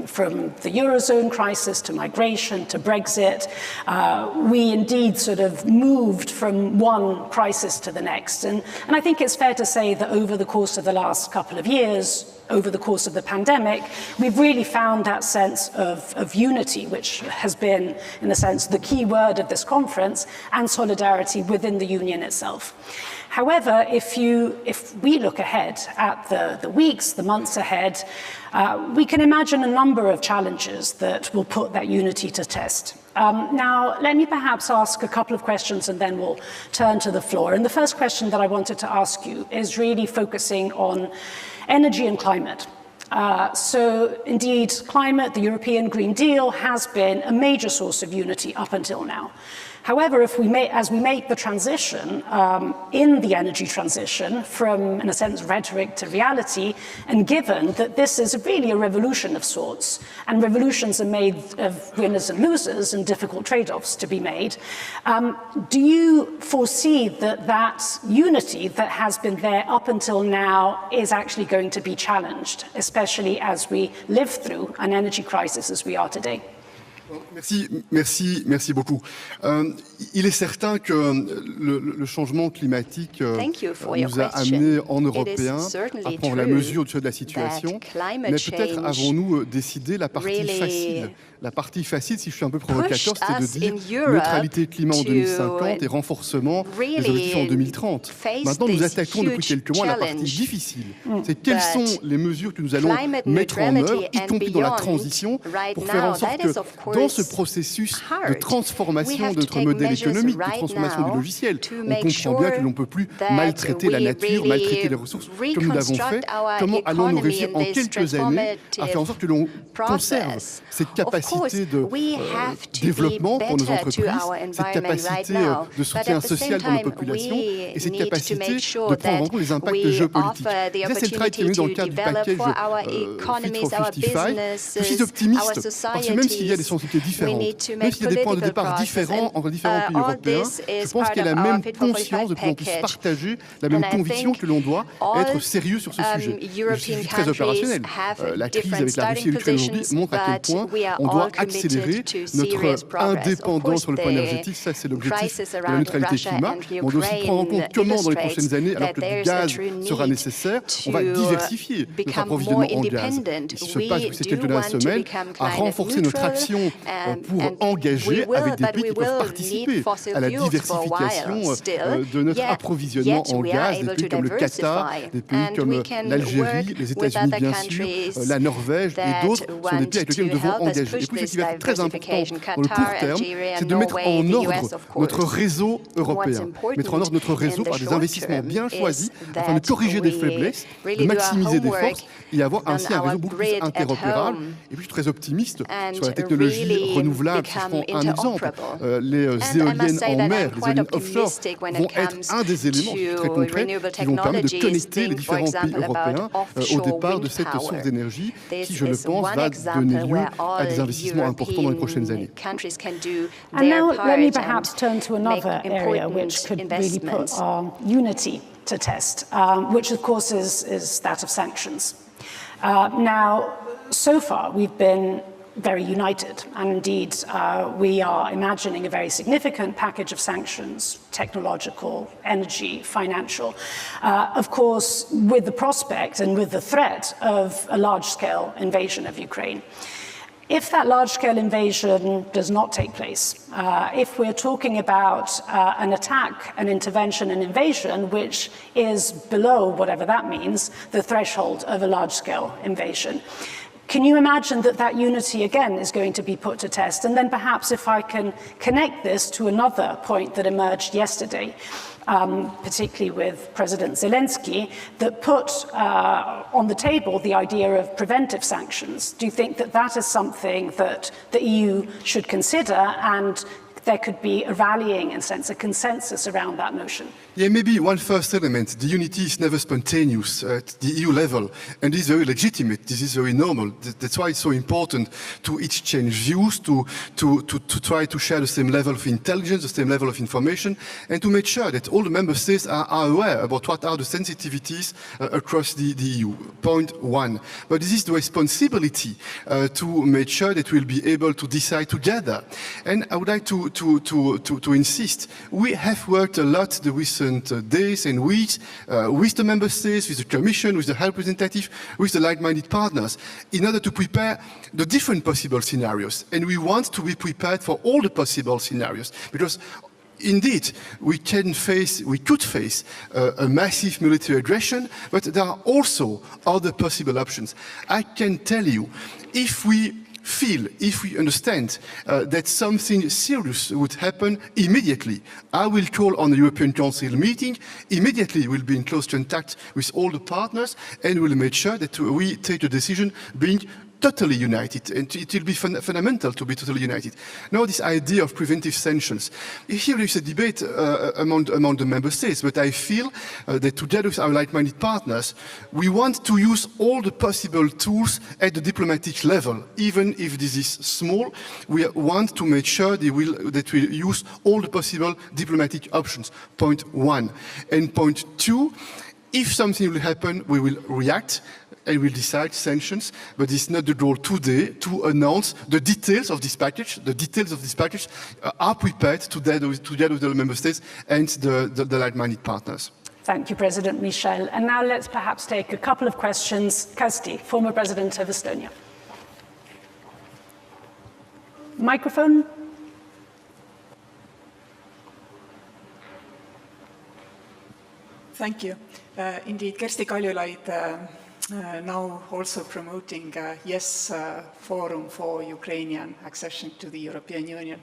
everything from the Eurozone crisis to migration to Brexit. We indeed sort of moved from one crisis to the next. And I think it's fair to say that over the course of the last couple of years, over the course of the pandemic, we've really found that sense of unity, which has been, in a sense, the key word of this conference, and solidarity within the Union itself. However, if we look ahead at the weeks, the months ahead, we can imagine a number of challenges that will put that unity to test. Now, let me perhaps ask a couple of questions and then we'll turn to the floor. And the first question that I wanted to ask you is really focusing on energy and climate. So indeed, climate, the European Green Deal, has been a major source of unity up until now. However, as we make the transition in the energy transition from, in a sense, rhetoric to reality, and given that this is really a revolution of sorts, and revolutions are made of winners and losers and difficult trade-offs to be made, do you foresee that unity that has been there up until now is actually going to be challenged, especially as we live through an energy crisis as we are today? Merci beaucoup. Il est certain que le changement climatique nous a amenés en Européens à prendre la mesure de la situation, mais peut-être avons-nous décidé la partie facile. La partie facile, si je suis un peu provocateur, c'était de dire neutralité climat en 2050 et renforcement des objectifs en 2030. Maintenant, nous attaquons depuis quelques mois la partie difficile. C'est quelles sont les mesures que nous allons mettre en œuvre, y compris dans la transition, pour faire en sorte que dans ce processus de transformation de notre modèle économique, de transformation du logiciel, on comprend bien que l'on ne peut plus maltraiter la nature, maltraiter les ressources comme nous l'avons fait. Comment allons-nous réussir en quelques années à faire en sorte que l'on conserve cette capacité de développement pour nos entreprises, cette capacité de soutien social pour nos populations et cette capacité de prendre en compte les impacts géopolitiques. Ça, c'est le travail qui est venu dans le cadre du package Fit for 55. Je suis optimiste parce que même s'il y a des sensibilités différentes, même s'il y a des points de départ différents entre différents pays européens, je pense qu'il y a la même conscience de que l'on puisse partager la même conviction que l'on doit être sérieux sur ce sujet. Je suis très opérationnel. La crise avec la Russie et l'Ukraine aujourd'hui montre à quel point on doit accélérer notre indépendance sur le plan énergétique. Ça, c'est l'objectif de la neutralité climat. On doit aussi prendre en compte comment, dans les prochaines années, alors que du gaz sera nécessaire, on va diversifier notre approvisionnement en gaz. Et si je passe ces quelques dernières semaines à renforcer notre action pour engager avec des pays qui peuvent participer à la diversification de notre approvisionnement en gaz, des pays comme le Qatar, des pays comme l'Algérie, les États-Unis bien sûr, la Norvège et d'autres sont des pays avec lesquels nous devons engager. Et puis ce qui va être très important dans le court terme, c'est de mettre en ordre notre réseau européen, mettre en ordre notre réseau par des investissements bien choisis afin de corriger des faiblesses, de maximiser des forces et avoir ainsi un réseau beaucoup plus interopérable. Et puis je suis très optimiste sur la technologie renouvelable. Si je prends un exemple, les éoliennes en mer, les éoliennes offshore vont être un des éléments très concrets qui vont permettre de connecter les différents pays européens au départ de cette source d'énergie qui, je le pense, va donner lieu à des investissements importants dans les prochaines années. And now let me perhaps turn to another area which could really put our unity to test, which of course is that of sanctions. Now, so far we've been very united, and indeed we are imagining a very significant package of sanctions, technological, energy, financial, of course with the prospect and with the threat of a large-scale invasion of Ukraine. If that large-scale invasion does not take place, if we're talking about an attack, an intervention, an invasion, which is below, whatever that means, the threshold of a large-scale invasion, can you imagine that unity again is going to be put to test? And then perhaps if I can connect this to another point that emerged yesterday, particularly with President Zelensky, that put on the table the idea of preventive sanctions. Do you think that is something that the EU should consider? And there could be a rallying and sense of consensus around that notion. Yeah, maybe one first element, the unity is never spontaneous at the EU level, and this is very legitimate, this is very normal. That's why it's so important to exchange views, to try to share the same level of intelligence, the same level of information, and to make sure that all the member states are aware about what are the sensitivities across the EU. Point one. But this is the responsibility to make sure that we'll be able to decide together. And I would like to insist, we have worked a lot the recent days and weeks with the member states, with the Commission, with the High Representative, with the like-minded partners, in order to prepare the different possible scenarios. And we want to be prepared for all the possible scenarios, because indeed, we could face a massive military aggression, but there are also other possible options. I can tell you, if we understand that something serious would happen immediately, I will call on the European Council meeting. Immediately, we'll be in close contact with all the partners, and we'll make sure that we take a decision being totally united, and it will be fundamental to be totally united. Now, this idea of preventive sanctions. Here is a debate among the member states, but I feel that together with our like-minded partners, we want to use all the possible tools at the diplomatic level. Even if this is small, we want to make sure that we use all the possible diplomatic options. Point one. And point two, if something will happen, we will react and we'll decide sanctions, but it's not the goal today to announce the details of this package. The details of this package are prepared together with the member states and the like-minded partners. Thank you, President Michel. And now let's perhaps take a couple of questions. Kersti, former President of Estonia. Microphone. Thank you. Indeed, Kersti Kaljulaid, now also promoting Yes Forum for Ukrainian accession to the European Union.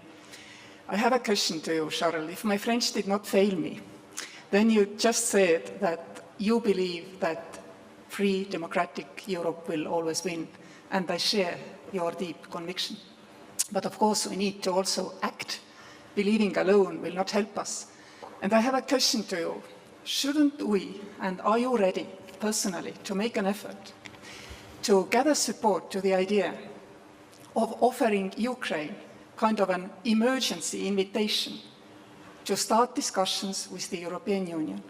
I have a question to you, Charles. If my French did not fail me, then you just said that you believe that free democratic Europe will always win, and I share your deep conviction. But of course we need to also act. Believing alone will not help us. And I have a question to you. Shouldn't we, and are you ready personally to make an effort to gather support to the idea of offering Ukraine kind of an emergency invitation to start discussions with the European Union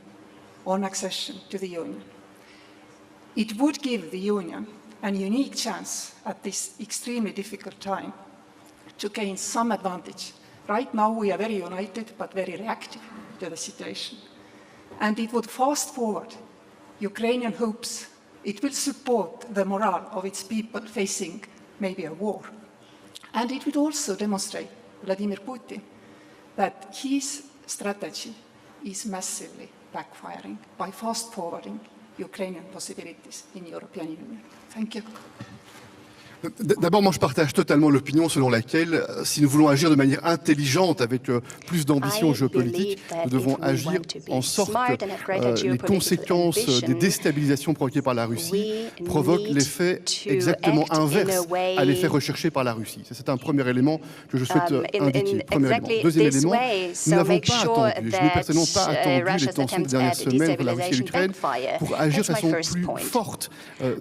on accession to the Union? It would give the Union a unique chance at this extremely difficult time to gain some advantage. Right now we are very united but very reactive to the situation. And it would fast forward Ukrainian hopes. It will support the morale of its people facing maybe a war. And it would also demonstrate Vladimir Putin that his strategy is massively backfiring by fast forwarding Ukrainian possibilities in the European Union. Thank you. D'abord, moi je partage totalement l'opinion selon laquelle, si nous voulons agir de manière intelligente avec plus d'ambition géopolitique, nous devons agir en sorte que les conséquences des déstabilisations provoquées par la Russie provoquent l'effet exactement inverse à l'effet recherché par la Russie. C'est un premier élément que je souhaite indiquer. Premier élément. Deuxième élément, nous n'avons pas attendu, je n'ai personnellement pas attendu les tensions des dernières semaines entre la Russie et l'Ukraine pour agir de façon plus forte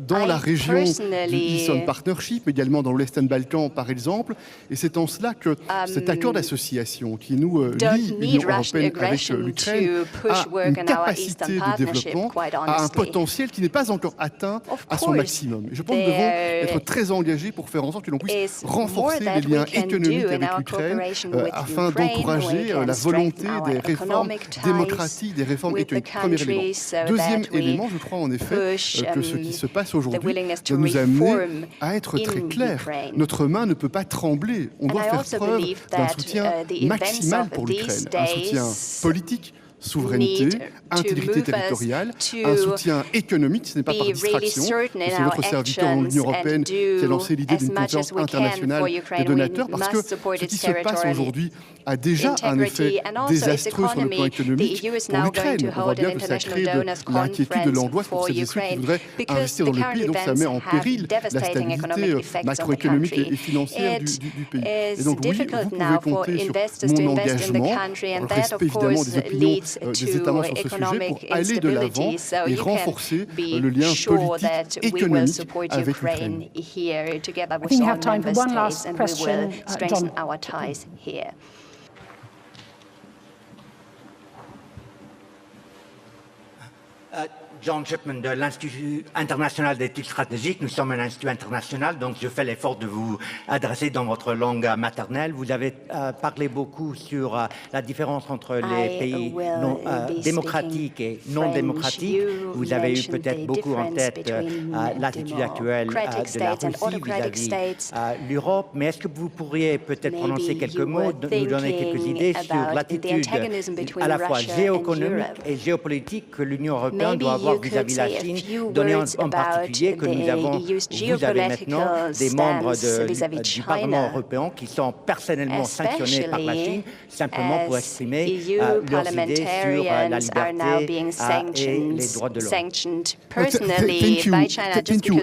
dans la région du Eastern Partnership, mais également dans l'Ouest Balkan, par exemple. Et c'est en cela que cet accord d'association qui nous lie l'Union européenne avec l'Ukraine a une capacité de développement, a un potentiel qui n'est pas encore atteint à son maximum. Et je pense que nous devons être très engagés pour faire en sorte que l'on puisse renforcer les liens économiques avec l'Ukraine afin d'encourager la volonté des réformes démocratiques, des réformes économiques. Premier élément. Deuxième élément, je crois en effet que ce qui se passe aujourd'hui doit nous amener à être très clair. Notre main ne peut pas trembler. On doit faire preuve d'un soutien maximal pour l'Ukraine, un soutien politique, souveraineté, intégrité territoriale, un soutien économique, ce n'est pas par distraction. C'est votre serviteur dans l'Union européenne qui a lancé l'idée d'une conférence internationale des donateurs, parce que ce qui se passe aujourd'hui a déjà un effet désastreux sur le plan économique pour l'Ukraine. On voit bien que ça crée de l'inquiétude, de l'angoisse pour celles et ceux qui voudraient investir dans le pays, et donc ça met en péril la stabilité macroéconomique et financière du pays. Et donc oui, vous pouvez compter sur mon engagement, le respect évidemment des opinions des États membres sur ce sujet pour aller de l'avant et renforcer le lien politique, économique avec l'Ukraine. I think you have time for one last question, John. John Shipman de l'Institut international d'études stratégiques. Nous sommes un institut international, donc je fais l'effort de vous adresser dans votre langue maternelle. Vous avez parlé beaucoup sur la différence entre les pays démocratiques et non démocratiques. Vous avez eu peut-être beaucoup en tête l'attitude actuelle de la Russie vis-à-vis l'Europe, mais est-ce que vous pourriez peut-être prononcer quelques mots, nous donner quelques idées sur l'attitude à la fois géoéconomique et géopolitique que l'Union européenne doit avoir vis-à-vis la Chine, donné en particulier que vous avez maintenant des membres du Parlement européen qui sont personnellement sanctionnés par la Chine simplement pour exprimer leurs idées sur la liberté et les droits de l'homme. Thank you.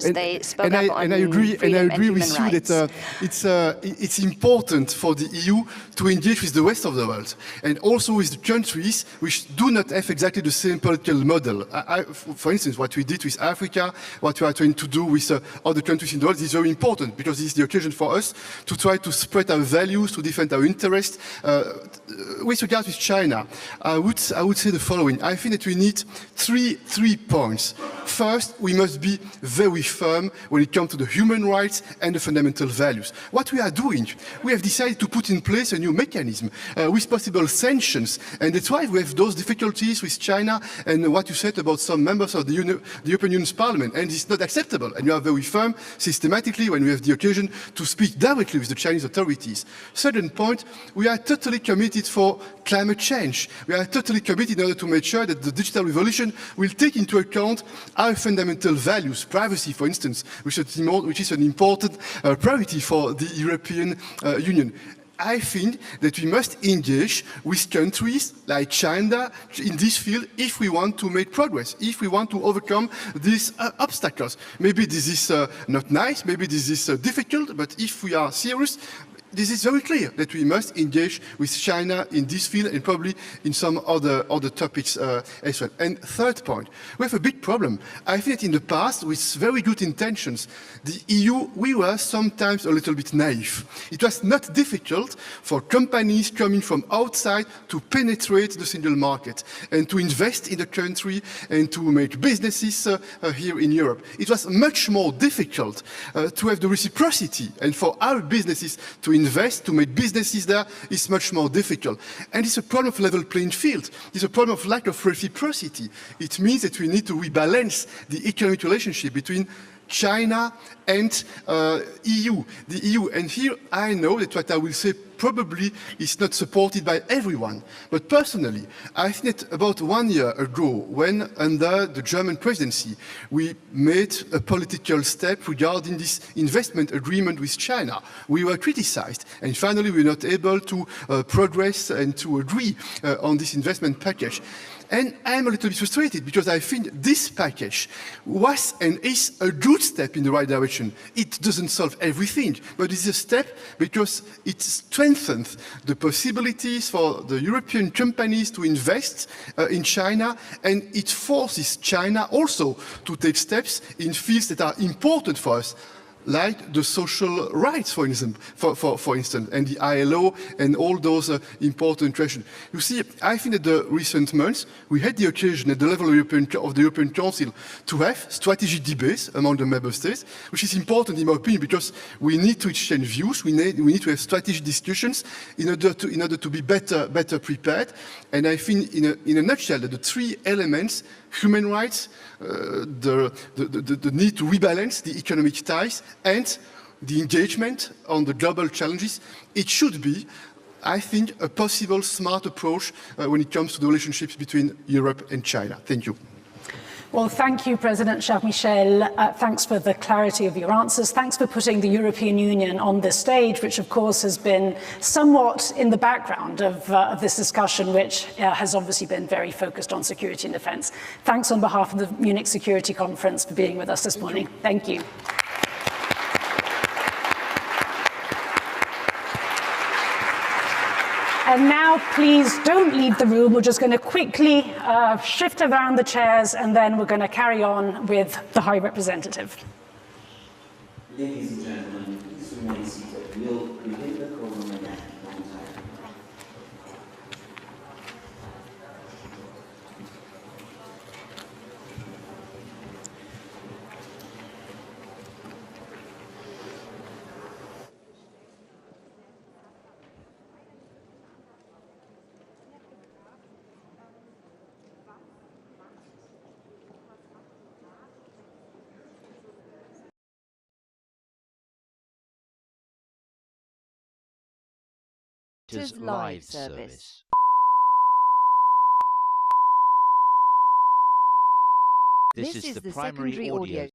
And I agree with you that it's important for the EU to engage with the rest of the world and also with the countries which do not have exactly the same political model. For instance, what we did with Africa, what we are trying to do with other countries in the world is very important because this is the occasion for us to try to spread our values, to defend our interests. With regard with China, I would say the following. I think that we need three points. First, we must be very firm when it comes to the human rights and the fundamental values. What we are doing, we have decided to put in place a new mechanism with possible sanctions, and that's why we have those difficulties with China and what you said about some members of the European Union's Parliament, and it's not acceptable. And you are very firm systematically when we have the occasion to speak directly with the Chinese authorities. Second point, we are totally committed for climate change. We are totally committed in order to make sure that the digital revolution will take into account our fundamental values, privacy, for instance, which is an important priority for the European Union. I think that we must engage with countries like China in this field if we want to make progress, if we want to overcome these obstacles. Maybe this is not nice, maybe this is difficult, but if we are serious, this is very clear that we must engage with China in this field and probably in some other topics as well. And third point, we have a big problem. I think that in the past, with very good intentions, the EU, we were sometimes a little bit naive. It was not difficult for companies coming from outside to penetrate the single market and to invest in the country and to make businesses here in Europe. It was much more difficult to have the reciprocity, and for our businesses to invest, to make businesses there, is much more difficult. And it's a problem of level playing field. It's a problem of lack of reciprocity. It means that we need to rebalance the economic relationship between China and EU, the EU. And here I know that what I will say probably is not supported by everyone. But personally, I think that about 1 year ago, when under the German presidency, we made a political step regarding this investment agreement with China, we were criticized. And finally, we were not able to progress and to agree on this investment package. And I'm a little bit frustrated because I think this package was and is a good step in the right direction. It doesn't solve everything, but it's a step because it strengthens the possibilities for the European companies to invest in China, and it forces China also to take steps in fields that are important for us, like the social rights, for instance, and the ILO and all those important questions. You see, I think that the recent months, we had the occasion at the level of the European Council to have strategic debates among the member states, which is important in my opinion because we need to exchange views, we need to have strategic discussions in order to be better prepared. And I think in a nutshell that the three elements, human rights, the need to rebalance the economic ties, and the engagement on the global challenges, it should be I think, a possible smart approach when it comes to the relationships between Europe and China. Thank you. Well, thank you, President Charles Michel. Thanks for the clarity of your answers. Thanks for putting the European Union on this stage, which of course has been somewhat in the background of this discussion, which has obviously been very focused on security and defense. Thanks on behalf of the Munich Security Conference for being with us this morning. Thank you. And now, please don't leave the room. We're just going to quickly shift around the chairs, and then we're going to carry on with the High Representative. Ladies and gentlemen, please remain seated. We'll begin the program again on time. Live service. This is the primary audio.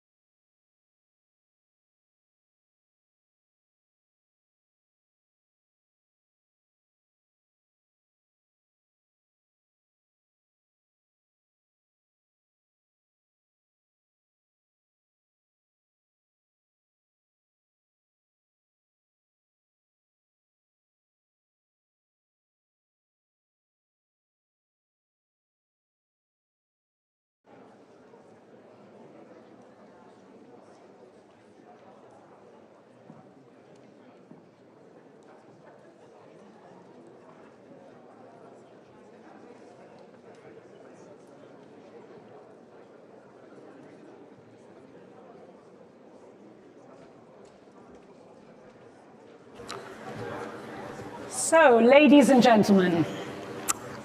So, ladies and gentlemen,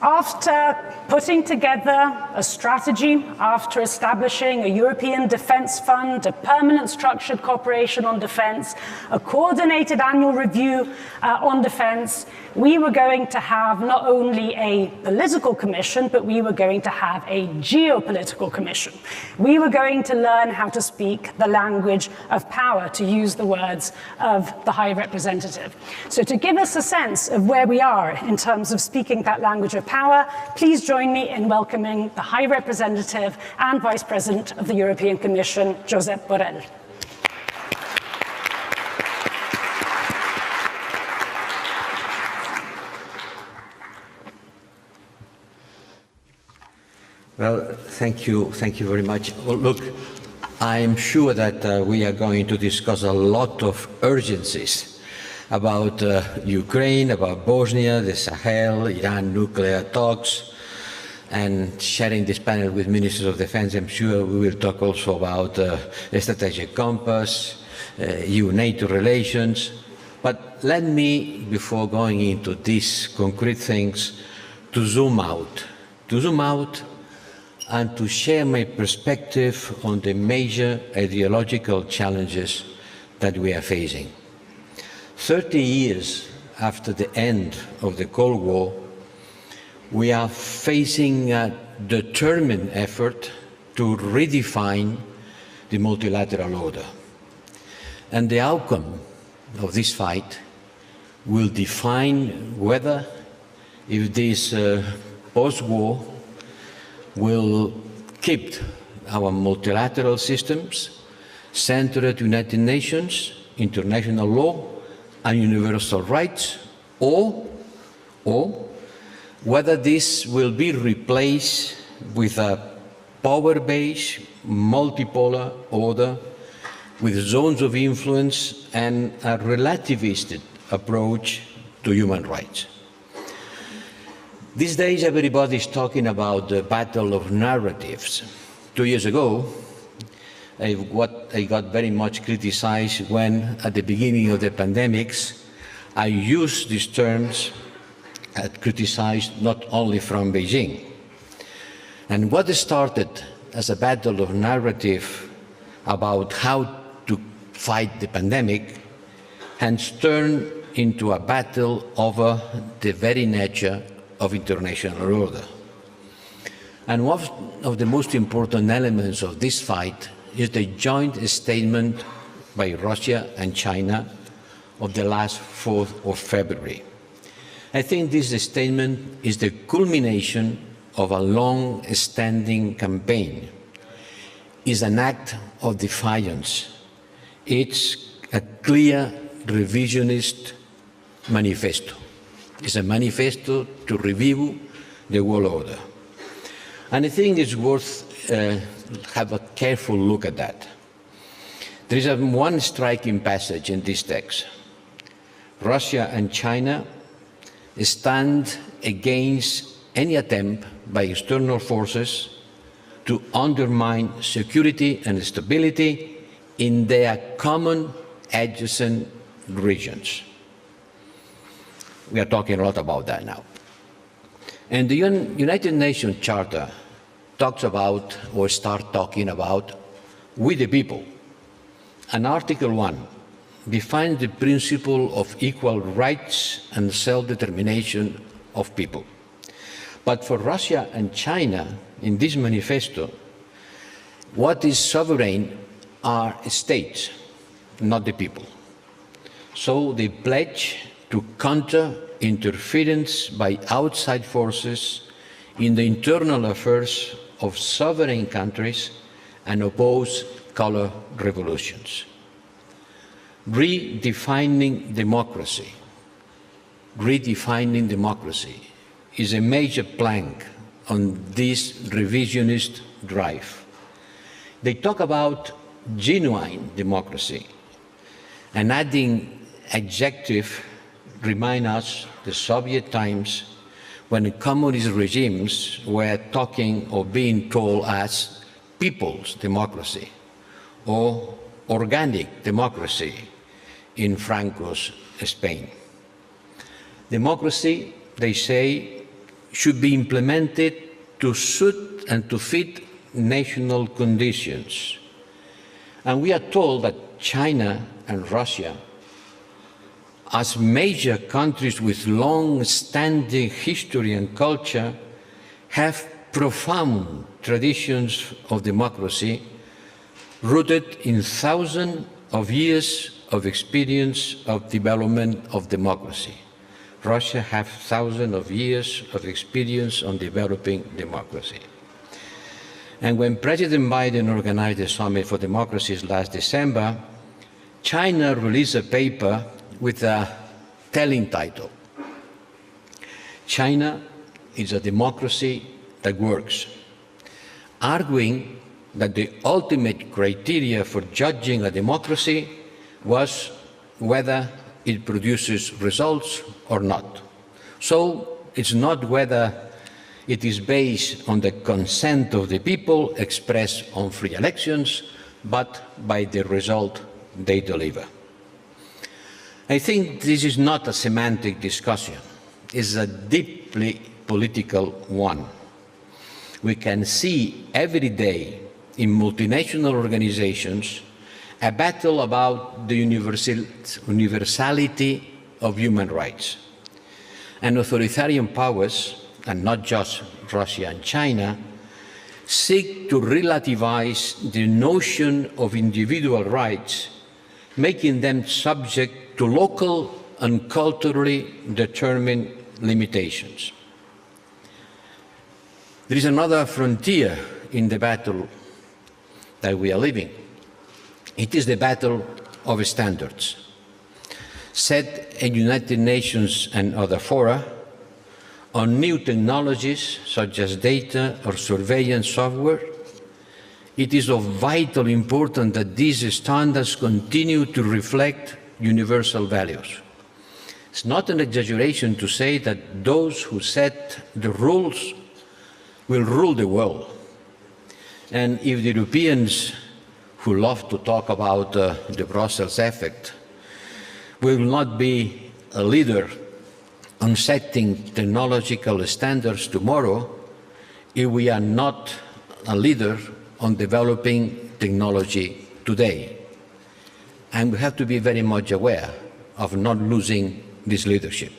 after putting together a strategy, after establishing a European Defence Fund, a permanent structured cooperation on defence, a coordinated annual review on defence, we were going to have not only a political commission, but we were going to have a geopolitical commission. We were going to learn how to speak the language of power, to use the words of the High Representative. So to give us a sense of where we are in terms of speaking that language of power, please join me in welcoming the High Representative and Vice President of the European Commission, Josep Borrell. Well, thank you very much. Well, look, I'm sure that we are going to discuss a lot of urgencies about Ukraine, about Bosnia, the Sahel, Iran nuclear talks, and sharing this panel with Ministers of Defense, I'm sure we will talk also about a strategic compass, EU-NATO relations. But let me, before going into these concrete things, to zoom out and to share my perspective on the major ideological challenges that we are facing. 30 years after the end of the Cold War, we are facing a determined effort to redefine the multilateral order. And the outcome of this fight will define whether, if this post-war will keep our multilateral systems centered at United Nations, international law, and universal rights, or whether this will be replaced with a power-based, multipolar order with zones of influence and a relativistic approach to human rights. These days, everybody is talking about the battle of narratives. 2 years ago, I got very much criticized when, at the beginning of the pandemics, I used these terms criticized not only from Beijing. And what started as a battle of narrative about how to fight the pandemic has turned into a battle over the very nature of international order. And one of the most important elements of this fight is the joint statement by Russia and China of the last 4th of February. I think this statement is the culmination of a long-standing campaign. It's an act of defiance. It's a clear revisionist manifesto. It's a manifesto to review the world order. And I think it's worth have a careful look at that. There is one striking passage in this text. Russia and China stand against any attempt by external forces to undermine security and stability in their common adjacent regions. We are talking a lot about that now. And the United Nations Charter talks about, or start talking about, we the people. And Article 1 defines the principle of equal rights and self-determination of people. But for Russia and China, in this manifesto, what is sovereign are states, not the people. So they pledge to counter interference by outside forces in the internal affairs of sovereign countries and oppose color revolutions. Redefining democracy. Redefining democracy is a major plank on this revisionist drive. They talk about genuine democracy, and adding adjective remind us the Soviet times when communist regimes were talking or being told as people's democracy or organic democracy in Franco's Spain. Democracy, they say, should be implemented to suit and to fit national conditions. And we are told that China and Russia, as major countries with long-standing history and culture, have profound traditions of democracy rooted in thousands of years of experience of development of democracy. Russia has thousands of years of experience on developing democracy. And when President Biden organized the Summit for Democracies last December, China released a paper with a telling title. China is a democracy that works, arguing that the ultimate criteria for judging a democracy was whether it produces results or not. So it's not whether it is based on the consent of the people expressed on free elections, but by the result they deliver. I think this is not a semantic discussion. It's a deeply political one. We can see every day in multinational organizations a battle about the universality of human rights. And authoritarian powers, and not just Russia and China, seek to relativize the notion of individual rights, making them subject to local and culturally determined limitations. There is another frontier in the battle that we are living. It is the battle of standards. Set in United Nations and other fora on new technologies such as data or surveillance software, it is of vital importance that these standards continue to reflect universal values. It's not an exaggeration to say that those who set the rules will rule the world. And if the Europeans, who love to talk about the Brussels effect, will not be a leader on setting technological standards tomorrow if we are not a leader on developing technology today. And we have to be very much aware of not losing this leadership.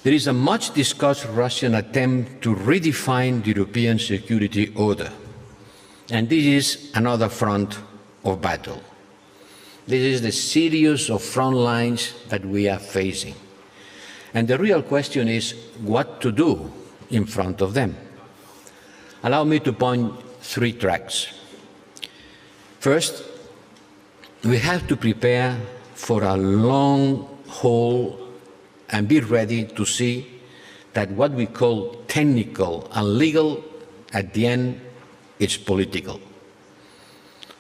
There is a much discussed Russian attempt to redefine the European security order. And this is another front of battle. This is the series of front lines that we are facing. And the real question is what to do in front of them. Allow me to point 3 tracks. First, we have to prepare for a long haul and be ready to see that what we call technical and legal, at the end, it's political.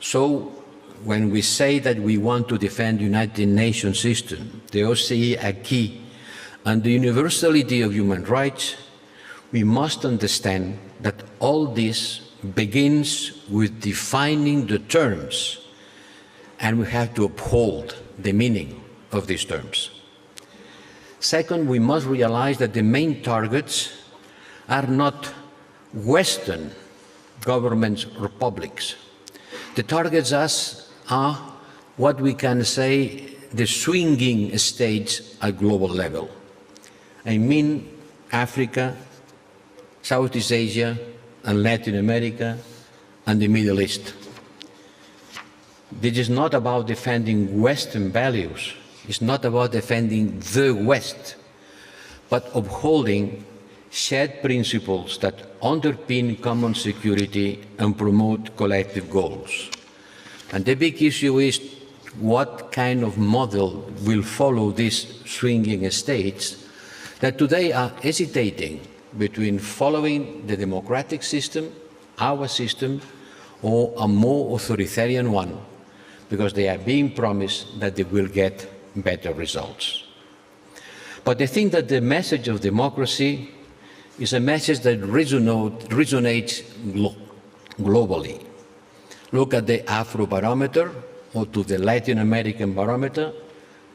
So when we say that we want to defend the United Nations system, the OSCE acquis, and the universality of human rights, we must understand that all this begins with defining the terms, and we have to uphold the meaning of these terms. Second, we must realize that the main targets are not Western governments or republics. The targets are what we can say the swinging states at global level. I mean Africa, Southeast Asia, and Latin America, and the Middle East. This is not about defending Western values. It's not about defending the West, but upholding shared principles that underpin common security and promote collective goals. And the big issue is what kind of model will follow these swinging states that today are hesitating between following the democratic system, our system, or a more authoritarian one, because they are being promised that they will get better results. But I think that the message of democracy is a message that resonates globally. Look at the Afrobarometer or to the Latin American barometer,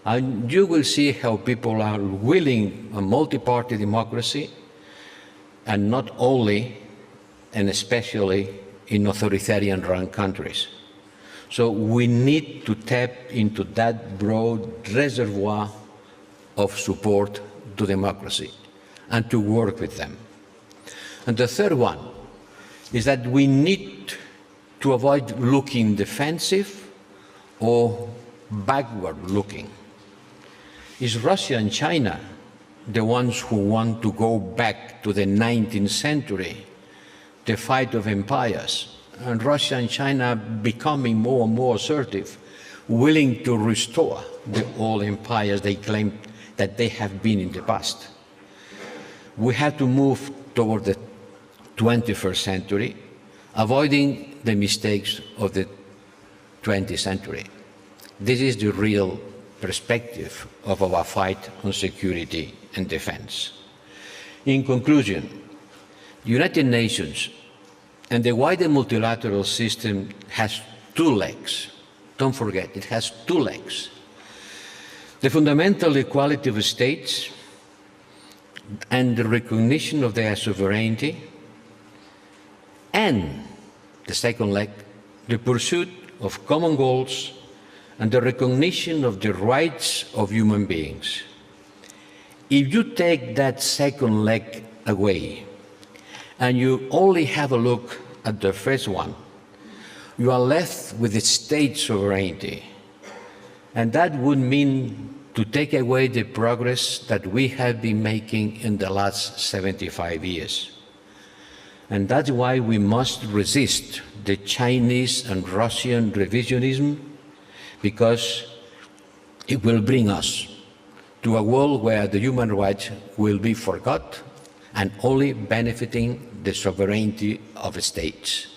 and you will see how people are willing a multi-party democracy, and not only and especially in authoritarian-run countries. So we need to tap into that broad reservoir of support to democracy and to work with them. And the third one is that we need to avoid looking defensive or backward-looking. Is Russia and China the ones who want to go back to the 19th century, the fight of empires, and Russia and China becoming more and more assertive, willing to restore the old empires they claim that they have been in the past? We have to move toward the 21st century, avoiding the mistakes of the 20th century. This is the real perspective of our fight on security and defense. In conclusion, the United Nations and the wider multilateral system has 2 legs. Don't forget, it has 2 legs. The fundamental equality of states and the recognition of their sovereignty, and the second leg, the pursuit of common goals and the recognition of the rights of human beings. If you take that second leg away and you only have a look at the first one, you are left with the state sovereignty. And that would mean to take away the progress that we have been making in the last 75 years. And that's why we must resist the Chinese and Russian revisionism, because it will bring us to a world where the human rights will be forgot and only benefiting the sovereignty of states,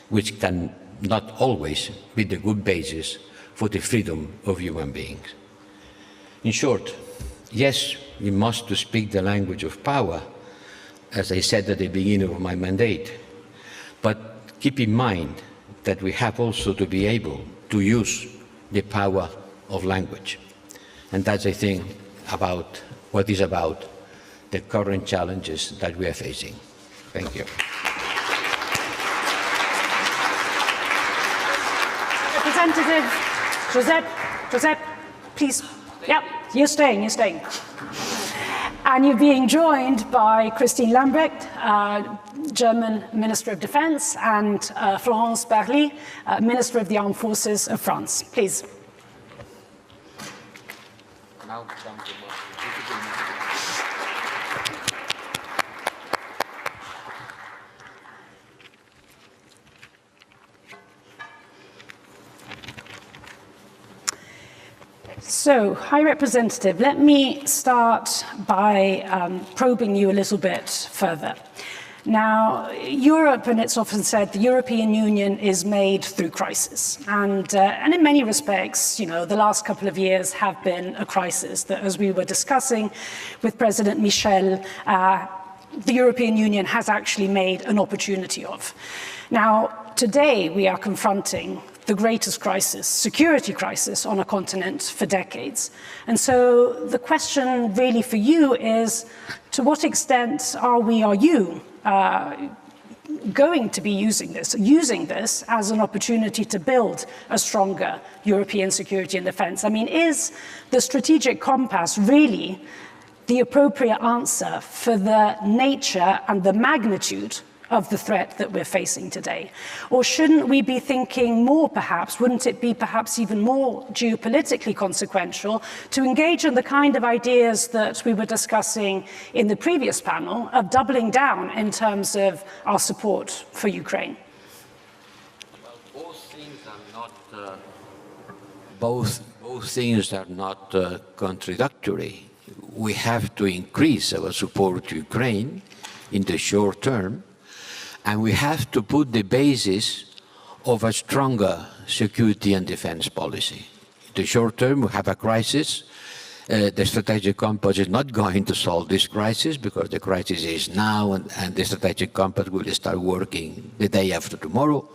which can not always be the good basis for the freedom of human beings. In short, yes, we must speak the language of power, as I said at the beginning of my mandate, but keep in mind that we have also to be able to use the power of language. And that's, I think, about what is about the current challenges that we are facing. Thank you. Representative Josep, please. Yep, you're staying. And you're being joined by Christine Lambrecht, German Minister of Defense, and Florence Parly, Minister of the Armed Forces of France. Please. So, High Representative, let me start by probing you a little bit further. Now, Europe, and it's often said, the European Union is made through crisis. And in many respects, you know, the last couple of years have been a crisis that, as we were discussing with President Michel, the European Union has actually made an opportunity of. Now, today we are confronting the greatest crisis, security crisis, on a continent for decades. And so the question really for you is, to what extent are you going to be using this as an opportunity to build a stronger European security and defense? I mean, is the strategic compass really the appropriate answer for the nature and the magnitude of the threat that we're facing today? Or shouldn't we be thinking more, perhaps, wouldn't it be perhaps even more geopolitically consequential to engage in the kind of ideas that we were discussing in the previous panel of doubling down in terms of our support for Ukraine? Well, both things are not contradictory. We have to increase our support to Ukraine in the short term, and we have to put the basis of a stronger security and defense policy. In the short term, we have a crisis. The strategic compass is not going to solve this crisis because the crisis is now, and the strategic compass will start working the day after tomorrow.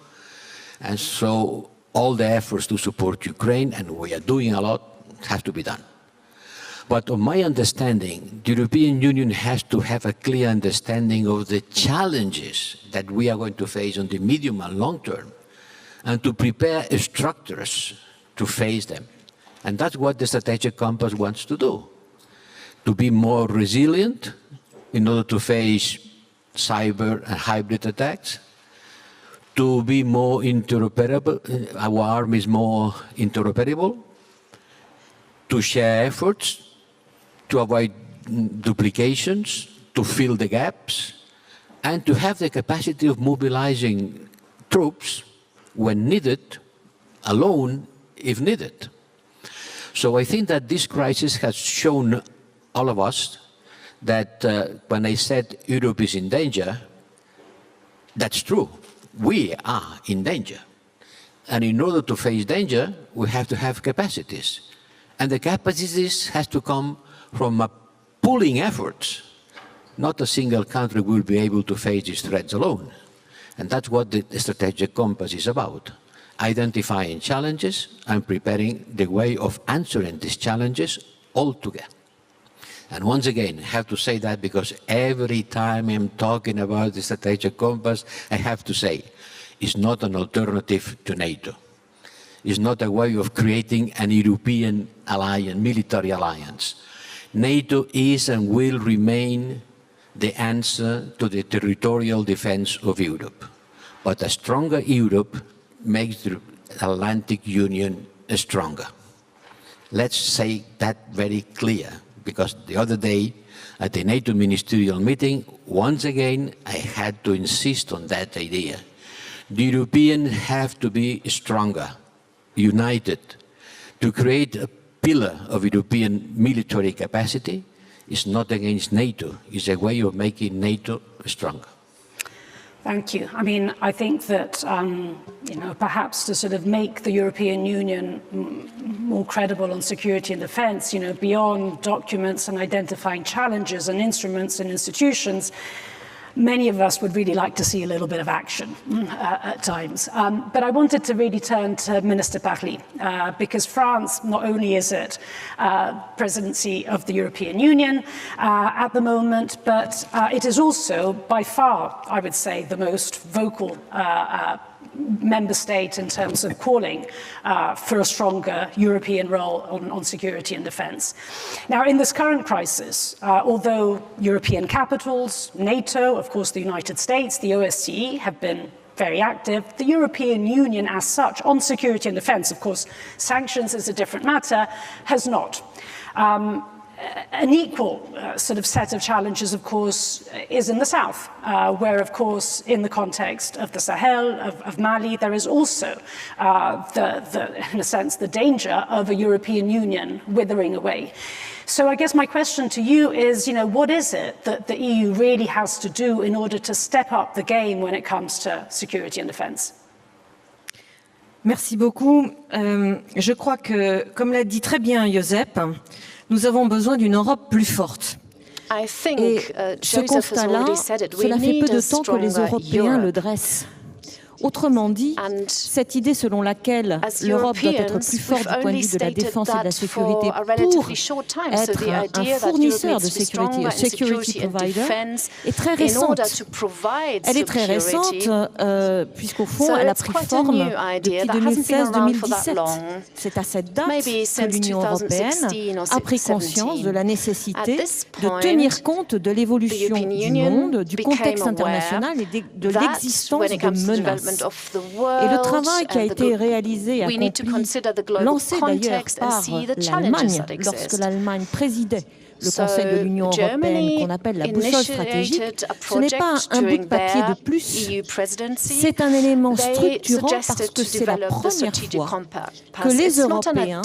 And so all the efforts to support Ukraine, and we are doing a lot, have to be done. But on my understanding, the European Union has to have a clear understanding of the challenges that we are going to face on the medium and long term, and to prepare structures to face them. And that's what the strategic compass wants to do, to be more resilient in order to face cyber and hybrid attacks, to be more interoperable, our army is more interoperable, to share efforts, to avoid duplications, to fill the gaps, and to have the capacity of mobilizing troops when needed, alone if needed. So I think that this crisis has shown all of us that when I said Europe is in danger, that's true. We are in danger. And in order to face danger, we have to have capacities. And the capacities has to come from a pooling efforts. Not a single country will be able to face these threats alone. And that's what the strategic compass is about. Identifying challenges and preparing the way of answering these challenges all together. And once again, I have to say that because every time I'm talking about the strategic compass, I have to say, it's not an alternative to NATO. It's not a way of creating an European alliance, military alliance. NATO is and will remain the answer to the territorial defense of Europe. But a stronger Europe makes the Atlantic Union stronger. Let's say that very clear, because the other day at the NATO ministerial meeting, once again, I had to insist on that idea. The Europeans have to be stronger, united, to create a pillar of European military capacity. Is not against NATO, it's a way of making NATO stronger. Thank you. I mean, I think that, perhaps to sort of make the European Union more credible on security and defense, beyond documents and identifying challenges and instruments and institutions, many of us would really like to see a little bit of action at times. But I wanted to really turn to Minister Parly, because France, not only is it presidency of the European Union at the moment, but it is also by far, I would say, the most vocal member state in terms of calling for a stronger European role on security and defense. Now, in this current crisis, although European capitals, NATO, of course the United States, the OSCE have been very active, the European Union as such on security and defense, of course sanctions is a different matter, has not. An equal sort of set of challenges, of course, is in the south, where, of course, in the context of the Sahel, of Mali, there is also, in a sense, the danger of a European Union withering away. So I guess my question to you is, what is it that the EU really has to do in order to step up the game when it comes to security and defense? Merci beaucoup. Je crois que, comme l'a dit très bien Josep, nous avons besoin d'une Europe plus forte. Et ce constat-là, cela fait peu de temps que les Européens le dressent. Autrement dit, cette idée selon laquelle l'Europe doit être plus forte du point de vue de la défense et de la sécurité pour être un fournisseur de sécurité, un security provider, est très récente. Elle est très récente puisqu'au fond, elle a pris forme depuis 2016-2017. C'est à cette date que l'Union européenne a pris conscience de la nécessité de tenir compte de l'évolution du monde, du contexte international et de l'existence de menaces. Et le travail qui a été réalisé, accompli, lancé d'ailleurs par l'Allemagne, lorsque l'Allemagne présidait le Conseil de l'Union européenne, qu'on appelle la boussole stratégique, ce n'est pas un bout de papier de plus, c'est un élément structurant parce que c'est la première fois que les Européens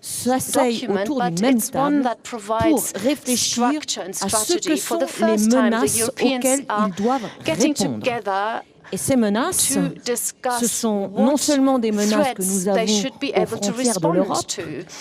s'asseyent autour d'une même table pour réfléchir à ce que sont les menaces auxquelles ils doivent répondre. Et ces menaces, ce sont non seulement des menaces que nous avons aux frontières de l'Europe,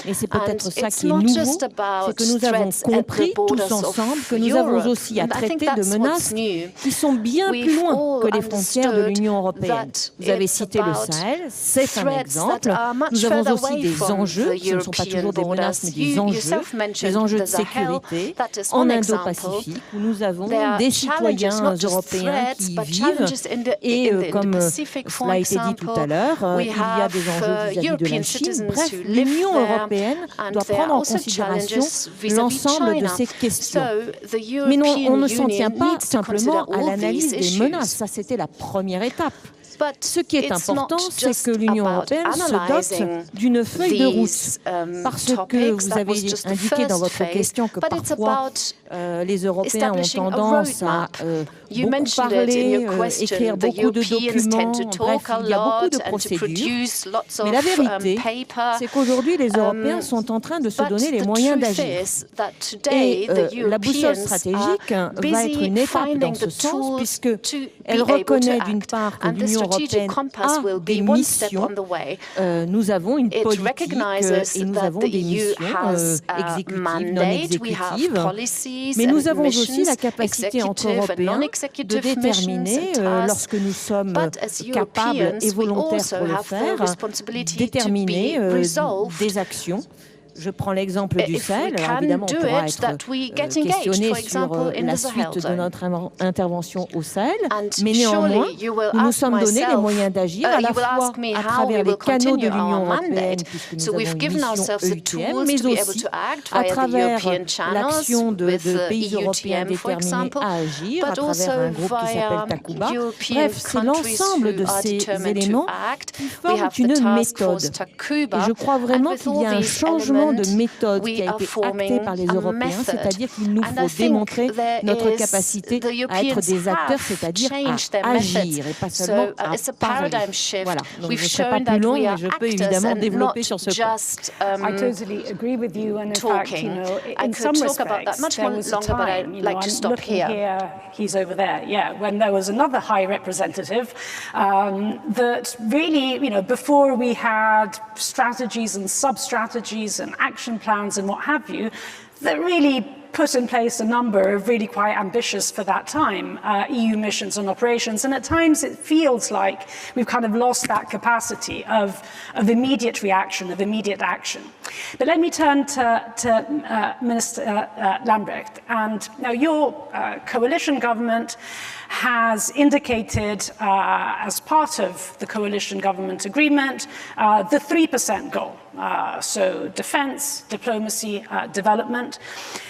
et c'est peut-être ça qui est nouveau, c'est que nous avons compris tous ensemble que nous avons aussi à traiter de menaces qui sont bien plus loin que les frontières de l'Union européenne. Vous avez cité le Sahel, c'est un exemple. Nous avons aussi des enjeux, ce ne sont pas toujours des menaces, mais des enjeux de sécurité en Indo-Pacifique, où nous avons des citoyens européens qui y vivent. Et comme cela a été dit tout à l'heure, il y a des enjeux vis-à-vis de la Chine. Bref, l'Union européenne doit prendre en considération l'ensemble de ces questions. Mais non, on ne s'en tient pas simplement à l'analyse des menaces. Ça, c'était la première étape. Ce qui est important, c'est que l'Union européenne se dote d'une feuille de route. Parce que vous avez indiqué dans votre question que parfois les Européens ont tendance à beaucoup parler, écrire beaucoup de documents, bref, il y a beaucoup de procédures. Mais la vérité, c'est qu'aujourd'hui, les Européens sont en train de se donner les moyens d'agir. Et la boussole stratégique va être une étape dans ce sens, puisqu'elle reconnaît d'une part que l'Union européenne a des missions. Nous avons une politique et nous avons des missions exécutives, non exécutives, mais nous avons aussi la capacité entre Européens de déterminer, lorsque nous sommes capables et volontaires pour le faire, déterminer des actions. Je prends l'exemple du Sahel. Alors évidemment, on pourra être questionné sur la suite de notre intervention au Sahel, mais néanmoins, nous nous sommes donné les moyens d'agir à la fois à travers les canaux de l'Union européenne, puisque nous avons une mission EUTM, mais aussi à travers l'action de pays européens déterminés à agir, à travers un groupe qui s'appelle Takuba. Bref, c'est l'ensemble de ces éléments qui forment une méthode. Et je crois vraiment qu'il y a un changement de méthode qui a été actée par les Européens, c'est-à-dire qu'il nous faut démontrer notre capacité à être des acteurs, c'est-à-dire à agir et pas seulement à parler. Voilà, donc je ne serai pas plus longue, mais je peux évidemment développer sur ce point. I totally agree with you, and in fact, in some respects, there was a time, I'm looking here, he's over there, when there was another high representative that really, before we had strategies and sub-strategies and action plans and what have you, that really put in place a number of really quite ambitious for that time EU missions and operations, and at times it feels like we've kind of lost that capacity of immediate reaction, of immediate action. But let me turn to Minister Lambrecht. And now your coalition government has indicated as part of the coalition government agreement the 3% goal. So defense, diplomacy, development.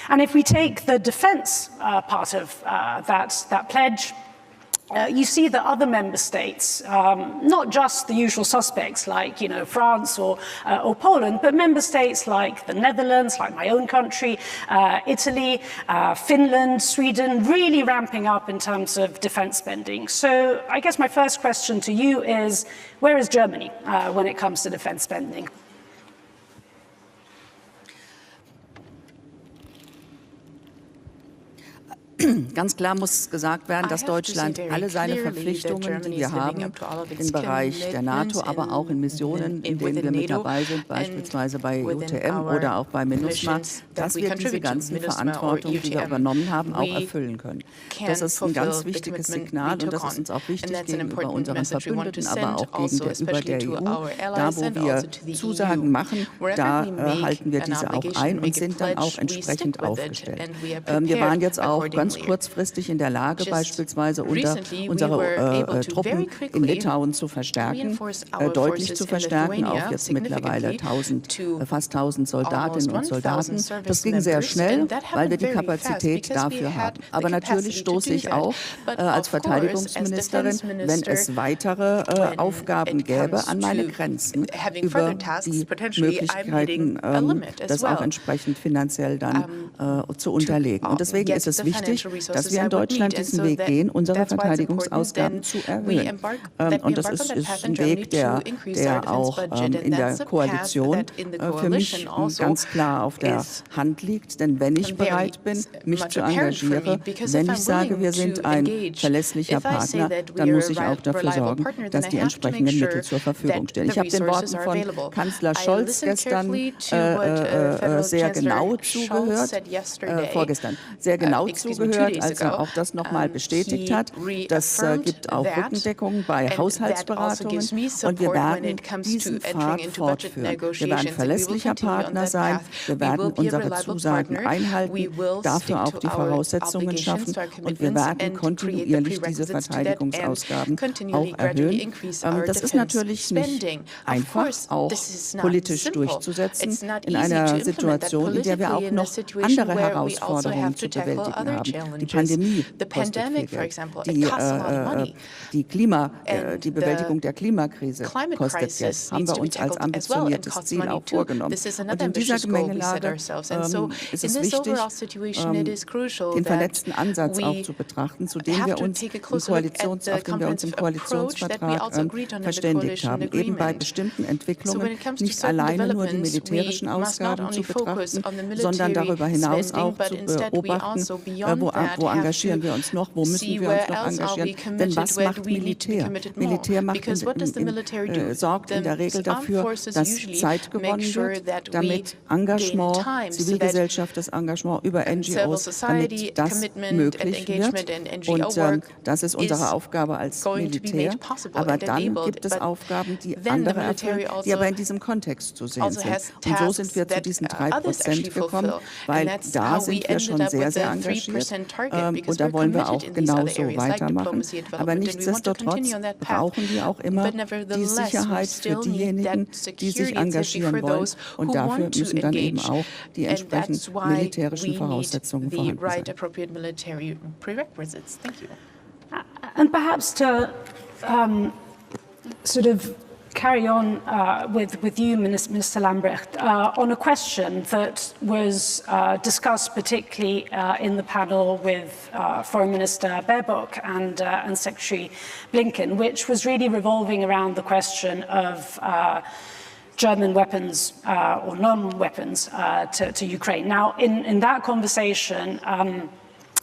And if we take the defense part of that pledge, you see that other member states, not just the usual suspects like France or Poland, but member states like the Netherlands, like my own country, Italy, Finland, Sweden, really ramping up in terms of defense spending. So I guess my first question to you is, where is Germany when it comes to defense spending? Ganz klar muss gesagt werden, dass Deutschland alle seine Verpflichtungen, die wir haben, im Bereich der NATO, aber auch in Missionen, in denen wir mit dabei sind, beispielsweise bei UTM oder auch bei MINUSMA, dass wir diese ganzen Verantwortungen, die wir übernommen haben, auch erfüllen können. Das ist ein ganz wichtiges Signal und das ist uns auch wichtig gegenüber unseren Verbündeten, aber auch gegenüber der EU. Da, wo wir Zusagen machen, da halten wir diese auch ein und sind dann auch entsprechend aufgestellt. Wir waren jetzt auch ganz kurzfristig in der Lage, beispielsweise unsere Truppen in Litauen zu verstärken, deutlich zu verstärken, auch jetzt mittlerweile fast 1000 Soldatinnen und Soldaten. Das ging sehr schnell, weil wir die Kapazität dafür haben. Aber natürlich stoße ich auch als Verteidigungsministerin, wenn es weitere Aufgaben gäbe, an meine Grenzen über die Möglichkeiten, das auch entsprechend finanziell dann zu unterlegen. Und deswegen ist es wichtig, dass wir in Deutschland diesen Weg gehen, unsere Verteidigungsausgaben zu erhöhen. Und das ist ein Weg, der auch in der Koalition für mich ganz klar auf der Hand liegt. Denn wenn ich bereit bin, mich zu engagieren, wenn ich sage, wir sind ein verlässlicher Partner, dann muss ich auch dafür sorgen, dass die entsprechenden Mittel zur Verfügung stehen. Ich habe den Worten von Kanzler Scholz gestern sehr genau zugehört, vorgestern sehr genau zugehört, als er auch das nochmal bestätigt hat. Das gibt auch Rückendeckung bei Haushaltsberatungen und wir werden diesen Pfad fortführen. Wir werden verlässlicher Partner sein, wir werden unsere Zusagen einhalten, dafür auch die Voraussetzungen schaffen und wir werden kontinuierlich diese Verteidigungsausgaben auch erhöhen. Das ist natürlich nicht einfach, auch politisch durchzusetzen in einer Situation, in der wir auch noch andere Herausforderungen zu bewältigen haben. Die Pandemie kostet viel Geld. Die Bewältigung der Klimakrise kostet Geld. Haben wir uns als ambitioniertes Ziel auch vorgenommen. Und in dieser Gemengelage ist es wichtig, den vernetzten Ansatz auch zu betrachten, auf den wir uns im Koalitionsvertrag verständigt haben. Eben bei bestimmten Entwicklungen nicht alleine nur die militärischen Ausgaben zu betrachten, sondern darüber hinaus auch zu beobachten, wo engagieren wir uns noch, wo müssen wir uns noch engagieren. Denn was macht Militär? Militär sorgt in der Regel dafür, dass Zeit gewonnen wird, damit Engagement, Zivilgesellschaft, das Engagement über NGOs, damit das möglich wird. Und das ist unsere Aufgabe als Militär. Aber dann gibt es Aufgaben, die andere erfüllen, die aber in diesem Kontext zu sehen sind. Und so sind wir zu diesen 3% gekommen, weil da sind wir schon sehr, sehr engagiert. Und da wollen wir auch genauso weitermachen. Aber nichtsdestotrotz brauchen wir auch immer die Sicherheit für diejenigen, die sich engagieren wollen. Und dafür müssen dann eben auch die entsprechend militärischen Voraussetzungen vorhanden sein. And perhaps to sort of carry on with you, Minister Lambrecht, on a question that was discussed particularly in the panel with Foreign Minister Baerbock and Secretary Blinken, which was really revolving around the question of German weapons or non-weapons to Ukraine. Now, in that conversation,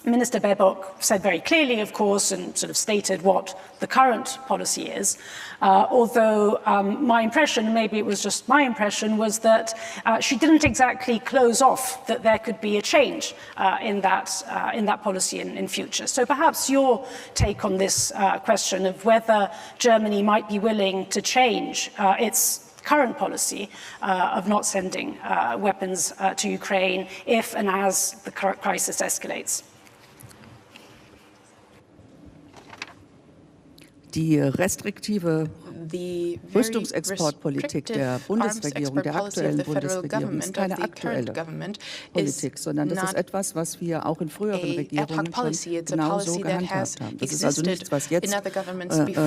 Minister Baerbock said very clearly, of course, and sort of stated what the current policy is, although my impression, maybe it was just my impression, was that she didn't exactly close off that there could be a change in that policy in future. So perhaps your take on this question of whether Germany might be willing to change its current policy of not sending weapons to Ukraine if and as the crisis escalates. Die restriktive Rüstungsexportpolitik der Bundesregierung, der aktuellen Bundesregierung, ist keine aktuelle Politik, sondern das ist etwas, was wir auch in früheren Regierungen schon genauso gehandhabt haben. Das ist also nichts, was jetzt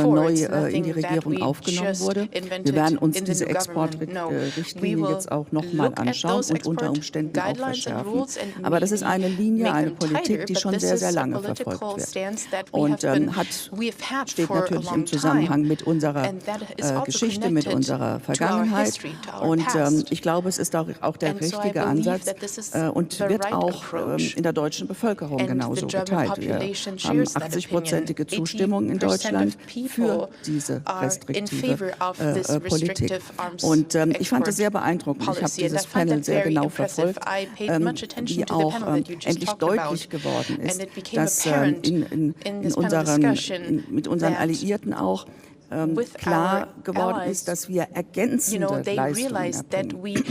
neu in die Regierung aufgenommen wurde. Wir werden uns diese Exportrichtlinie jetzt auch nochmal anschauen und unter Umständen auch verschärfen. Aber das ist eine Linie, eine Politik, die schon sehr, sehr lange verfolgt wird und steht natürlich im Zusammenhang mit unserer Geschichte, mit unserer Vergangenheit. Und ich glaube, es ist auch der richtige Ansatz und wird auch in der deutschen Bevölkerung genauso geteilt. Wir haben 80-prozentige Zustimmung in Deutschland für diese restriktive Politik. Und ich fand es sehr beeindruckend. Ich habe dieses Panel sehr genau verfolgt, wie auch endlich deutlich geworden ist, dass mit unseren Alliierten auch klar geworden ist, dass wir ergänzende Leistungen erbringen.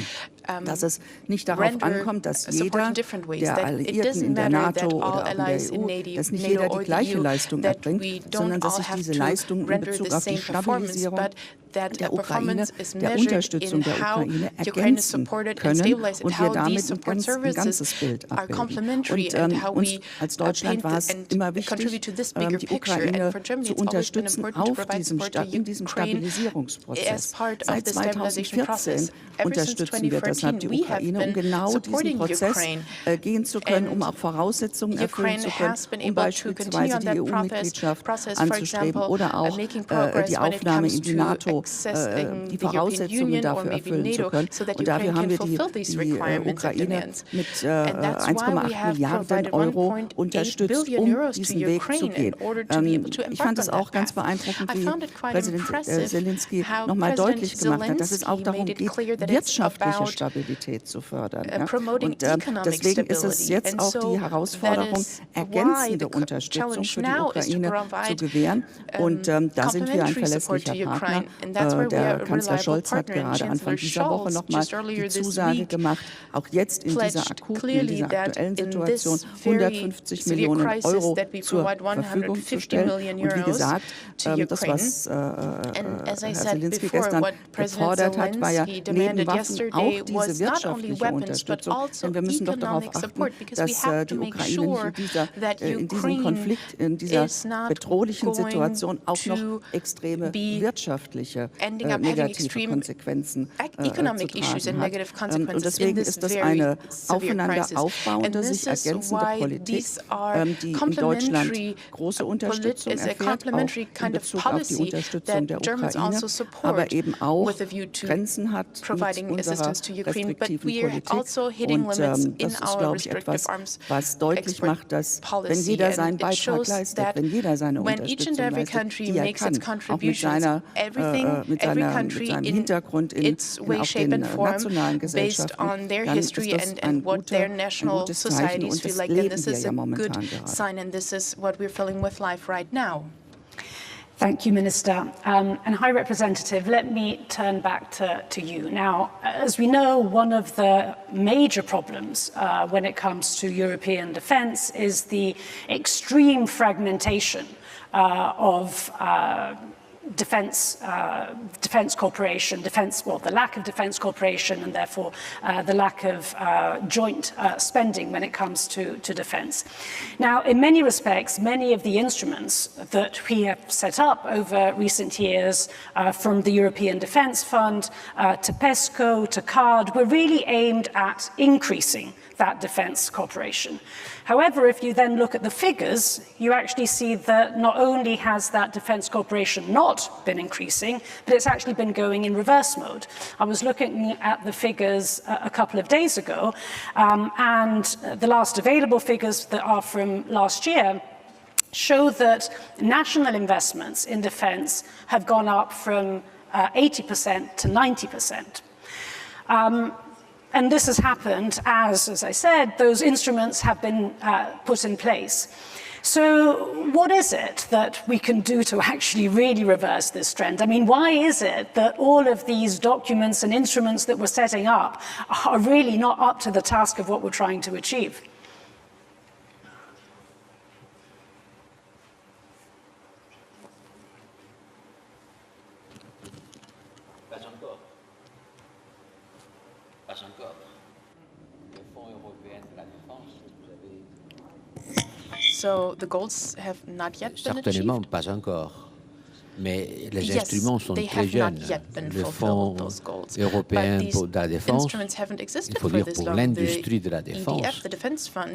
Dass es nicht darauf ankommt, dass jeder der Alliierten in der NATO oder auch in der EU, dass nicht jeder die gleiche Leistung erbringt, sondern dass sich diese Leistungen in Bezug auf die Stabilisierung der Ukraine, der Unterstützung der Ukraine ergänzen können und wir damit ein ganzes Bild abbilden. Und uns als Deutschland war es immer wichtig, die Ukraine zu unterstützen in diesem Stabilisierungsprozess. Seit 2014 unterstützen wir deshalb die Ukraine, um genau diesen Prozess gehen zu können, um auch Voraussetzungen erfüllen zu können, um beispielsweise die EU-Mitgliedschaft anzustreben oder auch die Aufnahme in die NATO, die Voraussetzungen dafür erfüllen zu können. Und dafür haben wir die Ukraine mit 1,8 Milliarden Euro unterstützt, um diesen Weg zu gehen. Ich fand es auch ganz beeindruckend, wie Präsident Zelensky nochmal deutlich gemacht hat, dass es auch darum geht, wirtschaftliche Stabilität zu fördern. Ja? Und deswegen ist es jetzt auch die Herausforderung, ergänzende Unterstützung für die Ukraine zu gewähren. Und da sind wir ein verlässlicher Partner. Der Kanzler Scholz hat gerade Anfang dieser Woche nochmal die Zusage gemacht, auch jetzt in dieser aktuellen Situation 150 Millionen Euro zur Verfügung zu stellen. Und wie gesagt, das, was Herr Zelensky gestern gefordert hat, war ja neben Waffen auch diese wirtschaftliche Unterstützung. Denn wir müssen doch darauf achten, dass die Ukraine in diesem Konflikt, in dieser bedrohlichen Situation auch noch extreme wirtschaftliche negative Konsequenzen zu tragen hat. Und deswegen ist das eine aufeinander aufbauende, sich ergänzende Politik, die in Deutschland große Unterstützung erfährt, auch in Bezug auf die Unterstützung der Ukraine, aber eben auch Grenzen hat mit unserer restriktiven Politik. Und das ist, glaube ich, etwas, was deutlich macht, dass wenn jeder seinen Beitrag leistet, wenn jeder seine Unterstützung leistet, die er kann, auch mit seinem Hintergrund auf den nationalen Gesellschaften, dann ist das ein gutes Zeichen und das leben wir ja momentan gerade. Thank you, Minister. And High Representative, let me turn back to you. Now, as we know, one of the major problems when it comes to European defence is the extreme fragmentation of defence cooperation, the lack of defence cooperation, and therefore the lack of joint spending when it comes to defence. Now, in many respects, many of the instruments that we have set up over recent years, from the European Defence Fund to PESCO to CARD, were really aimed at increasing that defence cooperation. However, if you then look at the figures, you actually see that not only has that defence cooperation not not been increasing, but it's actually been going in reverse mode. I was looking at the figures a couple of days ago, and the last available figures that are from last year show that national investments in defense have gone up from 80% to 90%. And this has happened as I said, those instruments have been put in place. So what is it that we can do to actually really reverse this trend? I mean, why is it that all of these documents and instruments that we're setting up are really not up to the task of what we're trying to achieve? So the goals have not yet been achieved? Certainement pas encore. Mais les instruments sont très jeunes. Le Fonds européen pour la défense, il faut dire pour l'industrie de la défense,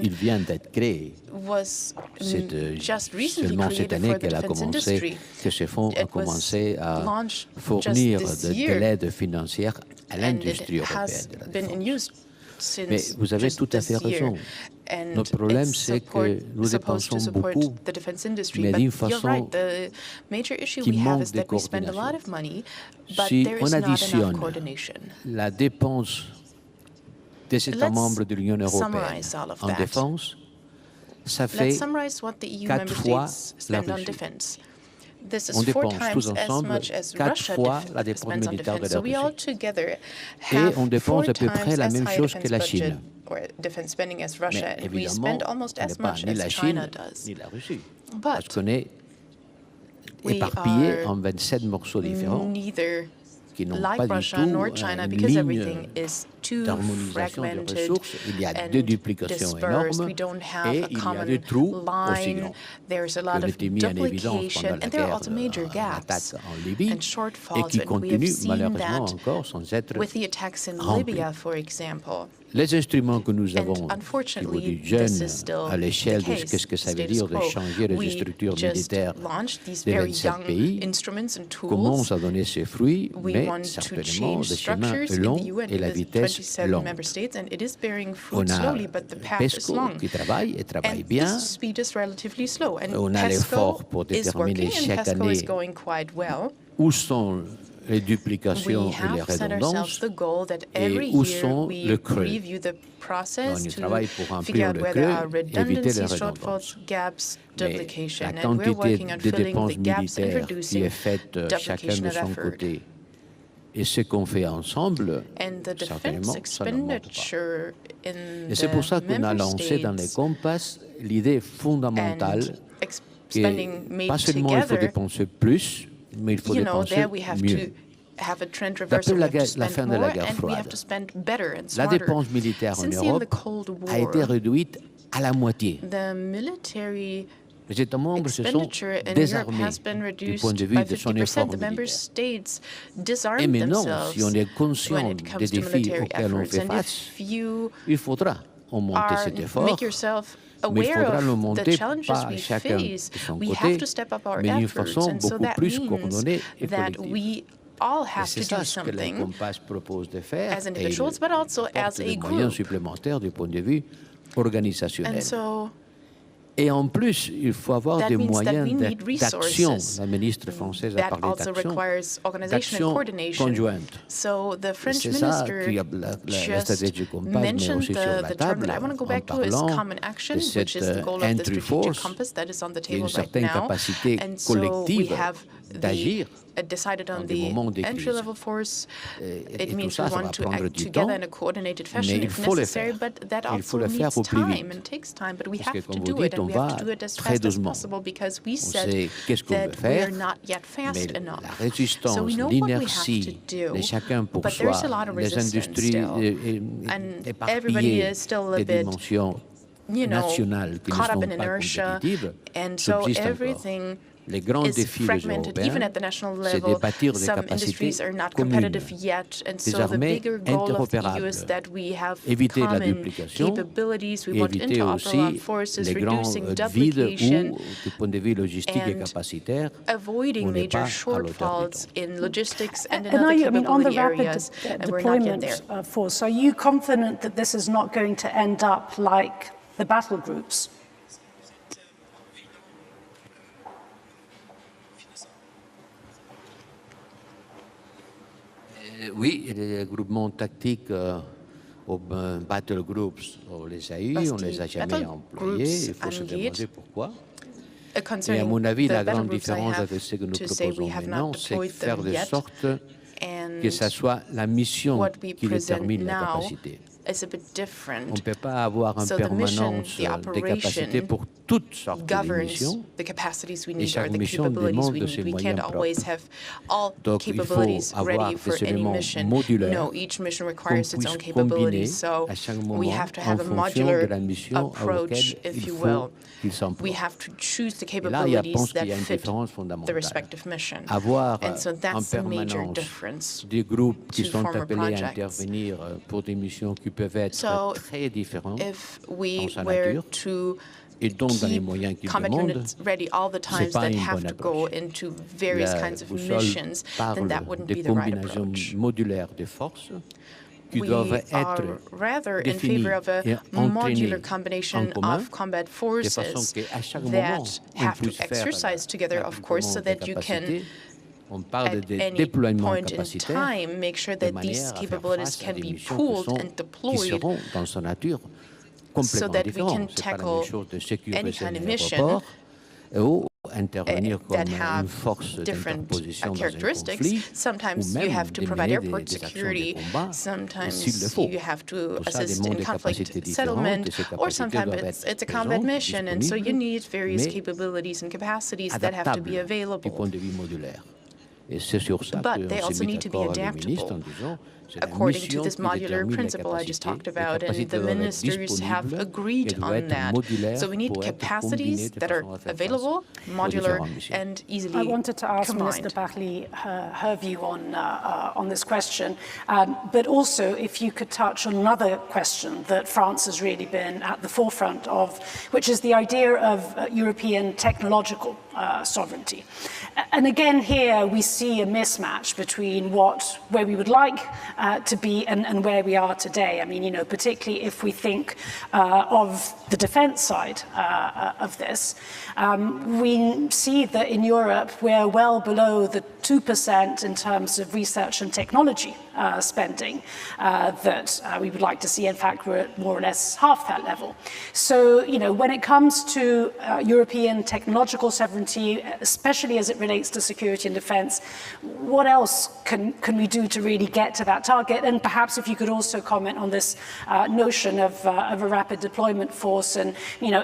il vient d'être créé. C'est seulement cette année qu'elle a commencé, que ce fonds a commencé à fournir de l'aide financière à l'industrie européenne de la défense. Mais vous avez tout à fait raison. Notre problème, c'est que nous dépensons beaucoup, mais d'une façon qui manque de coordination. Si on additionne la dépense des États membres de l'Union européenne en défense, ça fait 4 fois la Russie. On dépense tous ensemble 4 fois la dépense militaire de la Russie. Et on dépense à peu près la même chose que la Chine. Mais évidemment, on n'est pas ni la Chine ni la Russie, parce qu'on est éparpillés en 27 morceaux différents qui n'ont pas du tout une ligne d'harmonisation des ressources. Il y a des duplications énormes et il y a des trous aussi grands qui ont été mis en évidence pendant la guerre l'attaque en Libye et qui continuent malheureusement encore sans être remplis. Les instruments que nous avons au niveau du jeune à l'échelle de ce que ça veut dire de changer les structures militaires des 27 pays commencent à donner ses fruits, mais certainement le chemin est long et la vitesse est longue. On a PESCO qui travaille et travaille bien. On a l'effort pour déterminer chaque année où sont les duplications et les redondances et où sont les creux. On y travaille pour remplir le creux et éviter les redondances. Mais la quantité de dépenses militaires qui est faite chacun de son côté et ce qu'on fait ensemble, certainement, ça ne monte pas. Et c'est pour ça qu'on a lancé dans les compasses l'idée fondamentale que pas seulement il faut dépenser plus, mais il faut dépenser mieux. Depuis la fin de la guerre froide, la dépense militaire en Europe a été réduite à la moitié. Les États membres se sont désarmés du point de vue de son effort militaire. Et maintenant, si on est conscient des défis auxquels on fait face, il faudra augmenter cet effort. Mais il faudra le monter pas chacun de son côté, mais d'une façon beaucoup plus coordonnée et collective. Et c'est ça ce que la Compass propose de faire, et il apporte des moyens supplémentaires du point de vue organisationnel. Et en plus, il faut avoir des moyens d'action. La ministre française a parlé d'action conjointe. C'est ça que la stratégie Compass met aussi sur la table en parlant de cette entry force et une certaine capacité collective d'agir dans des moments de crise. Et tout ça, ça va prendre du temps, mais il faut le faire. Il faut le faire au plus vite. Parce que, comme vous dites, on va très doucement. On sait qu'est-ce qu'on veut faire, mais la résistance, l'inertie de chacun pour soi, les industries éparpillées des dimensions nationales qui ne sont pas compétitives, subsistent encore. Les grands défis des Européens, c'est de bâtir des capacités communes, désormais interopérables, éviter la duplication et éviter aussi les grands vides ou, du point de vue logistique et capacitaire, on n'est pas à l'auteur du temps. On the rapid deployment force, are you confident that this is not going to end up like the battle groups? Oui, les groupements tactiques aux battle groups, on les a eus, on ne les a jamais employés, il faut se demander pourquoi. Et à mon avis, la grande différence avec ce que nous proposons maintenant, c'est faire de sorte que ce soit la mission qui détermine la capacité. On ne peut pas avoir en permanence des capacités pour toutes sortes de missions, et chaque mission demande de ses moyens propres. Donc il faut avoir des éléments modulaires qu'on puisse combiner à chaque moment en fonction de la mission à laquelle il faut qu'ils s'emploient. Et là, je pense qu'il y a une différence fondamentale. Avoir en permanence des groupes qui sont appelés à intervenir pour des missions qui peuvent être très différentes dans sa nature, et donc dans les moyens qu'ils demandent, ce n'est pas une bonne approche. La boussole parle de combinaisons modulaires de forces qui doivent être définies et entraînées en commun, de façon qu'à chaque moment, on puisse faire des capacités. On parle de déploiement capacitaire de manière à faire face à des missions qui seront dans sa nature complètement différentes. Ce n'est pas la même chose de sécuriser les aéroports ou intervenir comme une force d'interposition dans un conflit, ou même de mener des actions de combat s'il le faut. Tout ça demande des capacités différentes, et ces capacités doivent être présentes, disponibles, mais adaptables du point de vue modulaire. Et c'est sur ça qu'on s'est mis d'accord avec le ministre en disant according to this modular principle I just talked about, and the ministers have agreed on that. So we need capacities that are available, modular, and easily combined. I wanted to ask Minister Barley her view on this question, but also if you could touch on another question that France has really been at the forefront of, which is the idea of European technological sovereignty. And again, here we see a mismatch between where we would like to be and where we are today. I mean, particularly if we think of the defense side of this, we see that in Europe we're well below the 2% in terms of research and technology spending that we would like to see. In fact, we're at more or less half that level. So, when it comes to European technological sovereignty, especially as it relates to security and defense, what else can we do to really get to that target? And perhaps if you could also comment on this notion of a rapid deployment force, and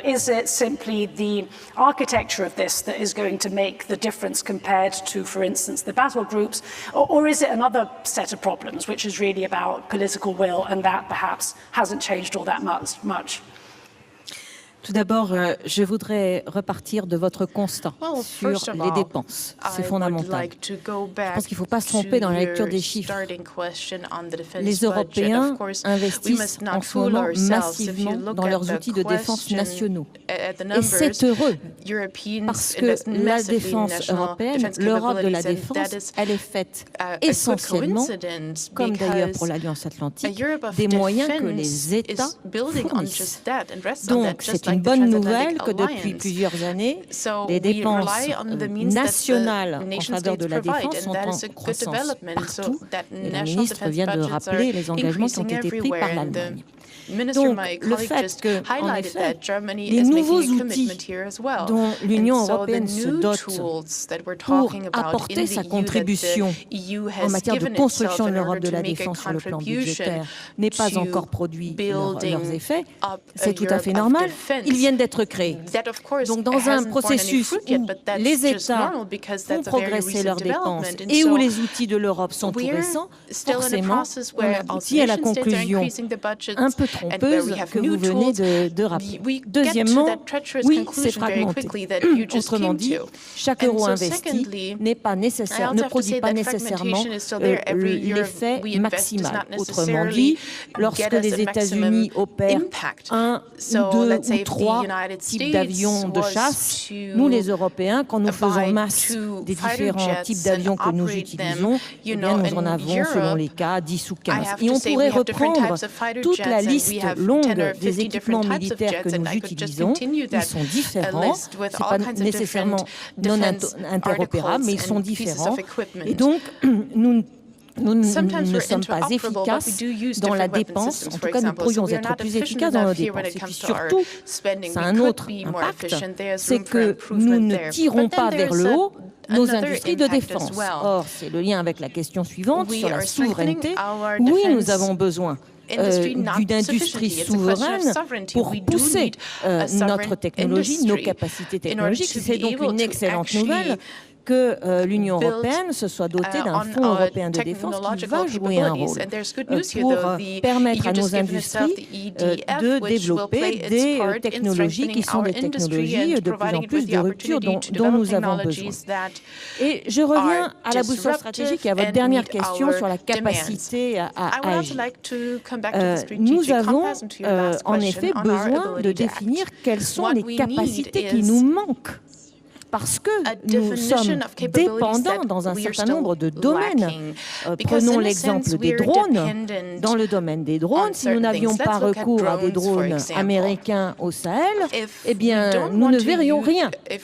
is it simply the architecture of this that is going to make the difference compared to, for instance, the battle groups, or is it another set of problems, which is really about political will, and that perhaps hasn't changed all that much? Tout d'abord, je voudrais repartir de votre constat sur les dépenses. C'est fondamental. Je pense qu'il ne faut pas se tromper dans la lecture des chiffres. Les Européens investissent en ce moment massivement dans leurs outils de défense nationaux. Et c'est heureux, parce que la défense européenne, l'Europe de la défense, elle est faite essentiellement, comme d'ailleurs pour l'Alliance Atlantique, des moyens que les États fournissent. Donc, c'est une bonne nouvelle que depuis plusieurs années, les dépenses nationales en faveur de la défense sont en croissance partout. Et la ministre vient de rappeler les engagements qui ont été pris par l'Allemagne. Donc, le fait que, en effet, les nouveaux outils dont l'Union européenne se dote pour apporter sa contribution en matière de construction de l'Europe de la défense sur le plan budgétaire n'aient pas encore produit leurs effets, c'est tout à fait normal. Ils viennent d'être créés. Donc, dans un processus où les États font progresser leurs dépenses et où les outils de l'Europe sont tout récents, forcément, on aboutit à la conclusion peu trompeuse que vous venez de rappeler. Deuxièmement, oui, c'est fragmenté. Autrement dit, chaque euro investi ne produit pas nécessairement l'effet maximal. Autrement dit, lorsque les États-Unis opèrent 1 ou 2 ou 3 types d'avions de chasse, nous les Européens, quand nous faisons masse des différents types d'avions que nous utilisons, eh bien, nous en avons, selon les cas, 10 ou 15. Et on pourrait reprendre toute la liste longue des équipements militaires que nous utilisons. Ils sont différents. Ce n'est pas nécessairement non interopérables, mais ils sont différents. Et donc, nous ne sommes pas efficaces dans la dépense. En tout cas, nous pourrions être plus efficaces dans nos dépenses. Et puis surtout, ça a un autre impact, c'est que nous ne tirons pas vers le haut nos industries de défense. Or, c'est le lien avec la question suivante sur la souveraineté. Oui, nous avons besoin d'une industrie souveraine pour pousser notre technologie, nos capacités technologiques. C'est donc une excellente nouvelle que l'Union européenne se soit dotée d'un fonds européen de défense qui va jouer un rôle pour permettre à nos industries de développer des technologies qui sont des technologies de plus en plus de rupture dont nous avons besoin. Et je reviens à la boussole stratégique et à votre dernière question sur la capacité à agir. Nous avons en effet besoin de définir quelles sont les capacités qui nous manquent. Parce que nous sommes dépendants dans un certain nombre de domaines. Prenons l'exemple des drones. Dans le domaine des drones, si nous n'avions pas recours à des drones américains au Sahel, eh bien, nous ne verrions rien. Et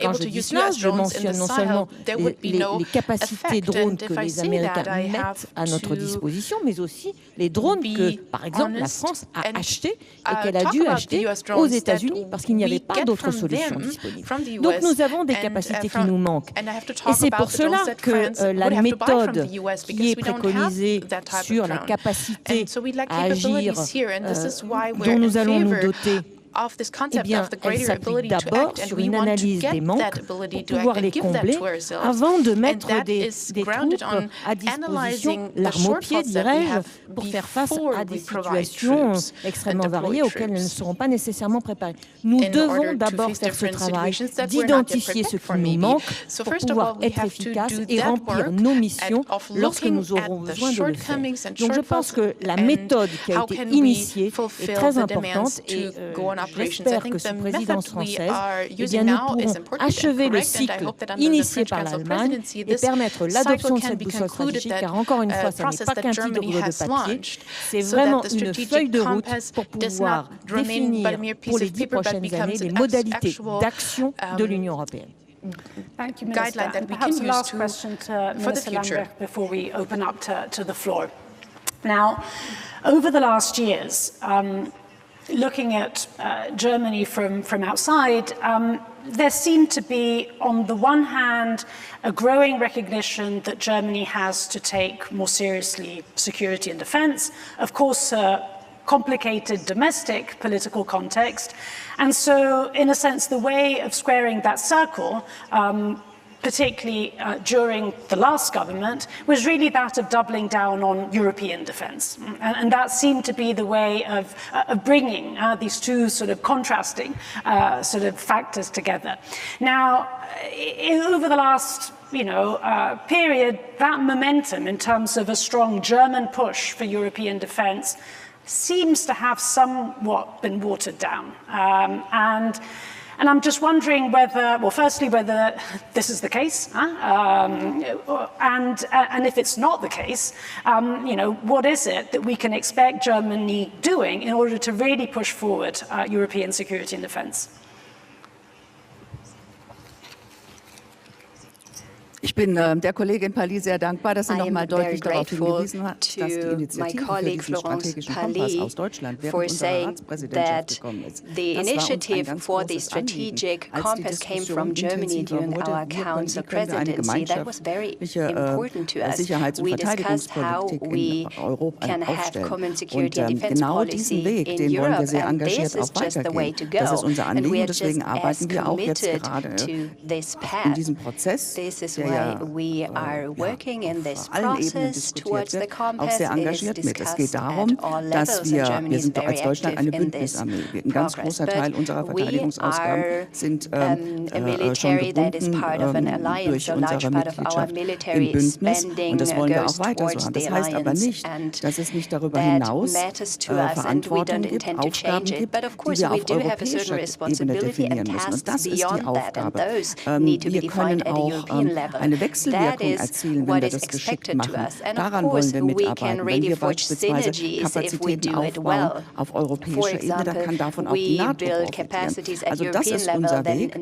quand je dis cela, je mentionne non seulement les capacités drones que les Américains mettent à notre disposition, mais aussi les drones que, par exemple, la France a achetés et qu'elle a dû acheter aux États-Unis parce qu'il n'y avait pas d'autres solutions disponibles. Donc, nous avons des capacités qui nous manquent. Et c'est pour cela que la méthode qui est préconisée sur la capacité à agir, dont nous allons nous doter, eh bien, elle s'applique d'abord sur une analyse des manques pour pouvoir les combler avant de mettre des troupes à disposition, l'arme au pied, dirais-je, pour faire face à des situations extrêmement variées auxquelles elles ne seront pas nécessairement préparées. Nous devons d'abord faire ce travail d'identifier ce qui nous manque pour pouvoir être efficaces et remplir nos missions lorsque nous aurons besoin de le faire. Donc je pense que la méthode qui a été initiée est très importante et j'espère que sous présidence française, eh bien, nous pourrons achever le cycle initié par l'Allemagne et permettre l'adoption de cette boussole stratégique, car encore une fois, ce n'est pas qu'un petit rouleau de papier, c'est vraiment une feuille de route pour pouvoir définir pour les 10 prochaines années les modalités d'action de l'Union européenne. Thank you, Minister. And perhaps a last question to Minister Lambrecht before we open up to the floor. Now, over the last years, looking at Germany from outside, there seemed to be, on the one hand, a growing recognition that Germany has to take more seriously security and defense, of course, complicated domestic political context. And so, in a sense, the way of squaring that circle, particularly during the last government, was really that of doubling down on European defence. And that seemed to be the way of bringing these two sort of contrasting sort of factors together. Now, over the last period, that momentum in terms of a strong German push for European defence seems to have somewhat been watered down. And I'm just wondering whether, well, firstly, whether this is the case, and if it's not the case, what is it that we can expect Germany doing in order to really push forward European security and defence? Ich bin der Kollegin Pali sehr dankbar, dass sie noch mal deutlich darauf hingewiesen hat, dass die Initiative für diesen strategischen Kompass aus Deutschland während unserer Ratspräsidentschaft gekommen ist. The initiative for the strategic compass came from Germany during our council presidency. That was very important to us. We discussed how we can have common security and defense policy in Europe, and this is just the way to go. And we are just as committed to this path. This is ja auf allen Ebenen diskutiert wird, auch sehr engagiert mit. Es geht darum, dass wir sind als Deutschland eine Bündnisarmee. Ein ganz großer Teil unserer Verteidigungsausgaben sind schon gebunden durch unsere Mitgliedschaft im Bündnis und das wollen wir auch weiter so haben. Das heißt aber nicht, dass es nicht darüber hinaus Verantwortung gibt, Aufgaben gibt, die wir auf europäischer Ebene definieren müssen. Und das ist die Aufgabe. Wir können auch eine Wechselwirkung erzielen, wenn wir das geschickt machen. Daran wollen wir mitarbeiten. Wenn wir beispielsweise Kapazitäten aufbauen auf europäischer Ebene, dann kann davon auch die NATO profitieren. Also das ist unser Weg.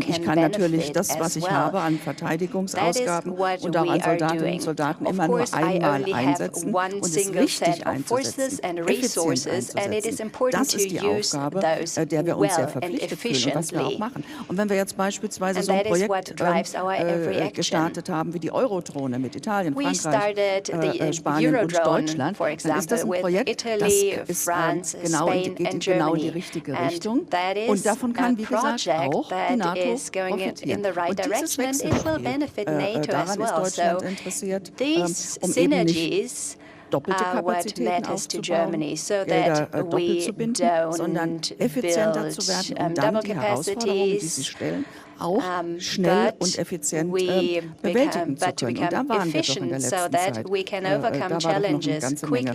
Ich kann natürlich das, was ich habe an Verteidigungsausgaben und auch an Soldatinnen und Soldaten immer nur einmal einsetzen und es richtig einzusetzen, effizient einzusetzen. Das ist die Aufgabe, der wir uns sehr verpflichtet fühlen und was wir auch machen. Und wenn wir jetzt beispielsweise so ein Projekt gestartet haben wie die Eurodrohne mit Italien, Frankreich, Spanien und Deutschland, dann ist das ein Projekt, das ist geht genau in die richtige Richtung. Und davon kann, wie gesagt, auch die NATO profitieren. Und dieses Wechselspiel, daran ist Deutschland interessiert, um eben nicht doppelte Kapazitäten aufzubauen, Gelder doppelt zu binden, sondern effizienter zu werden, um dann die Herausforderungen, die sie stellen, auch schnell und effizient bewältigen zu können. Und da waren wir doch in der letzten Zeit. Da war doch noch eine ganze Menge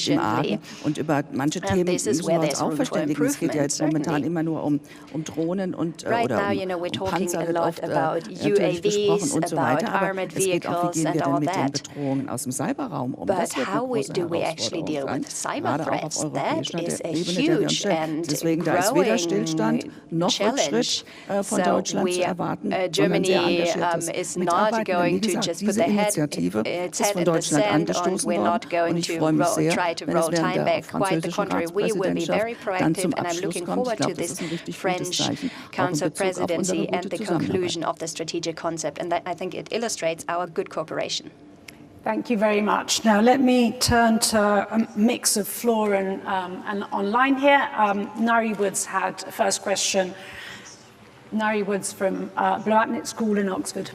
im Argen. Und über manche Themen müssen wir uns auch verständigen. Es geht ja jetzt momentan immer nur um Drohnen und oder um Panzer wird oft natürlich gesprochen und so weiter. Aber es geht auch, wie gehen wir denn mit den Bedrohungen aus dem Cyberraum um? Das wird eine große Herausforderung sein, gerade auch auf europäischer Ebene, der wir uns stellen. Deswegen, da ist weder Stillstand noch Rückschritt von Deutschland zu erwarten, sondern sehr engagiertes Mitarbeiten. Wie gesagt, diese Initiative ist von Deutschland angestoßen worden und ich freue mich sehr, wenn es während der französischen Ratspräsidentschaft dann zum Abschluss kommt. Ich glaube, das ist ein richtig gutes Zeichen, auch in Bezug auf unsere gute Zusammenarbeit. Thank you very much. Now let me turn to a mix of floor and online here. Nari Woods had a first question. Nari Woods from Blacknett School in Oxford.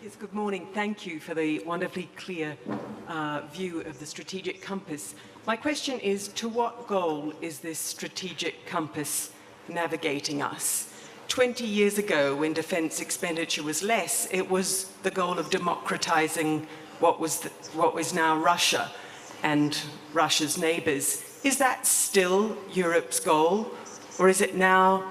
Yes, good morning. Thank you for the wonderfully clear view of the strategic compass. My question is, to what goal is this strategic compass navigating us? 20 years ago, when defense expenditure was less, it was the goal of democratizing what was now Russia and Russia's neighbors. Is that still Europe's goal, or is it now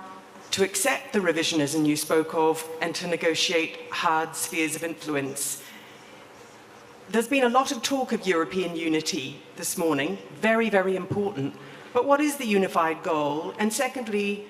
to accept the revisionism you spoke of and to negotiate hard spheres of influence? There's been a lot of talk of European unity this morning, very, very important. But what is the unified goal? And secondly,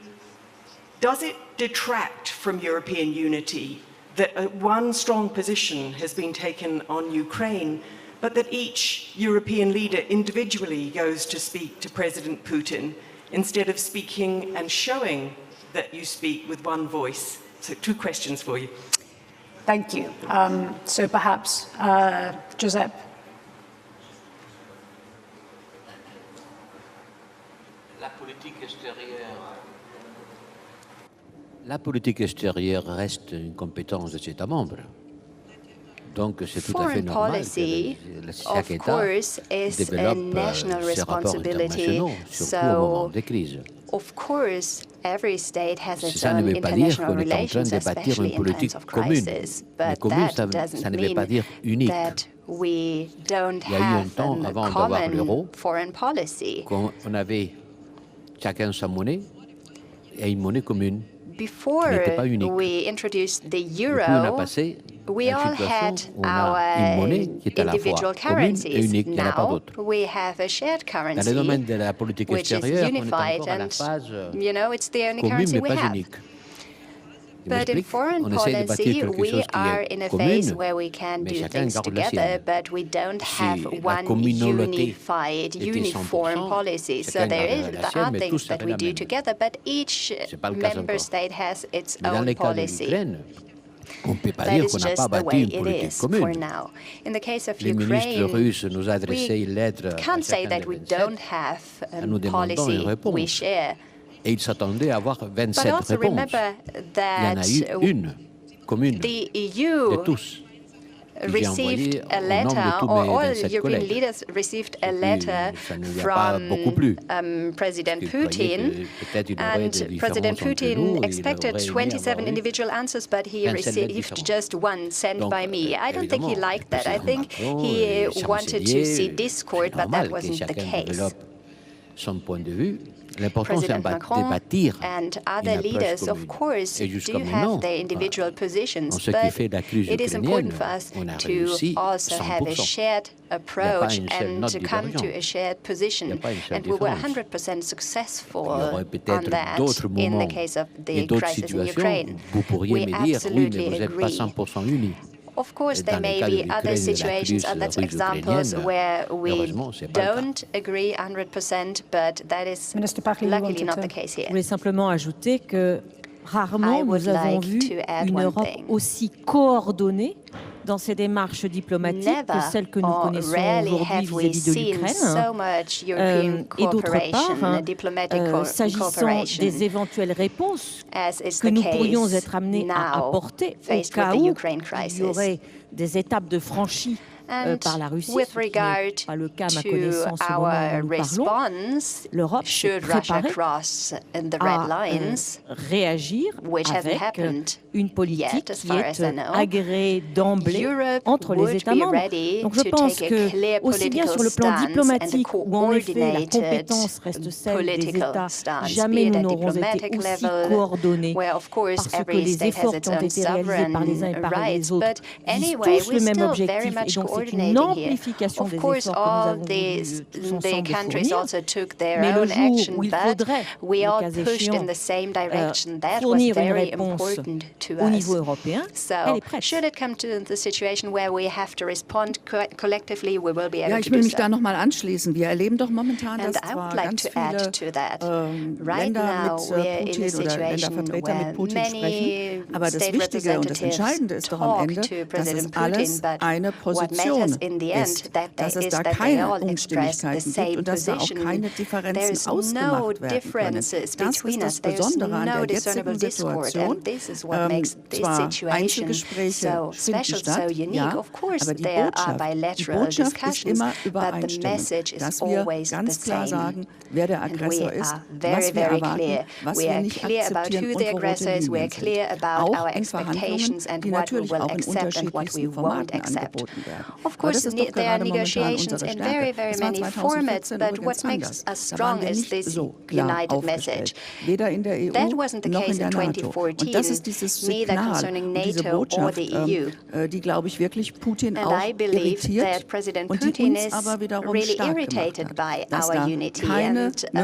does it detract from European unity that one strong position has been taken on Ukraine, but that each European leader individually goes to speak to President Putin instead of speaking and showing that you speak with one voice? So 2 questions for you. Thank you. So perhaps Giuseppe. La politique extérieure reste une compétence des États membres. Donc c'est tout à fait normal que chaque État développe ses rapports internationaux, surtout au moment des crises. Of course, every state has its Ça ne own veut pas dire international qu'on est en train relations, de bâtir especially une in politique times of commune. crisis. Mais But commune, that ça doesn't ne veut pas mean dire unique. that we don't Il y a eu un have temps, a avant d'avoir common l'euro, foreign policy. qu'on avait chacun sa monnaie et une monnaie commune. Before n'était pas unique. we introduced the Et puis on a euro, passé we à all une situation had où on a une monnaie qui est à la fois individual commune et currencies. unique, il n'y en a pas Now d'autre. we have a shared Dans le currency, domaine de la politique which is extérieure, on est unified, encore à la and phase you know, it's the only commune currency mais we pas have. unique. Je But in m'explique, foreign on essaie de bâtir policy, quelque we chose qui are est in a phase commune, where we can mais do chacun things garde la together, sienne. but we don't have Si la one communauté unified, était uniform 100%, policy. So chacun there garderait la are sienne, mais tous things that seraient we la do même. together, but each C'est pas le cas member encore. state has its Mais dans own le cas de policy. l'Ukraine, on ne peut pas That dire is qu'on n'a pas just the bâti way une it politique is for commune. now. In the case of Les ministres Ukraine, russes nous adressaient une lettre à can't say chacun that des we 27 don't have en a nous demandant policy une réponse. we share. Et ils s'attendaient à avoir But 27 also réponses. remember Il y en a eu that une commune de tous. Received a letter, or all European leaders received a letter from President Putin, and President Putin expected 27 individual answers, but he received just one sent by me. I don't think he liked that. I think he wanted to see discord, but that wasn't the case. President Macron and other leaders, of course, do have their individual positions, but it is important for us to also have a shared approach and to come to a shared position. And we were 100% successful on that in the case of the crisis in Ukraine. We absolutely agree. Of course, there may be other situations, other examples where we don't agree 100%, but that is luckily not the case here. Je voulais simplement ajouter que rarement nous avons vu une Europe aussi coordonnée dans ses démarches diplomatiques que celles que nous connaissons aujourd'hui vis-à-vis de l'Ukraine. Et d'autre part, s'agissant des éventuelles réponses que nous pourrions être amenés à apporter au cas où il y aurait des étapes de franchies par la Russie, ce qui n'est pas le cas à ma connaissance au moment où nous parlons, l'Europe s'est préparée à réagir avec une politique qui est agréée d'emblée entre les États membres. Donc je pense que, aussi bien sur le plan diplomatique, où en effet la compétence reste celle des États, jamais nous n'aurons été aussi coordonnés, parce que les efforts qui ont été réalisés par les uns et par les autres visent tous le même objectif, et donc c'est une amplification des efforts que nous avons voulu tous ensemble fournir. Mais le jour où il faudrait, le cas échéant, fournir une réponse au niveau européen, elle est prête. Should it come to the situation where we have to respond collectively, we will be able to do so. Ja, ich will mich da noch mal anschließen. Wir erleben doch momentan, dass zwar ganz viele Länder mit Putin oder Ländervertreter mit Putin sprechen, aber das Wichtige und das Entscheidende ist doch am Ende, dass es alles eine Position ist, dass es da keine Unstimmigkeiten gibt und dass da auch keine Differenzen ausgemacht werden können. Das ist das Besondere an der jetzigen Situation. Zwar Einzelgespräche finden statt, ja, aber die Botschaft ist immer übereinstimmend, dass wir ganz klar sagen, wer der Aggressor ist, was wir erwarten, was wir nicht akzeptieren und wo rote Linien sind. Auch in Verhandlungen, die natürlich auch in unterschiedlichsten Formaten angeboten werden. Of course, there are negotiations in very, very many formats, but what makes us strong is this united message. That wasn't the case in 2014, neither concerning NATO or the EU. Die, glaube ich, wirklich Putin and auch I believe that President Putin is really irritated by our unity,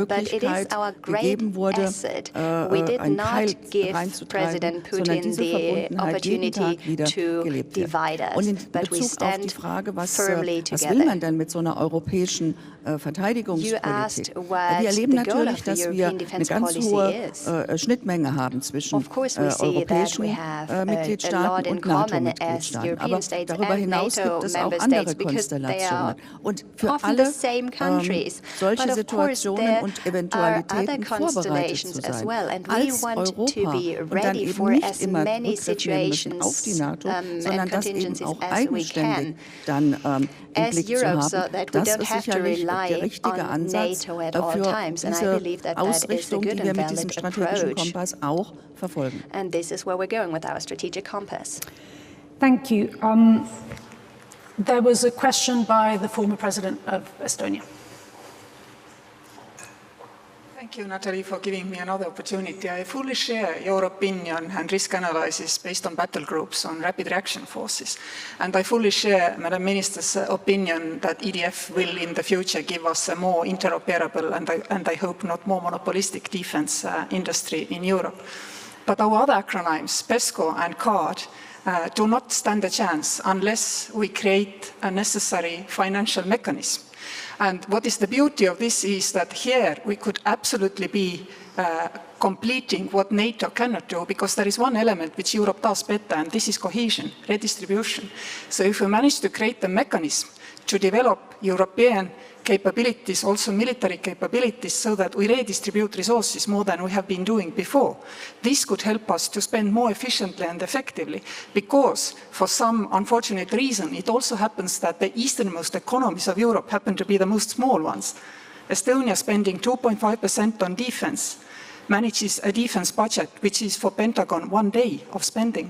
but it is our great asset. We did not give President Putin the opportunity to divide us, but we stand firmly together. Was will man denn mit so einer europäischen Verteidigungspolitik? Wir erleben natürlich, dass wir eine ganz hohe Schnittmenge haben zwischen europäischen Mitgliedstaaten und NATO-Mitgliedstaaten. Aber darüber hinaus gibt es auch andere Konstellationen. Und für alle solche Situationen und Eventualitäten vorbereitet zu sein, als Europa und dann eben nicht immer Rückgriff nehmen müssen auf die NATO, sondern das eben auch eigenständig dann im Blick zu haben. Das ist sicherlich der richtige Ansatz für diese Ausrichtung, die wir mit diesem strategischen Kompass auch verfolgen. And this is where we're going with our strategic compass. Thank you. There was a question by the former president of Estonia. Thank you, Natalie, for giving me another opportunity. I fully share your opinion and risk analysis based on battle groups, on rapid reaction forces. And I fully share Madam Minister's opinion that EDF will in the future give us a more interoperable and I hope not more monopolistic defense industry in Europe. But our other acronyms, PESCO and CARD, do not stand a chance unless we create a necessary financial mechanism. And what is the beauty of this is that here we could absolutely be completing what NATO cannot do, because there is one element which Europe does better, and this is cohesion, redistribution. So if we manage to create a mechanism to develop European capabilities, also military capabilities, so that we redistribute resources more than we have been doing before. This could help us to spend more efficiently and effectively, because for some unfortunate reason, it also happens that the easternmost economies of Europe happen to be the most small ones. Estonia, spending 2.5% on defense, manages a defense budget which is for Pentagon 1 day of spending.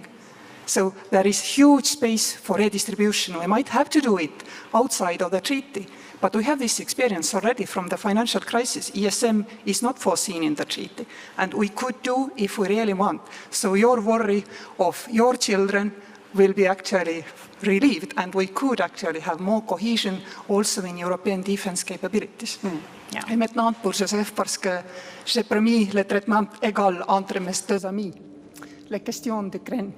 So there is huge space for redistribution. We might have to do it outside of the treaty, but we have this experience already from the financial crisis. ESM is not foreseen in the treaty, and we could do if we really want. So your worry of your children will be actually relieved, and we could actually have more cohesion also in European defense capabilities. Yeah. Et maintenant, pour Joseph, parce que j'ai promis le traitement égal entre mes deux amis, les questions d'Ukraine.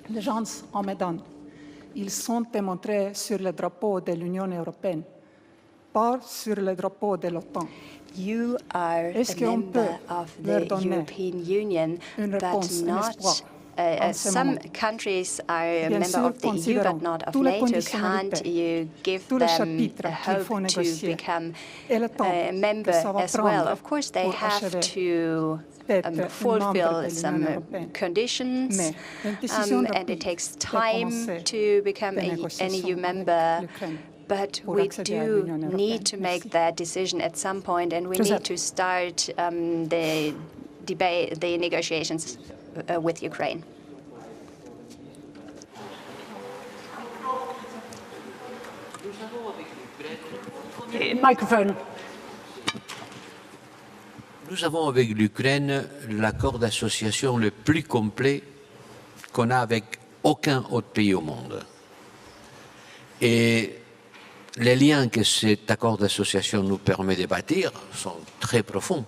Les gens en Médan, ils sont démontrés sur le drapeau de l'Union européenne, pas sur le drapeau de l'OTAN. You are a member of the European Union, but not. Some countries are a member of the EU, but not of NATO. Can't you give them a hope to become a member as well? Of course, they have to fulfill some conditions, and it takes time to become an EU member. But we do need to make that decision at some point, and we need to start the debate, the negotiations with Ukraine. Microphone. Nous avons avec l'Ukraine l'accord d'association le plus complet qu'on a avec aucun autre pays au monde. Et les liens que cet accord d'association nous permet de bâtir sont très profonds.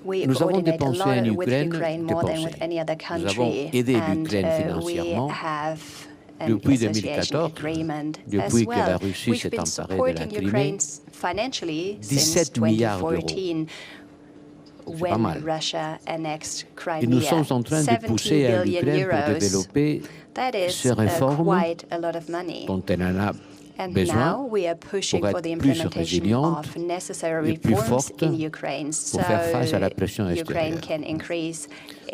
Nous avons dépensé en Ukraine, nous avons aidé l'Ukraine financièrement depuis 2014, depuis que la Russie s'est emparée de la Crimée, 17 milliards d'euros. C'est pas mal. Et nous sommes en train de pousser à l'Ukraine pour développer ces réformes dont elle en a besoin pour être plus résiliente et plus forte pour faire face à la pression extérieure.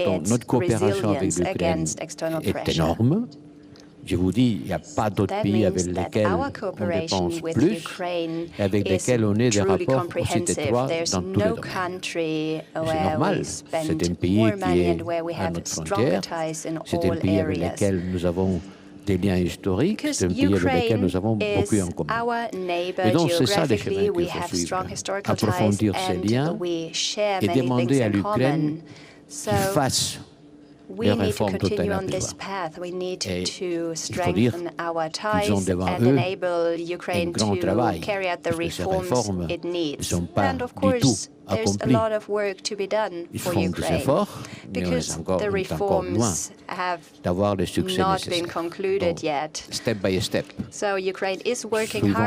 Donc notre coopération avec l'Ukraine est énorme. Je vous dis, il n'y a pas d'autres pays avec lesquels on dépense plus et avec lesquels on ait des rapports aussi étroits dans tous les domaines. C'est normal, c'est un pays qui est à notre frontière, c'est un pays avec lequel nous avons des liens historiques, c'est un pays avec lequel nous avons beaucoup en commun. Et donc c'est ça le chemin qu'il faut suivre, approfondir ces liens et demander à l'Ukraine qu'il fasse les réformes dont elle a besoin. Et il faut dire qu'ils ont devant eux un grand travail, parce que ces réformes ne sont pas du tout accomplies. Ils font des efforts, mais on est encore loin d'avoir le succès nécessaire. Donc, step by step, suivant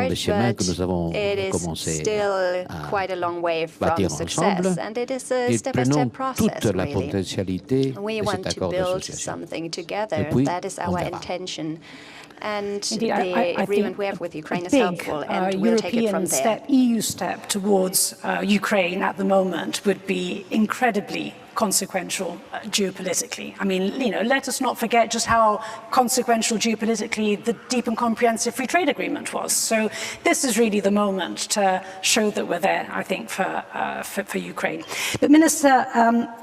le chemin que nous avons commencé à bâtir ensemble, et prenons toute la potentialité de cet accord d'association. Et puis, on verra. And the agreement we have with Ukraine is helpful, and we'll take it from there. EU step towards Ukraine at the moment would be incredibly consequential geopolitically. I mean, let us not forget just how consequential geopolitically the deep and comprehensive free trade agreement was. So this is really the moment to show that we're there, I think, for Ukraine. But Minister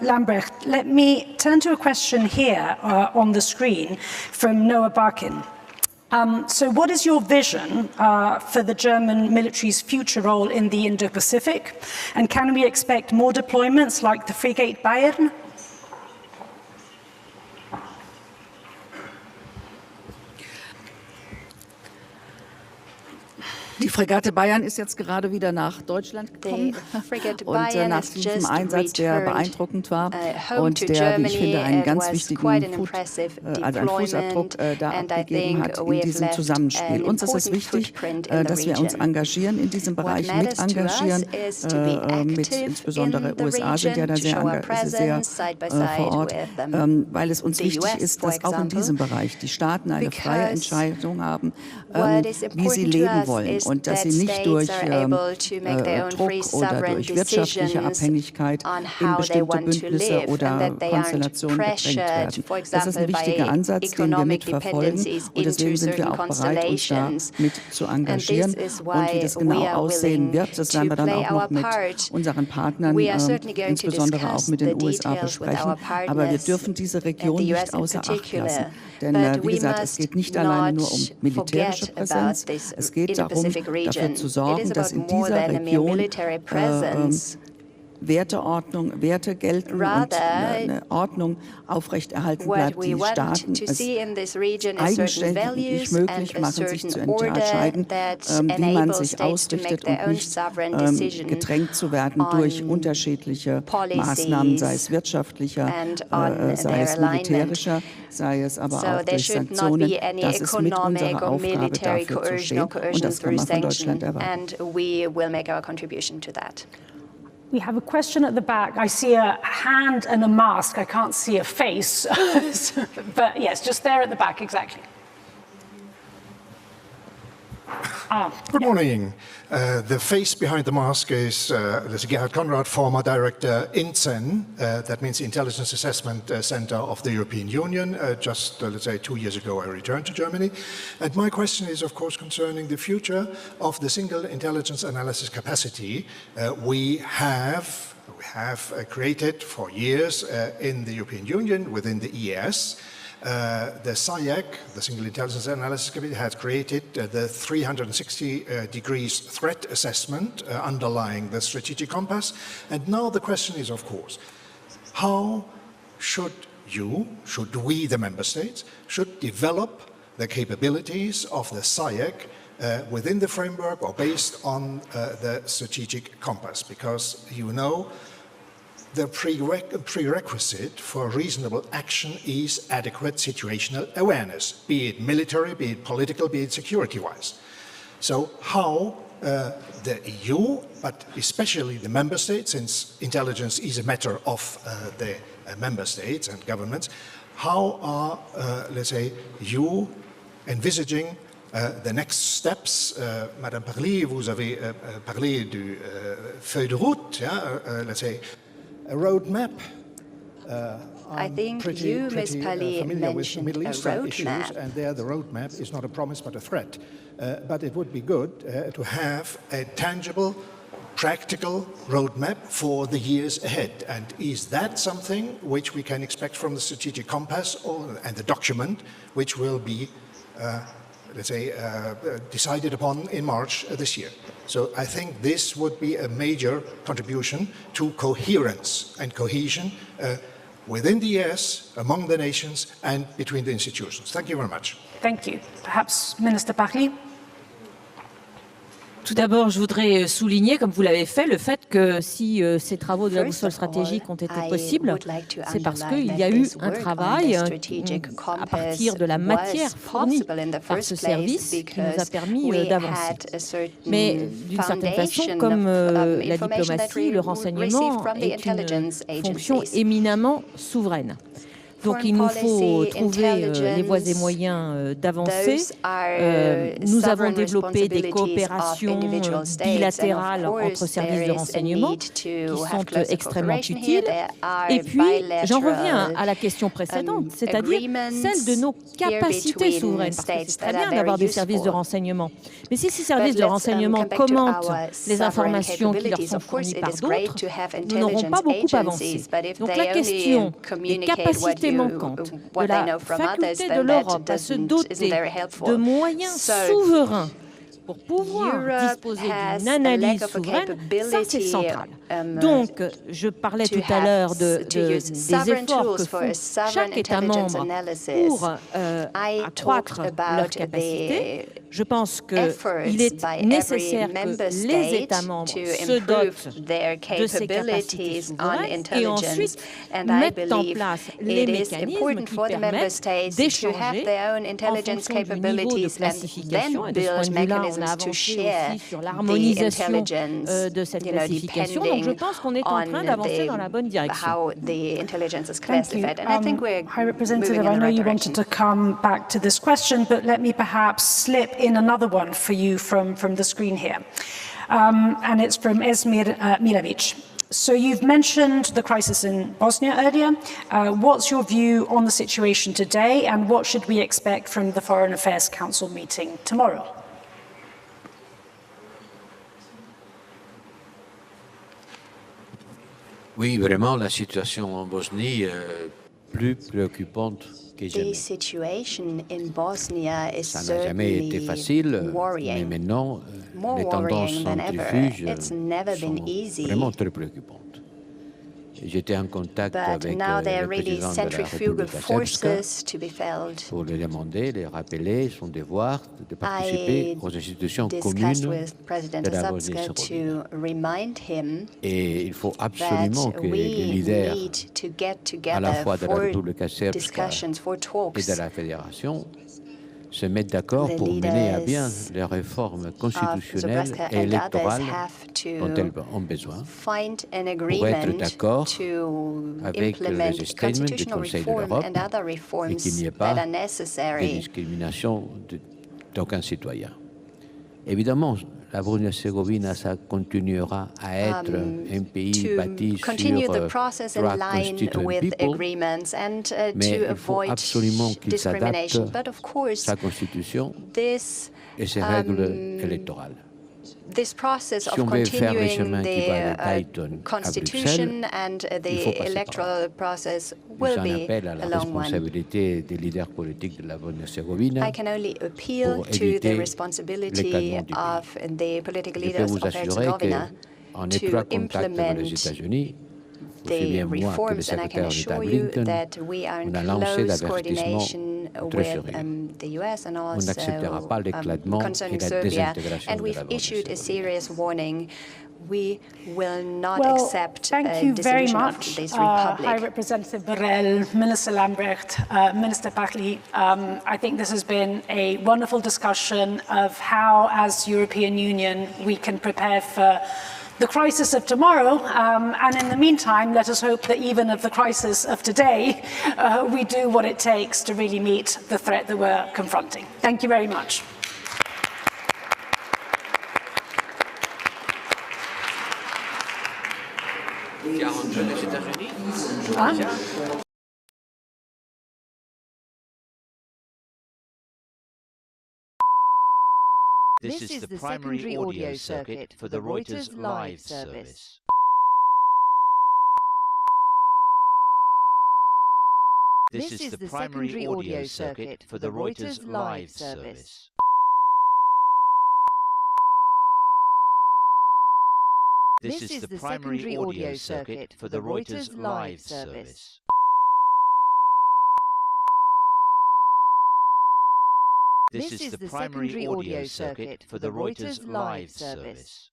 Lambrecht, let me turn to a question here on the screen from Noah Barkin. So what is your vision for the German military's future role in the Indo-Pacific? And can we expect more deployments like the frigate Bayern? Die Fregatte Bayern ist jetzt gerade wieder nach Deutschland gekommen und nach diesem Einsatz, der beeindruckend war und der, wie ich finde, einen ganz wichtigen einen Fußabdruck da abgegeben hat in diesem Zusammenspiel. Uns ist es wichtig, dass wir uns engagieren in diesem Bereich, mit engagieren, insbesondere USA sind ja da sehr vor Ort, weil es uns wichtig ist, dass auch in diesem Bereich die Staaten eine freie Entscheidung haben, wie sie leben wollen und dass sie nicht durch Druck oder durch wirtschaftliche Abhängigkeit in bestimmte Bündnisse oder Konstellationen gedrängt werden. Das ist ein wichtiger Ansatz, den wir mitverfolgen und deswegen sind wir auch bereit, uns da mit zu engagieren. Und wie das genau aussehen wird, das werden wir dann auch noch mit unseren Partnern, insbesondere auch mit den USA, besprechen. Aber wir dürfen diese Region nicht außer Acht lassen. Denn, wie gesagt, es geht nicht alleine nur um militärische Präsenz, es geht darum, dafür zu sorgen, dass in dieser Region Werteordnung, Werte gelten und eine Ordnung aufrechterhalten bleibt, die Staaten es eigenständig möglich machen, sich zu entscheiden, wie man sich ausrichtet und nicht gedrängt zu werden durch unterschiedliche Maßnahmen, sei es wirtschaftlicher, sei es militärischer, sei es aber auch durch Sanktionen. Das ist mit unserer Aufgabe, dafür zu stehen und das kann man von Deutschland erwarten. We have a question at the back. I see a hand and a mask. I can't see a face. But yes, just there at the back, exactly. Good morning. The face behind the mask is Gerhard Konrad, former director INCEN, that means the Intelligence Assessment Center of the European Union. Just, let's say, 2 years ago, I returned to Germany. And my question is, of course, concerning the future of the single intelligence analysis capacity we have created for years in the European Union within the EAS. The SIAC, the Single Intelligence Analysis Committee, has created the 360 degrees threat assessment underlying the strategic compass. And now the question is, of course, how should we, the member states, should develop the capabilities of the SIAC within the framework or based on the strategic compass? Because you know, the prerequisite for reasonable action is adequate situational awareness, be it military, be it political, be it security-wise. So how the EU, but especially the member states, since intelligence is a matter of the member states and governments, how are, let's say, you envisaging the next steps? Madame Parly, vous avez parlé du feuille de route, let's say, a roadmap. I think you, Ms. Pali, mentioned a roadmap. And there the roadmap is not a promise but a threat. But it would be good to have a tangible, practical roadmap for the years ahead. And is that something which we can expect from the strategic compass and the document which will be let's say, decided upon in March this year? So I think this would be a major contribution to coherence and cohesion within the ES, among the nations, and between the institutions. Thank you very much. Thank you. Perhaps Minister Parly? Tout d'abord, je voudrais souligner, comme vous l'avez fait, le fait que si ces travaux de la boussole stratégique ont été possibles, c'est parce qu'il y a eu un travail à partir de la matière fournie par ce service qui nous a permis d'avancer. Mais d'une certaine façon, comme la diplomatie, le renseignement est une fonction éminemment souveraine. Donc il nous faut trouver les voies et moyens d'avancer. Nous avons développé des coopérations bilatérales entre services de renseignement qui sont extrêmement utiles. Et puis, j'en reviens à la question précédente, c'est-à-dire celle de nos capacités souveraines. Parce que c'est très bien d'avoir des services de renseignement. Mais si ces services de renseignement commentent les informations qui leur sont fournies par d'autres, nous n'aurons pas beaucoup avancé. Donc la question des capacités manquante de la faculté de l'Europe à se doter de moyens souverains pour pouvoir disposer d'une analyse souveraine, ça c'est central. Donc, je parlais tout à l'heure des efforts que font chaque État membre pour accroître leurs capacités. Je pense qu'il est nécessaire que les États membres se dotent de ces capacités souveraines et ensuite mettent en place les mécanismes qui permettent d'échanger en fonction du niveau de classification. Et de ce point de vue-là, on a avancé aussi sur l'harmonisation de cette classification. Donc je pense qu'on est en train d'avancer dans la bonne direction. Thank you. High Representative, I know you wanted to come back to this question, but let me perhaps slip in another one for you from the screen here. And it's from Esmir Milovic. So you've mentioned the crisis in Bosnia earlier. What's your view on the situation today, and what should we expect from the Foreign Affairs Council meeting tomorrow? Oui, vraiment, la situation en Bosnie est plus préoccupante que jamais. Ça n'a jamais été facile, mais maintenant, les tendances centrifuges sont vraiment très préoccupantes. J'étais en contact avec le président de la République serbska pour lui demander, lui rappeler son devoir de participer aux institutions communes de la Bosnie-Herzégovine. Et il faut absolument que les leaders, à la fois de la République serbska et de la Fédération, se mettent d'accord pour mener à bien les réformes constitutionnelles et électorales dont elles ont besoin, pour être d'accord avec les statements du Conseil de l'Europe et qu'il n'y ait pas de discrimination d'aucun citoyen. Évidemment, la Bosnie-Herzégovine, ça continuera à être un pays bâti sur trois constituent people, mais il faut absolument qu'il s'adapte à sa constitution et ses règles électorales. Si on veut faire le chemin qui va de Dayton à Bruxelles, il faut passer par là. J'en appelle à la responsabilité des leaders politiques de la Bosnie-Herzégovine pour éviter l'éclatement du pays. Je peux vous assurer qu'en étroit contact avec les États-Unis, aussi bien moi que le secrétaire d'État Blinken, on a lancé l'avertissement très sérieux. On n'acceptera pas l'éclatement et la désintégration de la Bosnie-Herzégovine. We will not accept thank you very much, High Representative Borrell, Minister Lambrecht, Minister Pachli. I think this has been a wonderful discussion of how, as European Union, we can prepare for the crisis of tomorrow, and in the meantime, let us hope that even of the crisis of today, we do what it takes to really meet the threat that we're confronting. Thank you very much. This is the primary audio circuit for the Reuters live service. This is the primary audio circuit for the Reuters live service. This is the primary audio circuit for the Reuters live service. This is the primary audio circuit for the Reuters live service.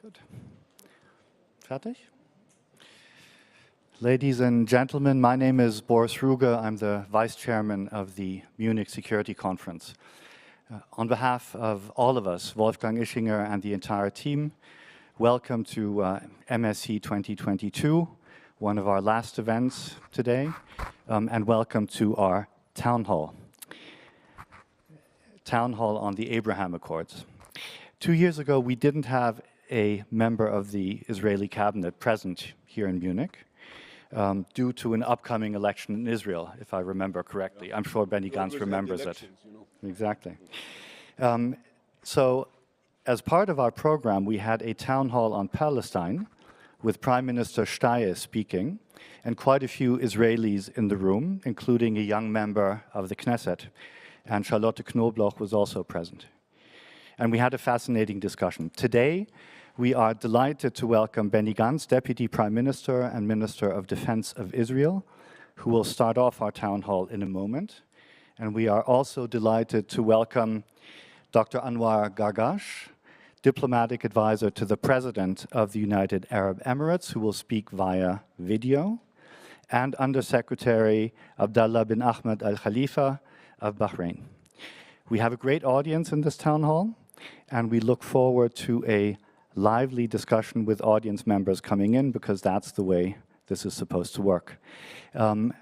Good. Fertig? Ladies and gentlemen, my name is Boris Ruge. I'm the Vice Chairman of the Munich Security Conference. On behalf of all of us, Wolfgang Ischinger and the entire team, welcome to MSC 2022, one of our last events today, and welcome to our town hall on the Abraham Accords. 2 years ago, we didn't have a member of the Israeli cabinet present here in Munich due to an upcoming election in Israel, if I remember correctly. I'm sure Benny Gantz remembers it. Exactly. So as part of our program, we had a town hall on Palestine with Prime Minister Steyer speaking and quite a few Israelis in the room, including a young member of the Knesset. And Charlotte Knobloch was also present. And we had a fascinating discussion. Today, we are delighted to welcome Benny Gantz, Deputy Prime Minister and Minister of Defense of Israel, who will start off our town hall in a moment. And we are also delighted to welcome Dr. Anwar Gargash, Diplomatic Advisor to the President of the United Arab Emirates, who will speak via video, and Undersecretary Abdallah bin Ahmed Al Khalifa of Bahrain. We have a great audience in this town hall, and we look forward to a lively discussion with audience members coming in, because that's the way this is supposed to work. Do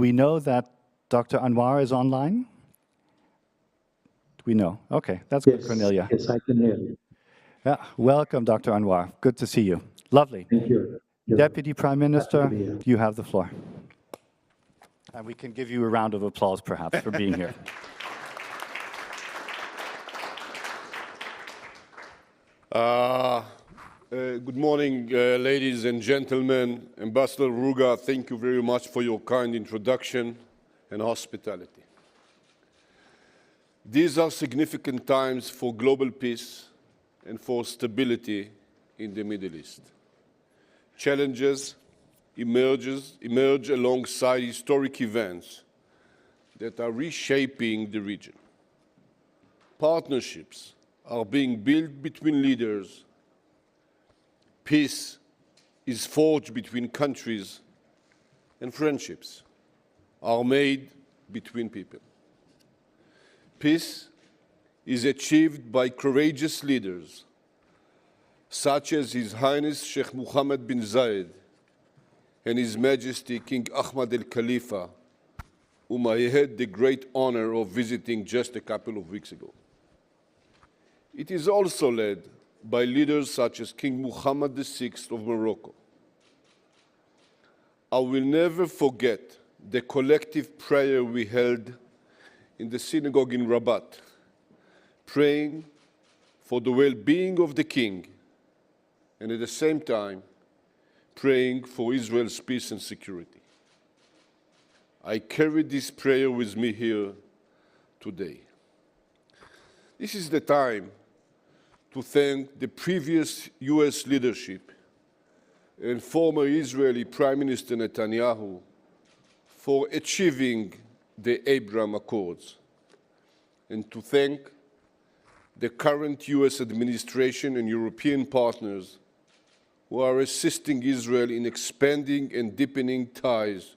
we know that Dr. Anwar is online? Do we know? Okay, that's good, Cornelia. Yes, I can hear you. Yeah, welcome, Dr. Anwar. Good to see you. Lovely. Thank you. Deputy Prime Minister, you have the floor. And we can give you a round of applause, perhaps, for being here. Good morning, ladies and gentlemen. Ambassador Ruga, thank you very much for your kind introduction and hospitality. These are significant times for global peace and for stability in the Middle East. Challenges emerge alongside historic events that are reshaping the region. Partnerships are being built between leaders. Peace is forged between countries, and friendships are made between people. Peace is achieved by courageous leaders, such as His Highness Sheikh Mohammed bin Zayed and His Majesty King Ahmad Al Khalifa, whom I had the great honor of visiting just a couple of weeks ago. It is also led by leaders such as King Mohammed VI of Morocco. I will never forget the collective prayer we held in the synagogue in Rabat, praying for the well-being of the king, and at the same time, praying for Israel's peace and security. I carry this prayer with me here today. This is the time to thank the previous US leadership and former Israeli Prime Minister Netanyahu for achieving the Abraham Accords, and to thank the current US administration and European partners who are assisting Israel in expanding and deepening ties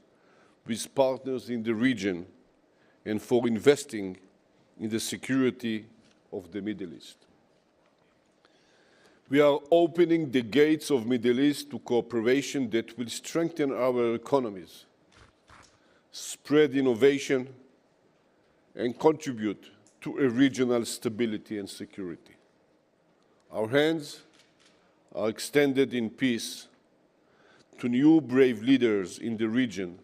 with partners in the region and for investing in the security of the Middle East. We are opening the gates of Middle East to cooperation that will strengthen our economies, spread innovation, and contribute to a regional stability and security. Our hands are extended in peace to new brave leaders in the region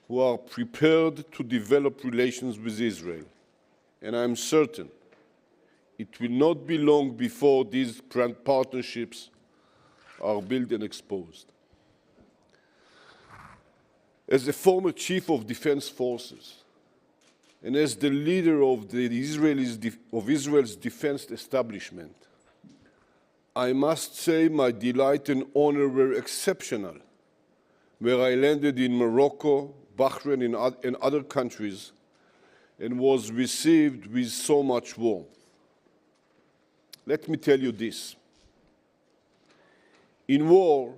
who are prepared to develop relations with Israel, and I'm certain it will not be long before these partnerships are built and exposed. As a former chief of defense forces and as the leader of Israel's defense establishment, I must say my delight and honor were exceptional where I landed in Morocco, Bahrain, and other countries and was received with so much warmth. Let me tell you this. In war,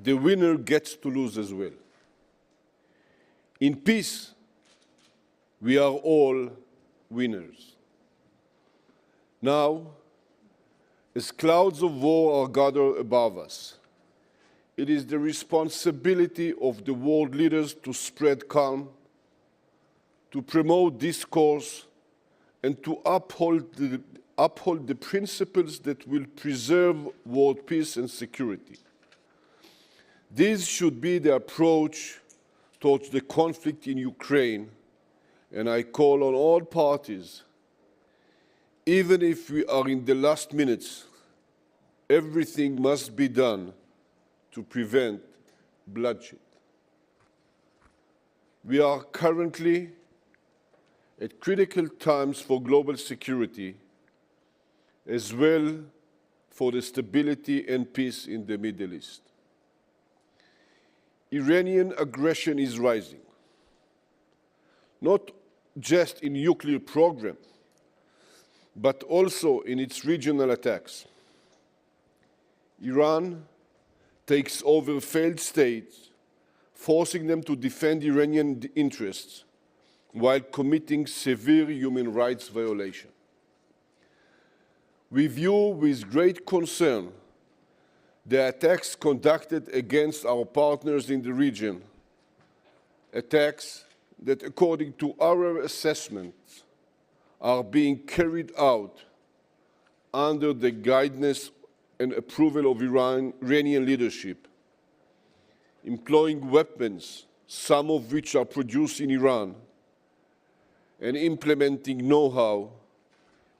the winner gets to lose as well. In peace, we are all winners. Now, as clouds of war are gathered above us, it is the responsibility of the world leaders to spread calm, to promote discourse, and to uphold the principles that will preserve world peace and security. This should be the approach towards the conflict in Ukraine, and I call on all parties, even if we are in the last minutes, everything must be done to prevent bloodshed. We are currently at critical times for global security, as well for the stability and peace in the Middle East. Iranian aggression is rising, not just in nuclear program, but also in its regional attacks. Iran takes over failed states, forcing them to defend Iranian interests while committing severe human rights violations. We view with great concern the attacks conducted against our partners in the region, attacks that, according to our assessments, are being carried out under the guidance and approval of Iranian leadership, employing weapons, some of which are produced in Iran, and implementing know-how,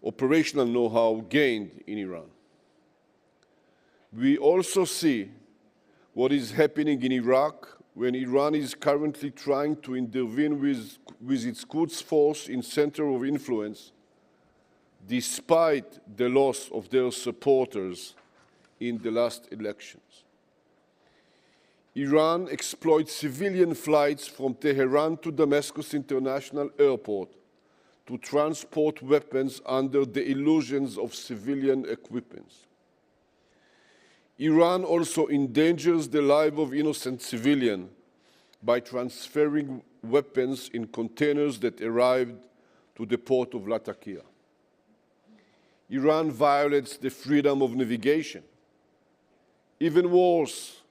operational know-how gained in Iran. We also see what is happening in Iraq when Iran is currently trying to intervene with its Quds force in center of influence, despite the loss of their supporters in the last elections. Iran exploits civilian flights from Tehran to Damascus International Airport to transport weapons under the illusions of civilian equipment. Iran also endangers the life of innocent civilians by transferring weapons in containers that arrived to the port of Latakia. Iran violates the freedom of navigation. Even worse,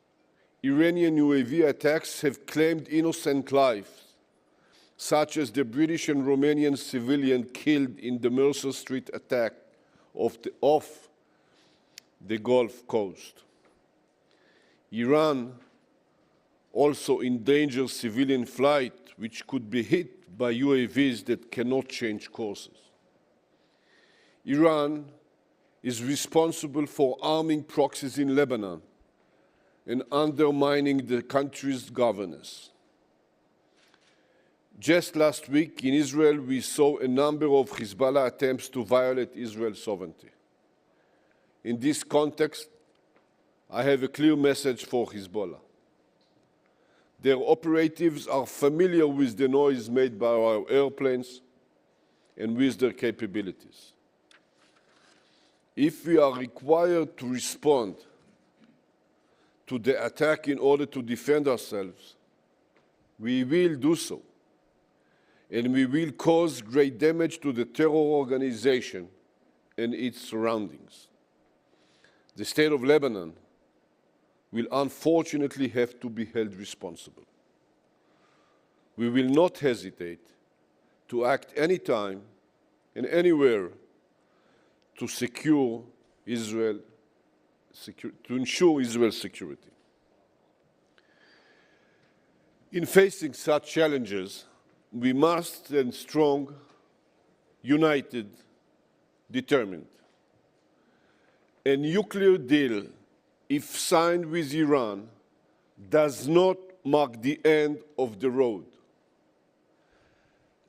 Iranian UAV attacks have claimed innocent lives, such as the British and Romanian civilian killed in the Mercer Street attack off the Gulf Coast. Iran also endangers civilian flight, which could be hit by UAVs that cannot change courses. Iran is responsible for arming proxies in Lebanon and undermining the country's governance. Just last week in Israel, we saw a number of Hezbollah attempts to violate Israel's sovereignty. In this context, I have a clear message for Hezbollah. Their operatives are familiar with the noise made by our airplanes and with their capabilities. If we are required to respond to the attack in order to defend ourselves, we will do so, and we will cause great damage to the terror organization and its surroundings. The state of Lebanon will unfortunately have to be held responsible. We will not hesitate to act anytime and anywhere to secure Israel, to ensure Israel's security. In facing such challenges, we must stand strong, united, determined. A nuclear deal, if signed with Iran, does not mark the end of the road.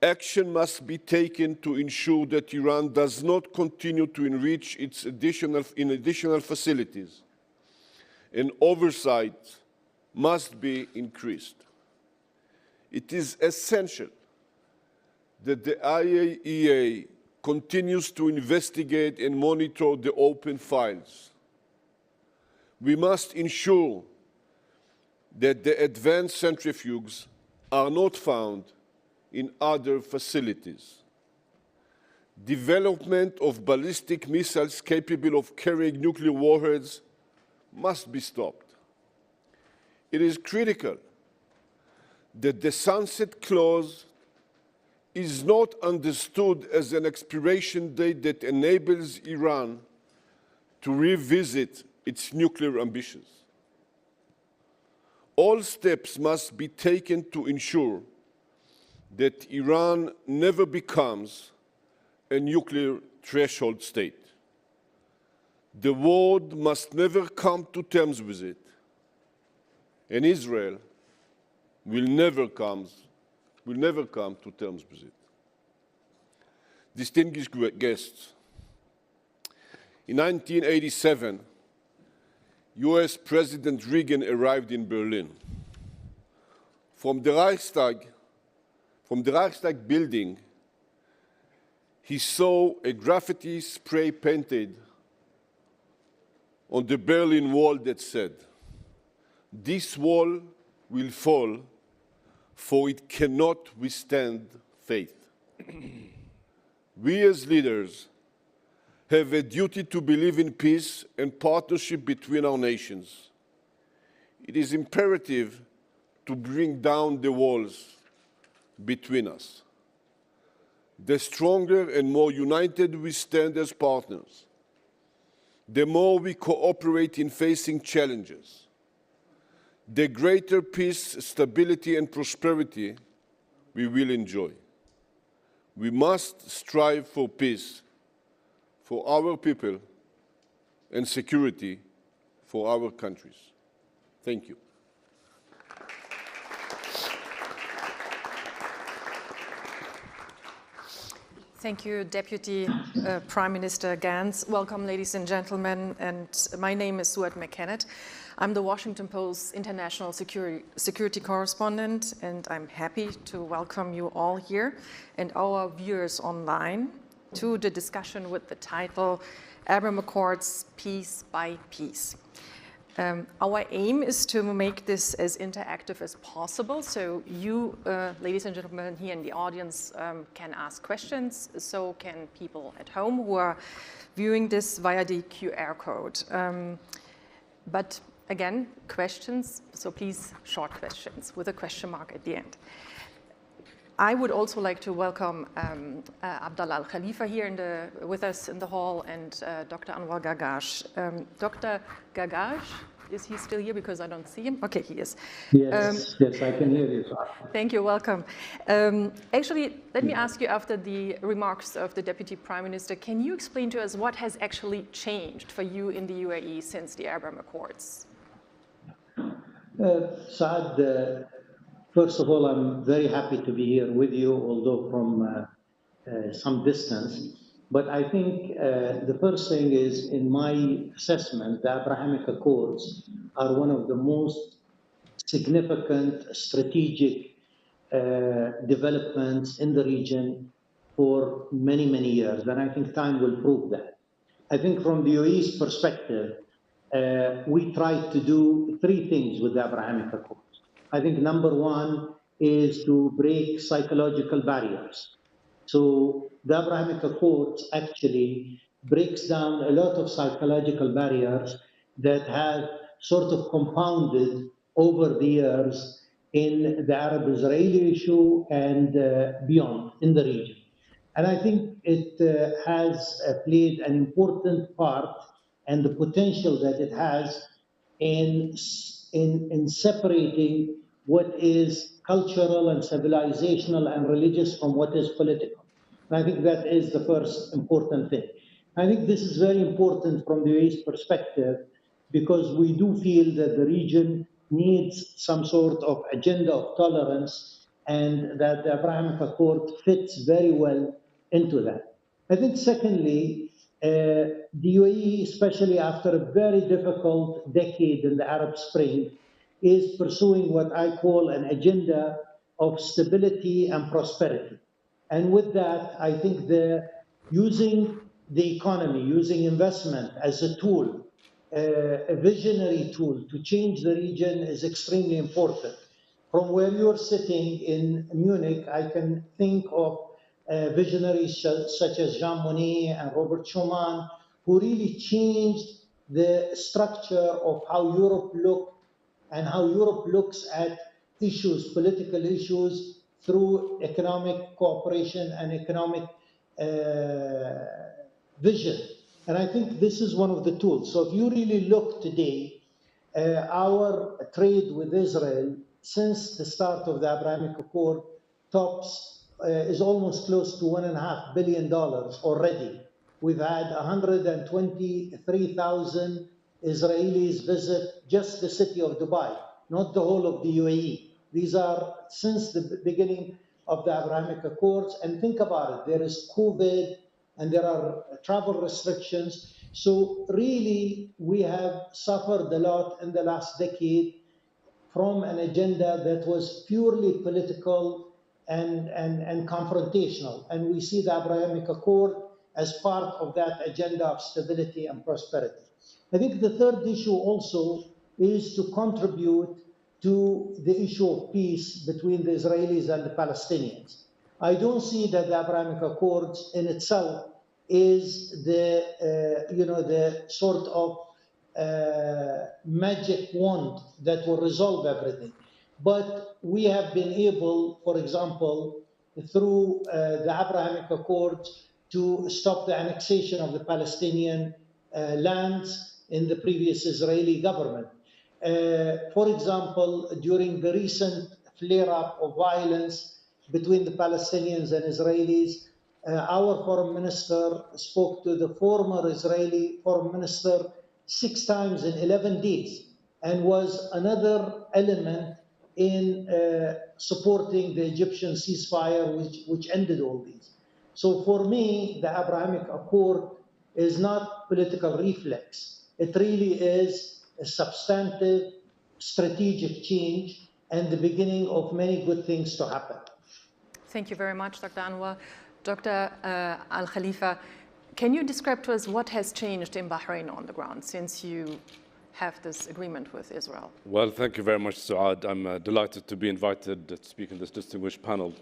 Action must be taken to ensure that Iran does not continue to enrich its additional facilities, and oversight must be increased. It is essential that the IAEA continues to investigate and monitor the open files. We must ensure that the advanced centrifuges are not found in other facilities. Development of ballistic missiles capable of carrying nuclear warheads must be stopped. It is critical that the sunset clause is not understood as an expiration date that enables Iran to revisit its nuclear ambitions. All steps must be taken to ensure that Iran never becomes a nuclear threshold state. The world must never come to terms with it, and Israel will never come to terms with it. Distinguished guests, in 1987, US President Reagan arrived in Berlin. From the Reichstag building, he saw a graffiti spray painted on the Berlin Wall that said, "This wall will fall, for it cannot withstand faith." We as leaders have a duty to believe in peace and partnership between our nations. It is imperative to bring down the walls between us. The stronger and more united we stand as partners, the more we cooperate in facing challenges, the greater peace, stability, and prosperity we will enjoy. We must strive for peace for our people and security for our countries. Thank you. Thank you, Deputy Prime Minister Gantz. Welcome, ladies and gentlemen. And my name is Suat McKennett. I'm the Washington Post international security correspondent, and I'm happy to welcome you all here and our viewers online to the discussion with the title Abraham Accords, Piece by Piece. Our aim is to make this as interactive as possible, so you, ladies and gentlemen, here in the audience can ask questions, so can people at home who are viewing this via the QR code. But again, questions, so please, short questions with a question mark at the end. I would also like to welcome Abdallah Al-Khalifa here with us in the hall, and Dr. Anwar Gargash. Dr. Gargash, is he still here? Because I don't see him. Okay, he is. Yes, yes, I can hear you. Thank you, welcome. Actually, let me ask you, after the remarks of the Deputy Prime Minister, can you explain to us what has actually changed for you in the UAE since the Abraham Accords? Saad, first of all, I'm very happy to be here with you, although from some distance. But I think the first thing is, in my assessment, the Abrahamic Accords are one of the most significant strategic developments in the region for many, many years. And I think time will prove that. I think from the UAE's perspective, we tried to do three things with the Abrahamic Accords. I think number one is to break psychological barriers. So the Abrahamic Accords actually breaks down a lot of psychological barriers that have sort of compounded over the years in the Arab-Israeli issue and beyond in the region. And I think it has played an important part, and the potential that it has in separating what is cultural and civilizational and religious from what is political. And I think that is the first important thing. I think this is very important from the UAE's perspective, because we do feel that the region needs some sort of agenda of tolerance, and that the Abrahamic Accord fits very well into that. I think secondly, the UAE, especially after a very difficult decade in the Arab Spring, is pursuing what I call an agenda of stability and prosperity. And with that, I think using the economy, using investment as a tool a visionary tool to change the region is extremely important. From where you're sitting in Munich, I can think of visionaries such as Jean Monnet and Robert Schuman, who really changed the structure of how Europe looked and how Europe looks at issues, political issues, through economic cooperation and economic vision. And I think this is one of the tools. So if you really look today, our trade with Israel since the start of the Abrahamic Accord is almost close to $1.5 billion already. We've had 123,000 Israelis visit just the city of Dubai, not the whole of the UAE. These are since the beginning of the Abrahamic Accords. And think about it, there is COVID and there are travel restrictions. So really, we have suffered a lot in the last decade from an agenda that was purely political and confrontational. And we see the Abrahamic Accord as part of that agenda of stability and prosperity. I think the third issue also is to contribute to the issue of peace between the Israelis and the Palestinians. I don't see that the Abrahamic Accords in itself is the sort of magic wand that will resolve everything. But we have been able, for example, through the Abrahamic Accords, to stop the annexation of the Palestinian lands in the previous Israeli government. For example, during the recent flare-up of violence between the Palestinians and Israelis, our foreign minister spoke to the former Israeli foreign minister 6 times in 11 days, and was another element in supporting the Egyptian ceasefire, which ended all these. So for me, the Abrahamic Accord is not political reflex. It really is a substantive, strategic change and the beginning of many good things to happen. Thank you very much, Dr. Anwar. Dr. Al-Khalifa, can you describe to us what has changed in Bahrain on the ground since you have this agreement with Israel? Well, thank you very much, Suad. I'm delighted to be invited to speak in this distinguished panel.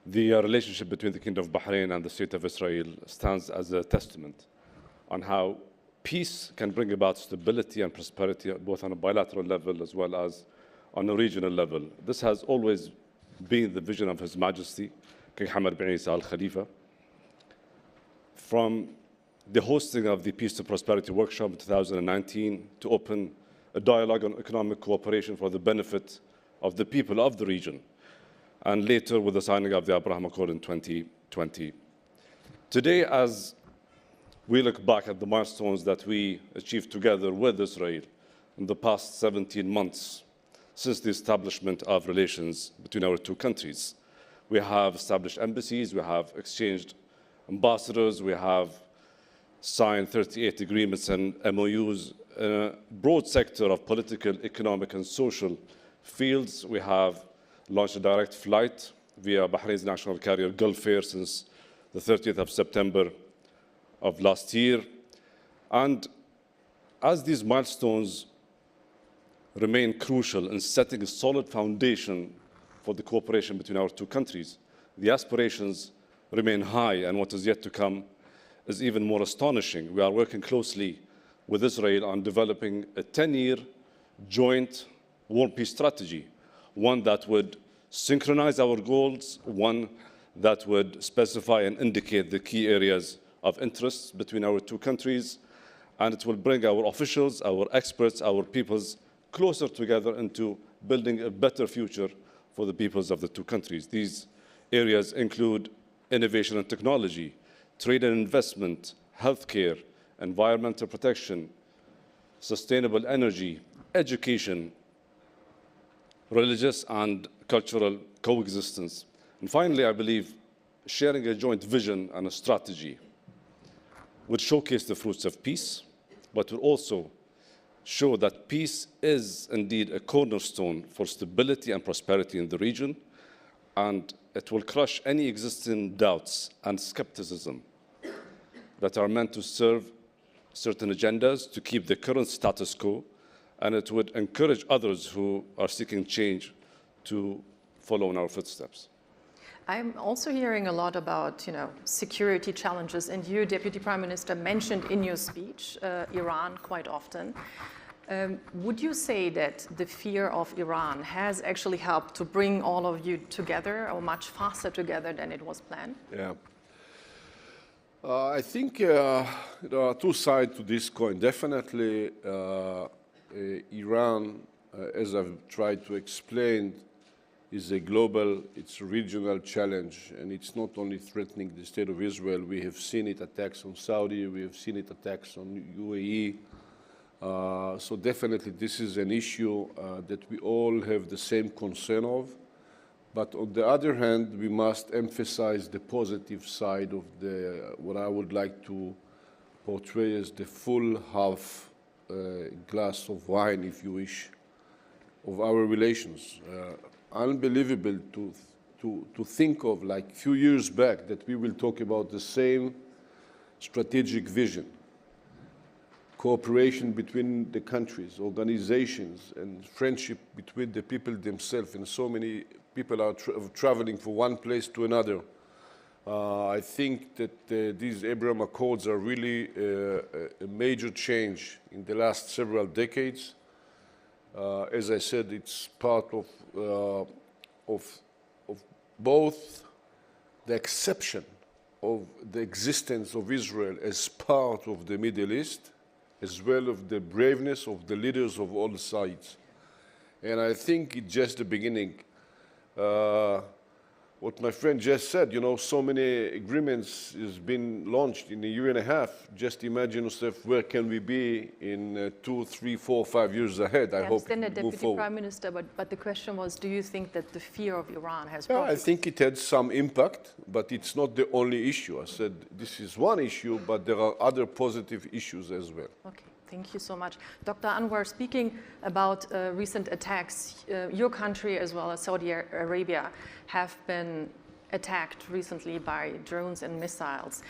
The relationship between the Kingdom of Bahrain and the State of Israel stands as a testament on how peace can bring about stability and prosperity, both on a bilateral level as well as on a regional level. This has always been the vision of His Majesty, King Hamad bin Isa Al Khalifa. From the hosting of the Peace to Prosperity Workshop in 2019 to open a dialogue on economic cooperation for the benefit of the people of the region, and later with the signing of the Abraham Accord in 2020. Today, as we look back at the milestones that we achieved together with Israel in the past 17 months since the establishment of relations between our two countries, we have established embassies, we have exchanged ambassadors, we have signed 38 agreements and MOUs in a broad sector of political, economic, and social fields. We have launched a direct flight via Bahrain's national carrier Gulf Air since the 30th of September of last year. And as these milestones remain crucial in setting a solid foundation for the cooperation between our two countries, the aspirations remain high, and what is yet to come is even more astonishing. We are working closely with Israel on developing a 10-year joint war and peace strategy, one that would synchronize our goals, one that would specify and indicate the key areas of interest between our two countries, and it will bring our officials, our experts, our peoples closer together into building a better future for the peoples of the two countries. These areas include innovation and technology, trade and investment, healthcare, environmental protection, sustainable energy, education, religious and cultural coexistence. And finally, I believe sharing a joint vision and a strategy would showcase the fruits of peace, but would also show that peace is indeed a cornerstone for stability and prosperity in the region, and it will crush any existing doubts and skepticism that are meant to serve certain agendas to keep the current status quo, and it would encourage others who are seeking change to follow in our footsteps. I'm also hearing a lot about, security challenges, and you, Deputy Prime Minister, mentioned in your speech Iran quite often. Would you say that the fear of Iran has actually helped to bring all of you together, or much faster together than it was planned? Yeah. I think there are two sides to this coin. Definitely, Iran, as I've tried to explain, is a global, it's a regional challenge, and it's not only threatening the state of Israel. We have seen it attacks on Saudi, we have seen it attacks on UAE. So definitely this is an issue that we all have the same concern of. But on the other hand, we must emphasize the positive side of what I would like to portray as the full half glass of wine, if you wish, of our relations. Unbelievable to think of, like a few years back, that we will talk about the same strategic vision, cooperation between the countries, organizations, and friendship between the people themselves, and so many people are traveling from one place to another. I think that these Abraham Accords are really a major change in the last several decades. As I said, it's part of both the exception of the existence of Israel as part of the Middle East, as well as the braveness of the leaders of all sides. And I think it's just the beginning. What my friend just said, so many agreements has been launched in a year and a half. Just imagine yourself, where can we be in 2, 3, 4, 5 years ahead? I hope we move Deputy forward. Prime Minister, but the question was, do you think that the fear of Iran has Yeah, brought I think it had some impact, but it's not the only issue. I said this is one issue, but there are other positive issues as well. Okay. Thank you so much. Dr. Anwar, speaking about recent attacks, your country as well as Saudi Arabia have been attacked recently by drones and missiles.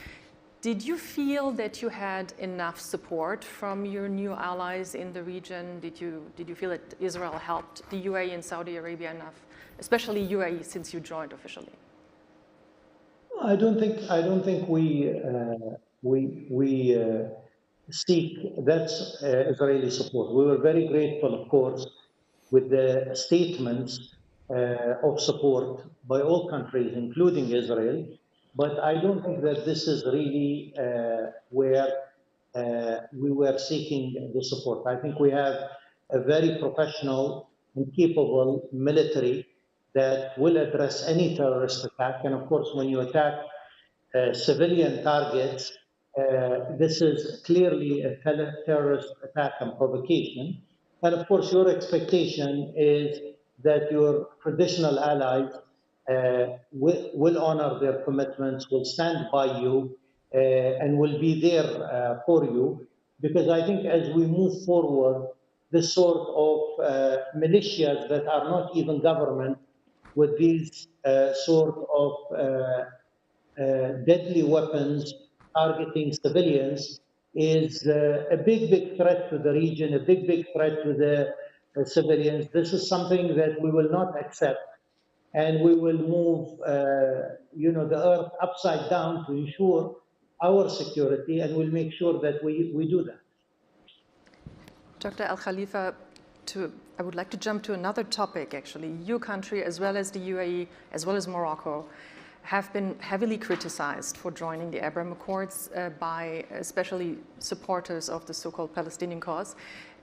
Did you feel that you had enough support from your new allies in the region? Did you feel that Israel helped the UAE and Saudi Arabia enough, especially UAE since you joined officially? I don't think we seek that Israeli support. We were very grateful, of course, with the statements of support by all countries, including Israel. But I don't think that this is really where we were seeking the support. I think we have a very professional and capable military that will address any terrorist attack. And of course, when you attack civilian targets, this is clearly a terrorist attack and provocation. And of course, your expectation is that your traditional allies will honor their commitments, will stand by you, and will be there for you. Because I think as we move forward, this sort of militias that are not even government, with these sort of deadly weapons targeting civilians, is a big threat to the region, a big threat to the civilians. This is something that we will not accept, and we will move the earth upside down to ensure our security, and we'll make sure that we do that. Dr. Al Khalifa, I would like to jump to another topic, actually. Your country, as well as the UAE, as well as Morocco, have been heavily criticized for joining the Abraham Accords by especially supporters of the so-called Palestinian cause.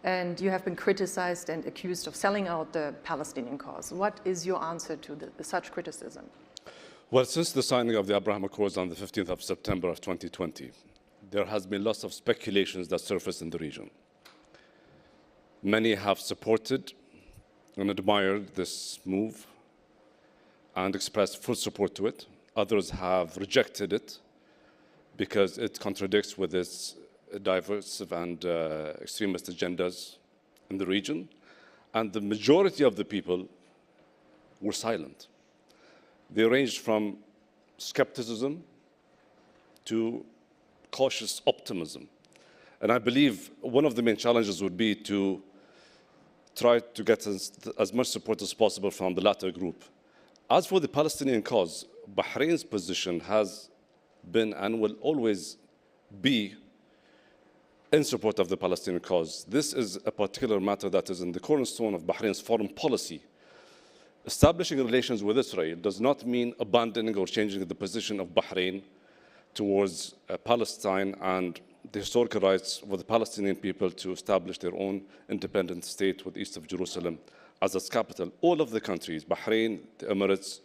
And you have been criticized and accused of selling out the Palestinian cause. What is your answer to such criticism? Well, since the signing of the Abraham Accords on the 15th of September of 2020, there has been lots of speculations that surfaced in the region. Many have supported and admired this move and expressed full support to it. Others have rejected it because it contradicts with its diverse and extremist agendas in the region. And the majority of the people were silent. They ranged from skepticism to cautious optimism. And I believe one of the main challenges would be to try to get as much support as possible from the latter group. As for the Palestinian cause, Bahrain's position has been and will always be in support of the Palestinian cause. This is a particular matter that is in the cornerstone of Bahrain's foreign policy. Establishing relations with Israel does not mean abandoning or changing the position of Bahrain towards Palestine and the historical rights for the Palestinian people to establish their own independent state with east of Jerusalem as its capital. All of the countries, Bahrain, the Emirates,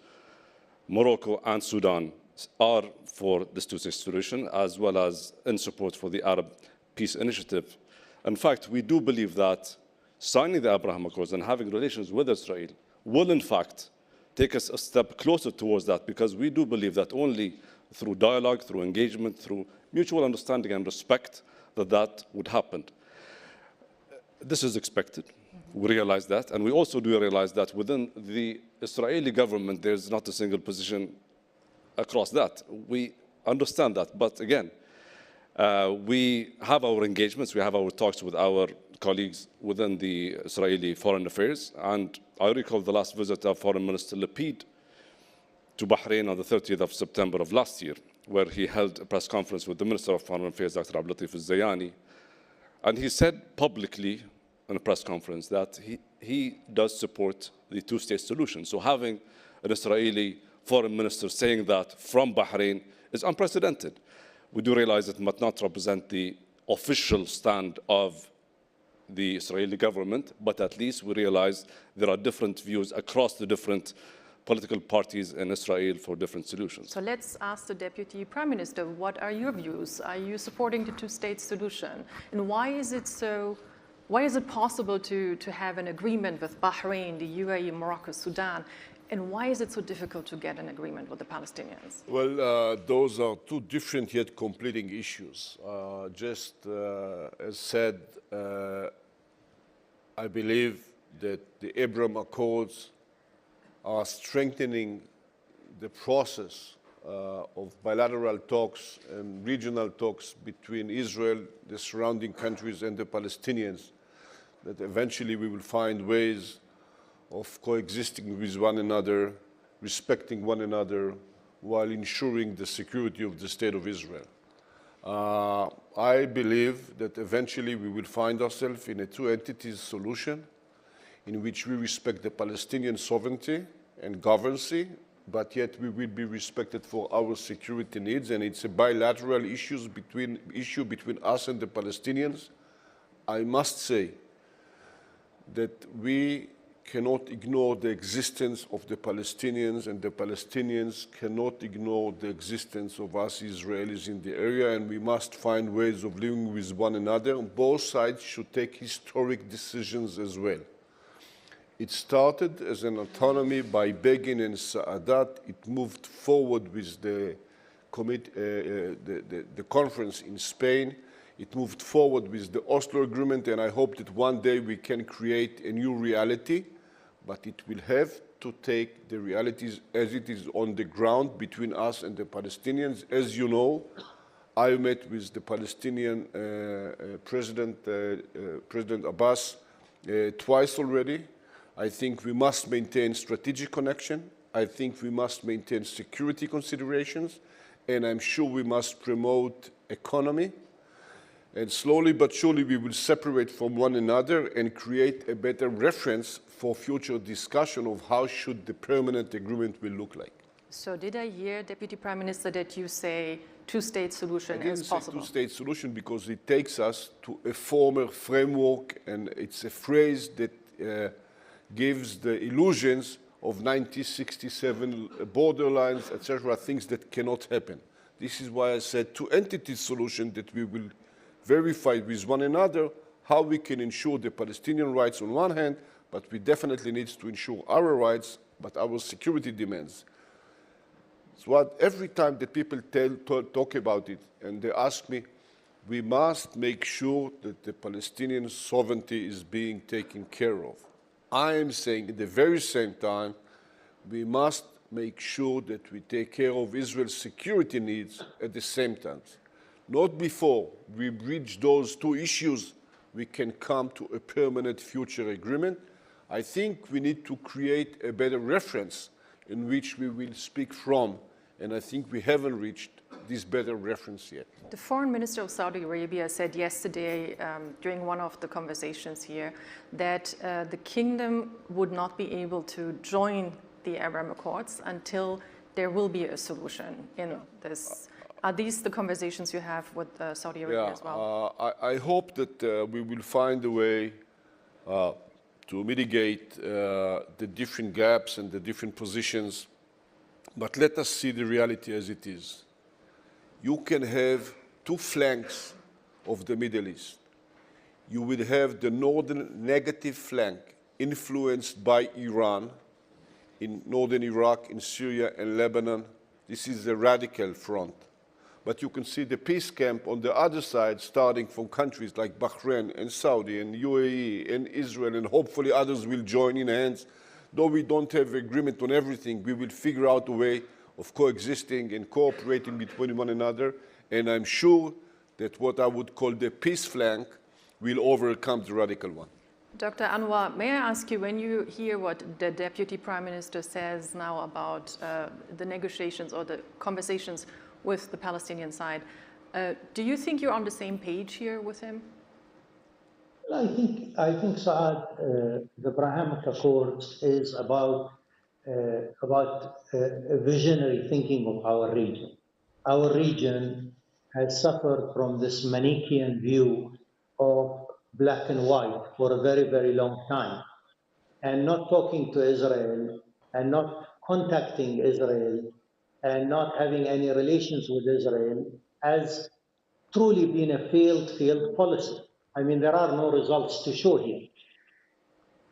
Morocco, and Sudan, are for this two-state solution, as well as in support for the Arab Peace Initiative. In fact, we do believe that signing the Abraham Accords and having relations with Israel will, in fact, take us a step closer towards that, because we do believe that only through dialogue, through engagement, through mutual understanding and respect, that would happen. This is expected. We realize that. And we also do realize that within the Israeli government, there's not a single position across that. We understand that. But again, we have our engagements, we have our talks with our colleagues within the Israeli Foreign Affairs. And I recall the last visit of Foreign Minister Lapid to Bahrain on the 30th of September of last year, where he held a press conference with the Minister of Foreign Affairs, Dr. Abdulatif al-Zayani. And he said publicly in a press conference that he does support the two-state solution. So having an Israeli foreign minister saying that from Bahrain is unprecedented. We do realize it might not represent the official stand of the Israeli government, but at least we realize there are different views across the different political parties in Israel for different solutions. So let's ask the Deputy Prime Minister, what are your views? Are you supporting the two-state solution? And why is it possible to have an agreement with Bahrain, the UAE, Morocco, Sudan? And why is it so difficult to get an agreement with the Palestinians? Well, those are two different yet completing issues. As said, I believe that the Abraham Accords are strengthening the process of bilateral talks and regional talks between Israel, the surrounding countries, and the Palestinians, that eventually we will find ways of coexisting with one another, respecting one another, while ensuring the security of the State of Israel. I believe that eventually we will find ourselves in a two-entities solution in which we respect the Palestinian sovereignty and governance, but yet we will be respected for our security needs, and it's a bilateral issue between us and the Palestinians. I must say that we cannot ignore the existence of the Palestinians, and the Palestinians cannot ignore the existence of us Israelis in the area, and we must find ways of living with one another. Both sides should take historic decisions as well. It started as an autonomy by Begin and Saadat. It moved forward with the conference in Spain. It moved forward with the Oslo Agreement, and I hope that one day we can create a new reality, but it will have to take the realities as it is on the ground between us and the Palestinians. As you know, I met with the Palestinian President Abbas twice already. I think we must maintain strategic connection. I think we must maintain security considerations, and I'm sure we must promote economy. And slowly but surely we will separate from one another and create a better reference for future discussion of how should the permanent agreement will look like. So did I hear, Deputy Prime Minister, that you say two-state solution is possible? Two-state solution because it takes us to a former framework, and it's a phrase that gives the illusions of 1967 borderlines, etc., things that cannot happen. This is why I said two-entity solution, that we will verify with one another how we can ensure the Palestinian rights on one hand, but we definitely need to ensure our rights, but our security demands. So every time that people talk about it, and they ask me, we must make sure that the Palestinian sovereignty is being taken care of. I am saying at the very same time, we must make sure that we take care of Israel's security needs at the same time. not before we bridge those two issues, we can come to a permanent future agreement. I think we need to create a better reference in which we will speak from, and I think we haven't reached this better reference yet. The foreign minister of Saudi Arabia said yesterday during one of the conversations here that the kingdom would not be able to join the Abraham Accords until there will be a solution in this. Are these the conversations you have with Saudi Arabia as well? I hope that we will find a way to mitigate the different gaps and the different positions. But let us see the reality as it is. You can have two flanks of the Middle East. You will have the northern negative flank influenced by Iran in northern Iraq, in Syria and Lebanon. This is the radical front. But you can see the peace camp on the other side, starting from countries like Bahrain and Saudi and UAE and Israel, and hopefully others will join in hands. Though we don't have agreement on everything, we will figure out a way of coexisting and cooperating between one another. And I'm sure that what I would call the peace flank will overcome the radical one. Dr. Anwar, may I ask you, when you hear what the Deputy Prime Minister says now about the negotiations or the conversations with the Palestinian side, do you think you're on the same page here with him? I think Saad, the Abrahamic Accords is about a visionary thinking of our region. Our region has suffered from this Manichaean view of black and white for a very, very long time. And not talking to Israel and not contacting Israel and not having any relations with Israel has truly been a failed policy. I mean, there are no results to show here.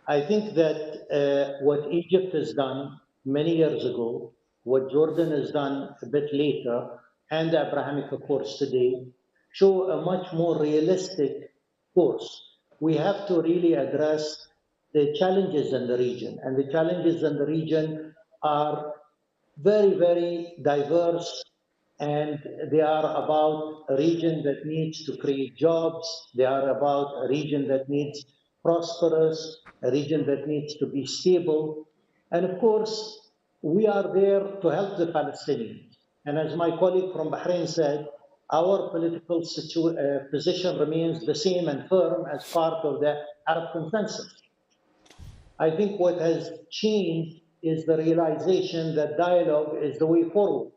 I think that what Egypt has done many years ago, what Jordan has done a bit later, and the Abrahamic Accords today, show a much more realistic course. We have to really address the challenges in the region, and the challenges in the region are very, very diverse, and they are about a region that needs to create jobs. They are about a region that needs prosperous, a region that needs to be stable. And of course, we are there to help the Palestinians. And as my colleague from Bahrain said, our political position remains the same and firm as part of the Arab consensus. I think what has changed is the realization that dialogue is the way forward.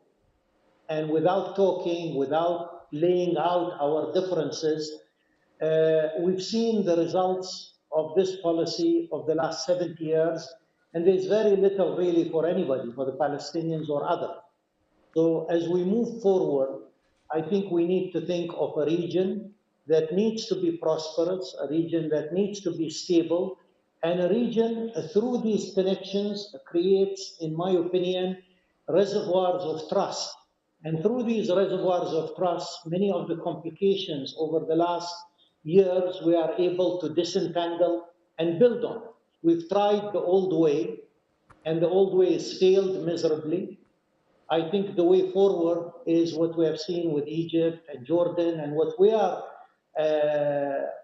And without talking, without laying out our differences, we've seen the results of this policy of the last 70 years, and there's very little really for anybody, for the Palestinians or others. So as we move forward, I think we need to think of a region that needs to be prosperous, a region that needs to be stable, and a region through these connections creates, in my opinion, reservoirs of trust. And through these reservoirs of trust, many of the complications over the last years, we are able to disentangle and build on. We've tried the old way, and the old way has failed miserably. I think the way forward is what we have seen with Egypt and Jordan, and what we are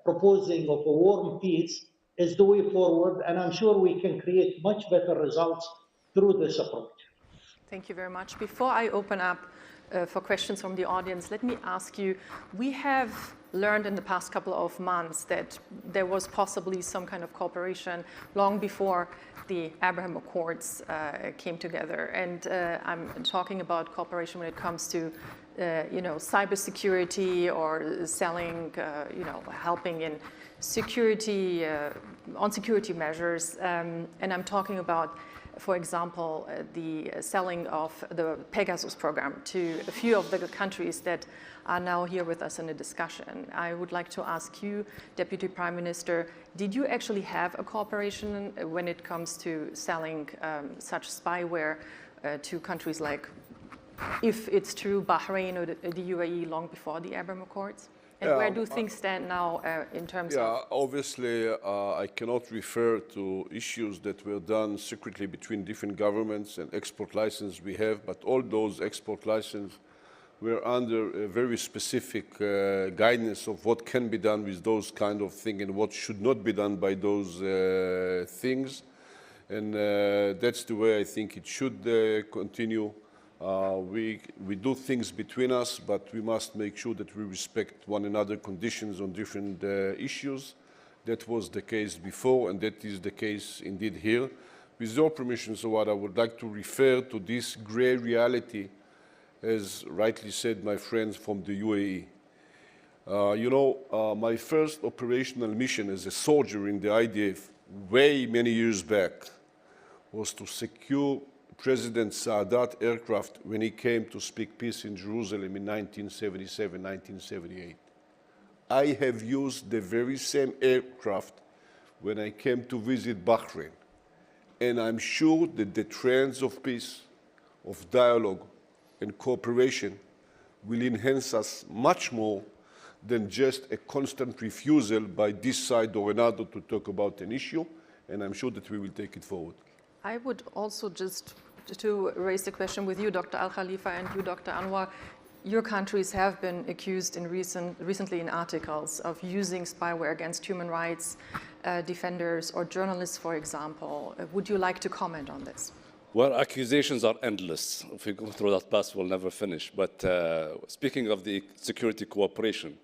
proposing of a warm peace is the way forward, and I'm sure we can create much better results through this approach. Thank you very much. Before I open up for questions from the audience, let me ask you, we have learned in the past couple of months that there was possibly some kind of cooperation long before the Abraham Accords came together. And I'm talking about cooperation when it comes to cybersecurity or selling, helping in security, on security measures. And I'm talking about, for example, the selling of the Pegasus program to a few of the countries that are now here with us in the discussion. I would like to ask you, Deputy Prime Minister, did you actually have a cooperation when it comes to selling such spyware to countries like, if it's true, Bahrain or the UAE long before the Abraham Accords? And where do things stand now in terms of? Obviously, I cannot refer to issues that were done secretly between different governments and export license we have, but all those export licenses we're under a very specific guidance of what can be done with those kind of things and what should not be done by those things. And that's the way I think it should continue. We do things between us, but we must make sure that we respect one another conditions on different issues. That was the case before, and that is the case indeed here. With your permission, Sawad, I would like to refer to this gray reality, as rightly said my friends from the UAE. My first operational mission as a soldier in the IDF way many years back was to secure President Sadat aircraft when he came to speak peace in Jerusalem in 1977, 1978. I have used the very same aircraft when I came to visit Bahrain. And I'm sure that the trends of peace, of dialogue, and cooperation will enhance us much more than just a constant refusal by this side or another to talk about an issue, and I'm sure that we will take it forward. I would also just to raise the question with you, Dr. Al-Khalifa, and you, Dr. Anwar. Your countries have been accused recently in articles of using spyware against human rights defenders or journalists, for example. Would you like to comment on this? Well, accusations are endless. If we go through that path, we'll never finish. But speaking of the security cooperation,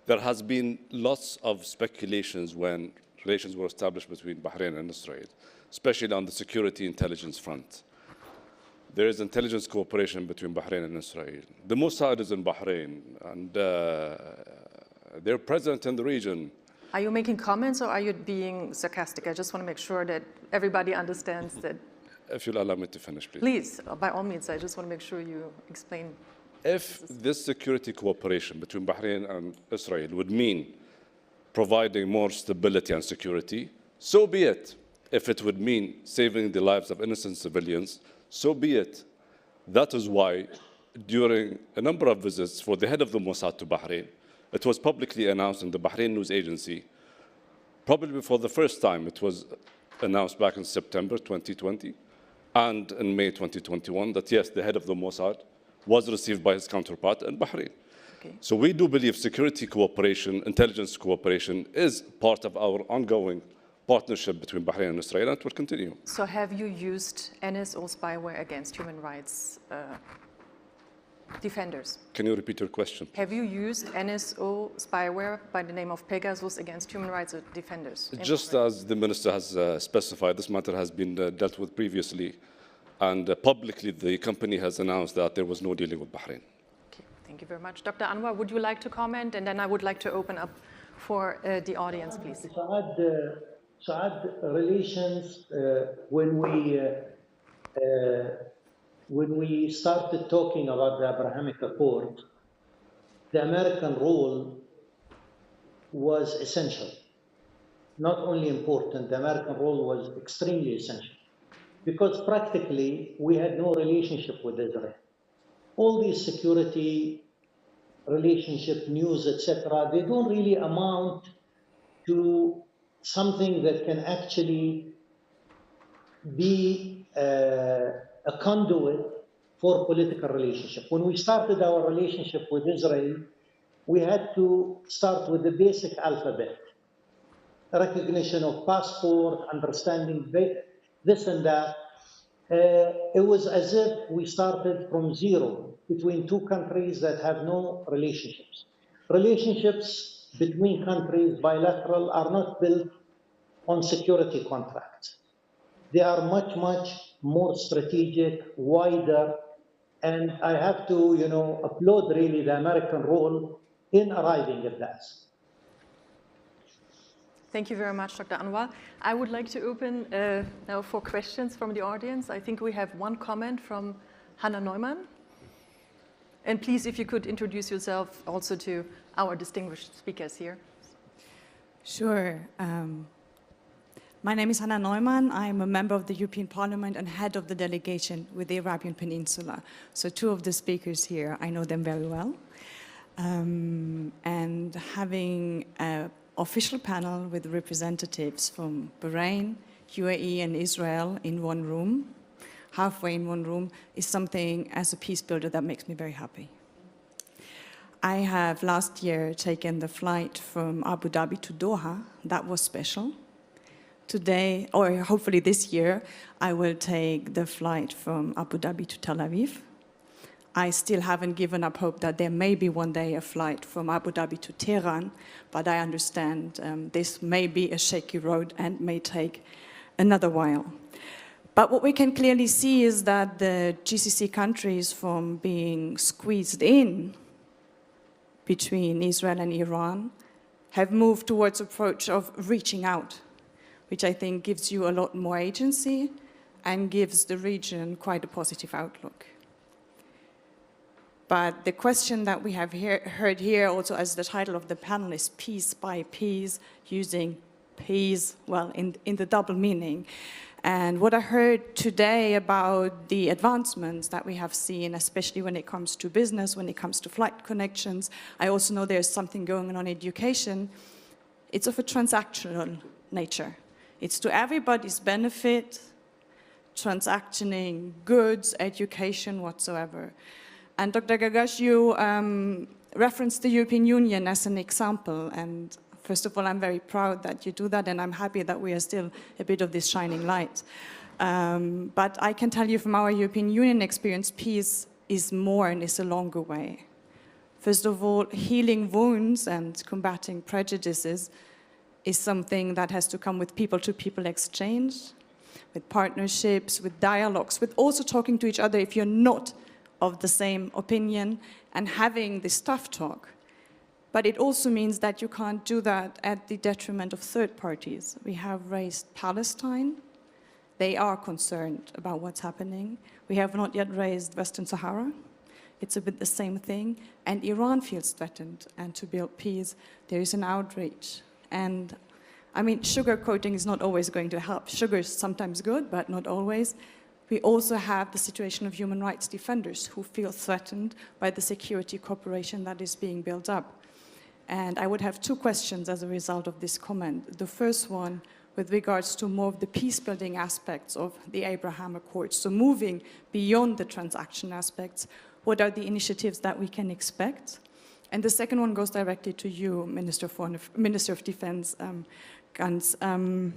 there has been lots of speculations when relations were established between Bahrain and Israel, especially on the security intelligence front. There is intelligence cooperation between Bahrain and Israel. The Mossad is in Bahrain, and they're present in the region. Are you making comments or are you being sarcastic? I just want to make sure that everybody understands that. If you'll allow me to finish, please. Please, by all means, I just want to make sure you explain. If this security cooperation between Bahrain and Israel would mean providing more stability and security, so be it. If it would mean saving the lives of innocent civilians, so be it. That is why, during a number of visits for the head of the Mossad to Bahrain, it was publicly announced in the Bahrain News Agency, probably for the first time. It was announced back in September 2020 and in May 2021 that, yes, the head of the Mossad was received by his counterpart in Bahrain. Okay. So we do believe security cooperation, intelligence cooperation is part of our ongoing partnership between Bahrain and Israel, and it will continue. So have you used NSO spyware against human rights defenders? Can you repeat your question? Have you used NSO spyware by the name of Pegasus against human rights defenders? Just as the minister has specified, this matter has been dealt with previously, and publicly the company has announced that there was no dealing with Bahrain. Okay, thank you very much. Dr. Anwar, would you like to comment? And then I would like to open up for the audience, please. Saad, relations, when we started talking about the Abrahamic Accord, the American role was essential. Not only important, the American role was extremely essential. Because practically, we had no relationship with Israel. All these security relationship, news, etc., they don't really amount to something that can actually be a conduit for political relationship. When we started our relationship with Israel, we had to start with the basic alphabet. Recognition of passport, understanding this and that. It was as if we started from zero between two countries that have no relationships. Relationships between countries, bilateral, are not built on security contracts. They are much, much more strategic, wider, and I have to, applaud really the American role in arriving at that. Thank you very much, Dr. Anwar. I would like to open now for questions from the audience. I think we have one comment from Hannah Neumann. And please, if you could introduce yourself also to our distinguished speakers here. Sure. My name is Hannah Neumann. I'm a member of the European Parliament and head of the delegation with the Arabian Peninsula. So two of the speakers here, I know them very well. And having an official panel with representatives from Bahrain, UAE, and Israel in one room, halfway in one room, is something, as a peace builder, that makes me very happy. I have last year taken the flight from Abu Dhabi to Doha. That was special. Today, or hopefully this year, I will take the flight from Abu Dhabi to Tel Aviv. I still haven't given up hope that there may be one day a flight from Abu Dhabi to Tehran, but I understand this may be a shaky road and may take another while. But what we can clearly see is that the GCC countries, from being squeezed in between Israel and Iran, have moved towards an approach of reaching out, which I think gives you a lot more agency and gives the region quite a positive outlook. But the question that we have heard here also as the title of the panel is Peace by Peace, using peace, well, in the double meaning. And what I heard today about the advancements that we have seen, especially when it comes to business, when it comes to flight connections, I also know there's something going on in education. It's of a transactional nature. It's to everybody's benefit, transactioning goods, education, whatsoever. And Dr. Gagash, you referenced the European Union as an example, and first of all, I'm very proud that you do that, and I'm happy that we are still a bit of this shining light. But I can tell you from our European Union experience, peace is more and is a longer way. First of all, healing wounds and combating prejudices is something that has to come with people-to-people exchange, with partnerships, with dialogues, with also talking to each other if you're not of the same opinion, and having this tough talk. But it also means that you can't do that at the detriment of third parties. We have raised Palestine. They are concerned about what's happening. We have not yet raised Western Sahara. It's a bit the same thing. And Iran feels threatened. And to build peace, there is an outreach. And I mean, sugarcoating is not always going to help. Sugar is sometimes good, but not always. We also have the situation of human rights defenders who feel threatened by the security cooperation that is being built up. And I would have two questions as a result of this comment. The first one with regards to more of the peace-building aspects of the Abraham Accords. So moving beyond the transaction aspects, what are the initiatives that we can expect? And the second one goes directly to you, Minister of Defense Gantz.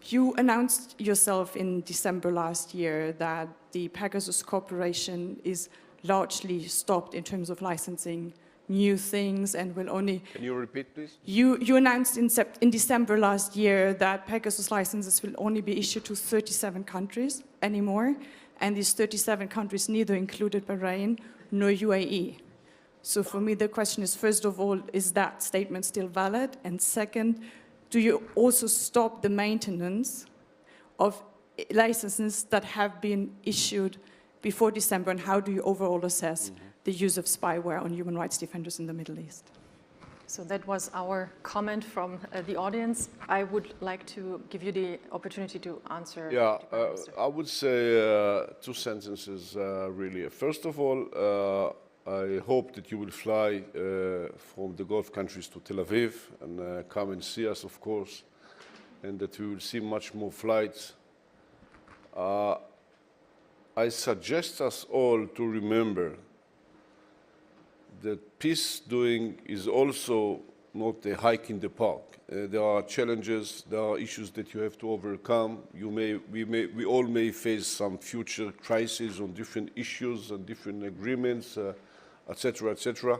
You announced yourself in December last year that the Pegasus Corporation is largely stopped in terms of licensing new things and will only... Can you repeat, please? You announced in December last year that Pegasus licenses will only be issued to 37 countries anymore, and these 37 countries neither included Bahrain nor UAE. So for me, the question is, first of all, is that statement still valid? And second, do you also stop the maintenance of licenses that have been issued before December, and how do you overall assess the use of spyware on human rights defenders in the Middle East? So that was our comment from the audience. I would like to give you the opportunity to answer. Yeah, I would say two sentences, really. First of all, I hope that you will fly from the Gulf countries to Tel Aviv and come and see us, of course, and that we will see much more flights. I suggest us all to remember that peace doing is also not a hike in the park. There are challenges, there are issues that you have to overcome. We all may face some future crises on different issues and different agreements, etc., etc.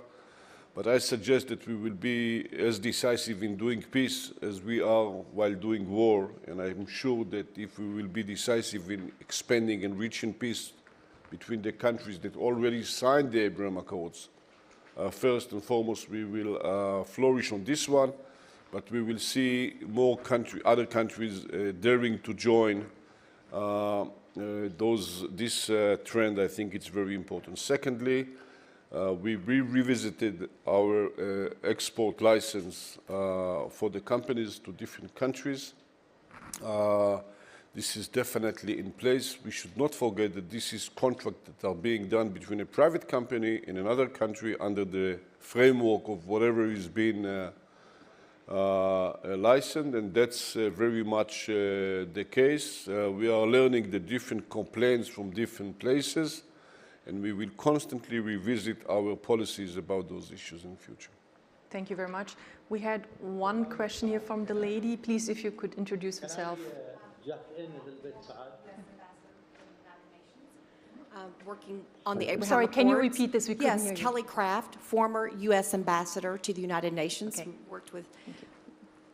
But I suggest that we will be as decisive in doing peace as we are while doing war. And I'm sure that if we will be decisive in expanding and reaching peace between the countries that already signed the Abraham Accords, first and foremost, we will flourish on this one, but we will see more other countries daring to join this trend. I think it's very important. Secondly, we revisited our export license for the companies to different countries. This is definitely in place. We should not forget that this is contracts that are being done between a private company in another country under the framework of whatever is being licensed, and that's very much the case. We are learning the different complaints from different places, and we will constantly revisit our policies about those issues in the future. Thank you very much. We had one question here from the lady. Please, if you could introduce yourself. Working on the Abraham Sorry, Accords. can you repeat this? We couldn't hear Yes, you. Kelly Craft, former U.S. ambassador to the United Nations, Okay. worked with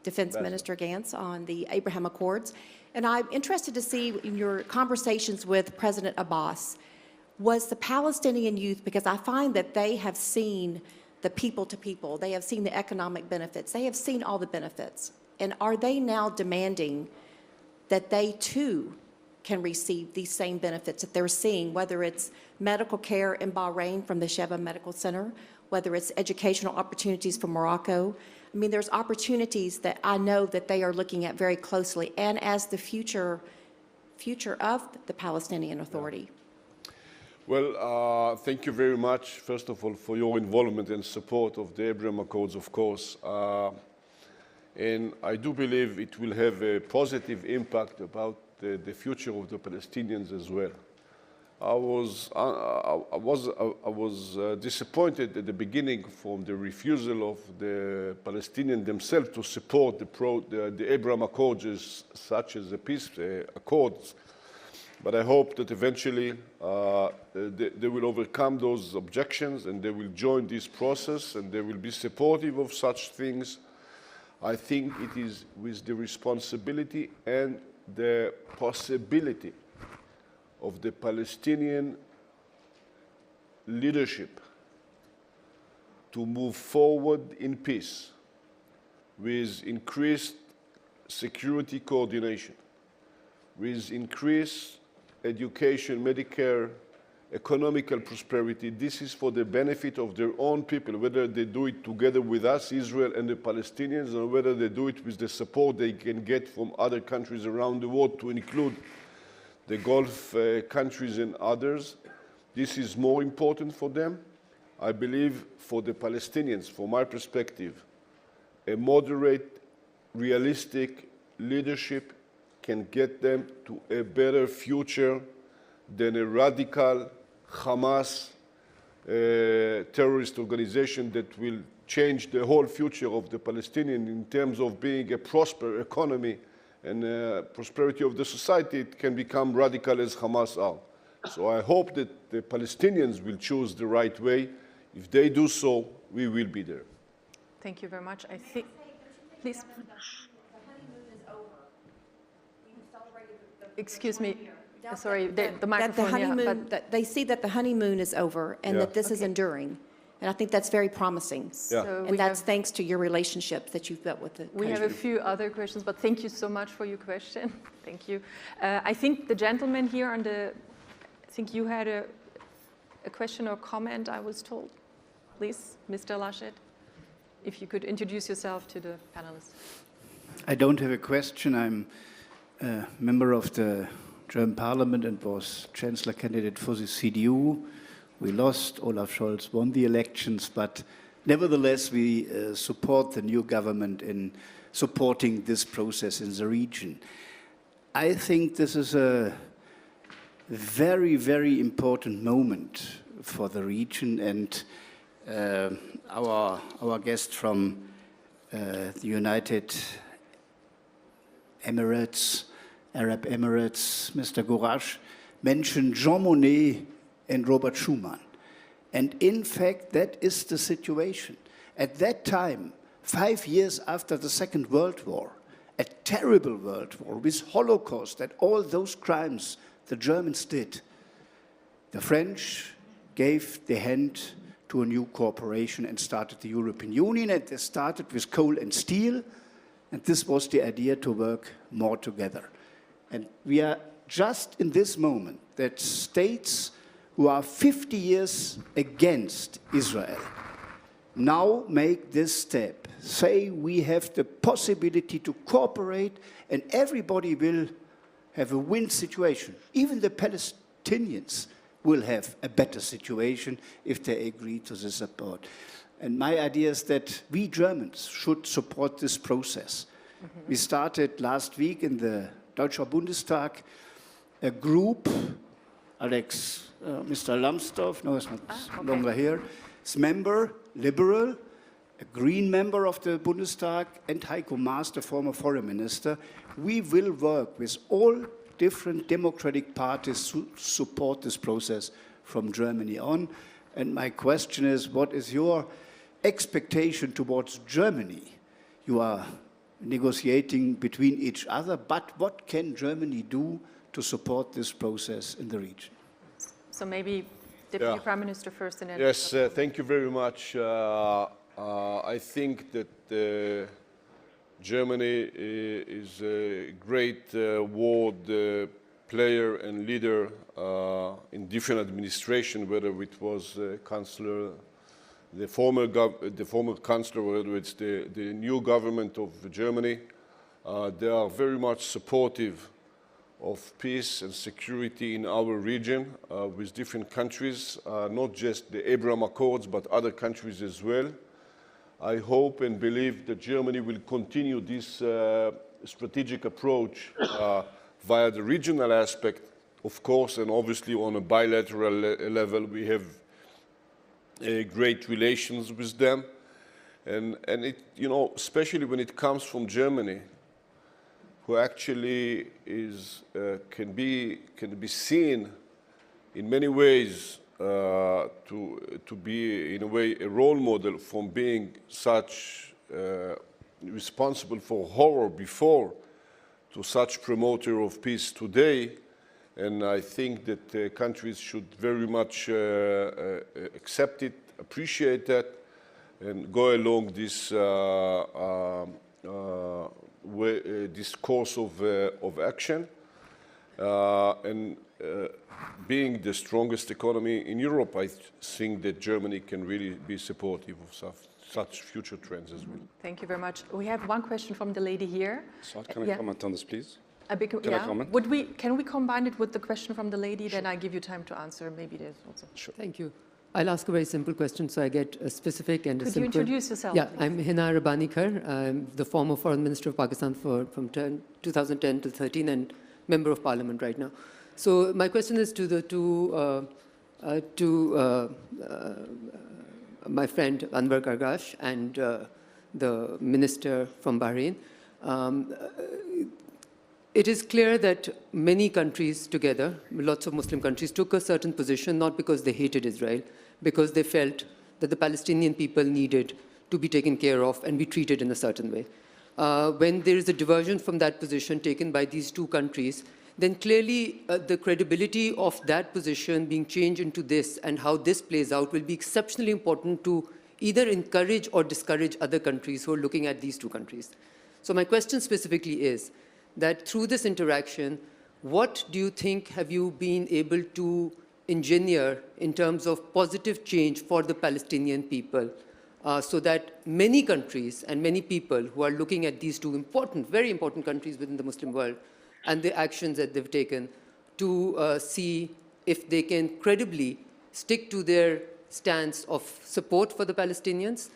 Defense Minister Gantz on the Abraham Accords. And I'm interested to see in your conversations with President Abbas, was the Palestinian youth, because I find that they have seen the people to people, they have seen the economic benefits, they have seen all the benefits. And are they now demanding that they too can receive these same benefits that they're seeing, whether it's medical care in Bahrain from the Sheba Medical Center, whether it's educational opportunities from Morocco? I mean, there's opportunities that I know that they are looking at very closely, and as the future of the Palestinian Authority. Well, thank you very much, first of all, for your involvement and support of the Abraham Accords, of course. And I do believe it will have a positive impact about the future of the Palestinians as well. I was disappointed at the beginning from the refusal of the Palestinians themselves to support the Abraham Accords, such as the peace accords. But I hope that eventually they will overcome those objections and they will join this process and they will be supportive of such things. I think it is with the responsibility and the possibility of the Palestinian leadership to move forward in peace with increased security coordination, with increased education, Medicare, economical prosperity. This is for the benefit of their own people, whether they do it together with us, Israel and the Palestinians, or whether they do it with the support they can get from other countries around the world, to include the Gulf countries and others. This is more important for them. I believe for the Palestinians, from my perspective, a moderate, realistic leadership can get them to a better future than a radical Hamas terrorist organization that will change the whole future of the Palestinian in terms of being a prosperous economy and prosperity of the society. It can become radical as Hamas are. So I hope that the Palestinians will choose the right way. If they do so, we will be there. Thank you very much. I think, please. Excuse me. Sorry, the microphone. They see that the honeymoon is over and that this is enduring. And I think that's very promising. Yeah. So and that's thanks to your relationship that you've built with the country. We have a few other questions, but thank you so much for your question. Thank you. I think the gentleman here on the, I think you had a question or comment, I was told. Please, Mr. Laschet, if you could introduce yourself to the panelists. I don't have a question. I'm a member of the German Parliament and was Chancellor candidate for the CDU. We lost, Olaf Scholz won the elections, but nevertheless we support the new government in supporting this process in the region. I think this is a very, very important moment for the region, and our guest from the United Emirates, Arab Emirates, Mr. Gourash, mentioned Jean Monnet and Robert Schuman. And in fact, that is the situation. At that time, 5 years after the Second World War, a terrible world war with Holocaust and all those crimes the Germans did, the French gave the hand to a new cooperation and started the European Union, and they started with coal and steel, and this was the idea to work more together. And we are just in this moment that states who are 50 years against Israel now make this step, say we have the possibility to cooperate and everybody will have a win situation. Even the Palestinians will have a better situation if they agree to this support. And my idea is that we Germans should support this process. Mm-hmm. We started last week in the Deutscher Bundestag a group Mr. Lambsdorff, no, he's not longer here, is member, liberal, a Green member of the Bundestag, and Heiko Maas, the former foreign minister. We will work with all different democratic parties to support this process from Germany on. And my question is, what is your expectation towards Germany? You are negotiating between each other, but what can Germany do to support this process in the region? So maybe Deputy Prime Minister first and then... Yes, thank you very much. I think that Germany is a great world player and leader in different administration, whether it was Chancellor, the former Chancellor, whether it's the new government of Germany. They are very much supportive of peace and security in our region with different countries, not just the Abraham Accords, but other countries as well. I hope and believe that Germany will continue this strategic approach via the regional aspect, of course, and obviously on a bilateral level we have great relations with them. And it, you know, especially when it comes from Germany, who actually is, can be seen in many ways to be, in a way, a role model from being such responsible for horror before to such promoter of peace today. And I think that countries should very much accept it, appreciate that, and go along this this course of action. Being the strongest economy in Europe, I think that Germany can really be supportive of such future trends as well. Thank you very much. We have one question from the lady here. So can I comment on this, please? Can I comment? Can we combine it with the question from the lady? Sure. Then I give you time to answer. Maybe there's also. Sure. Thank you. I'll ask a very simple question so I get a specific and a simple. Could you introduce yourself? Yeah, please? I'm Hina Rabbani-Kar. I'm the former Foreign Minister of Pakistan from 2010 to 13 and Member of Parliament right now. So my question is to the my friend Anwar Gargash and the minister from Bahrain. It is clear that many countries together, lots of Muslim countries, took a certain position, not because they hated Israel, because they felt that the Palestinian people needed to be taken care of and be treated in a certain way. When there is a diversion from that position taken by these two countries, then clearly the credibility of that position being changed into this and how this plays out will be exceptionally important to either encourage or discourage other countries who are looking at these two countries. So my question specifically is that through this interaction, what do you think have you been able to engineer in terms of positive change for the Palestinian people so that many countries and many people who are looking at these two important, very important countries within the Muslim world and the actions that they've taken to see if they can credibly stick to their stance of support for the Palestinians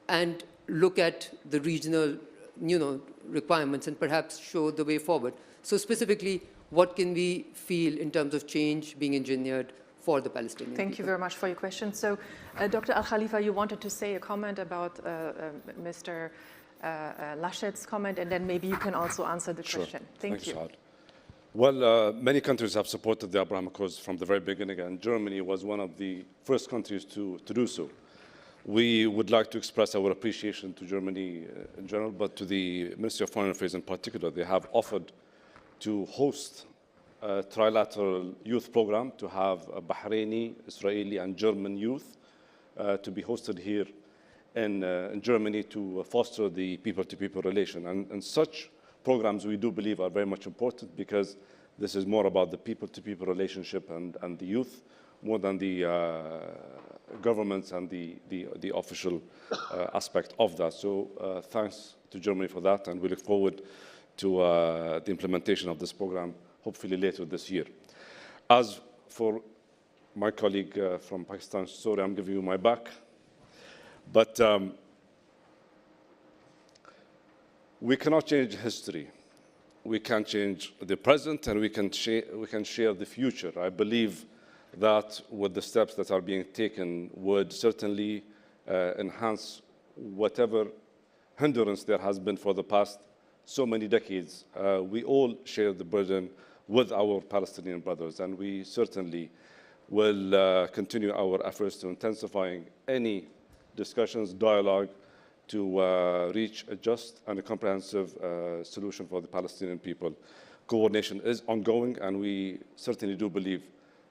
and look at the regional, requirements and perhaps show the way forward. So specifically, what can we feel in terms of change being engineered for the Palestinian Thank people? you very much for your question. So, Dr. Al-Khalifa, you wanted to say a comment about Mr. Laschet's comment, and then maybe you can also answer the question. Thank you. Saad. Well, many countries have supported the Abraham Accords from the very beginning, and Germany was one of the first countries to do so. We would like to express our appreciation to Germany in general, but to the Ministry of Foreign Affairs in particular. They have offered to host a trilateral youth program to have a Bahraini, Israeli, and German youth to be hosted here in Germany to foster the people-to-people relation. And such programs, we do believe, are very much important because this is more about the people-to-people relationship and the youth more than the governments and the official aspect of that. So thanks to Germany for that, and we look forward to the implementation of this program, hopefully later this year. As for my colleague from Pakistan, sorry, I'm giving you my back, but we cannot change history. We can change the present, and we can share the future. I believe that with the steps that are being taken would certainly enhance whatever hindrance there has been for the past so many decades. We all share the burden with our Palestinian brothers, and we certainly will continue our efforts to intensifying any discussions, dialogue, to reach a just and a comprehensive solution for the Palestinian people. Coordination is ongoing, and we certainly do believe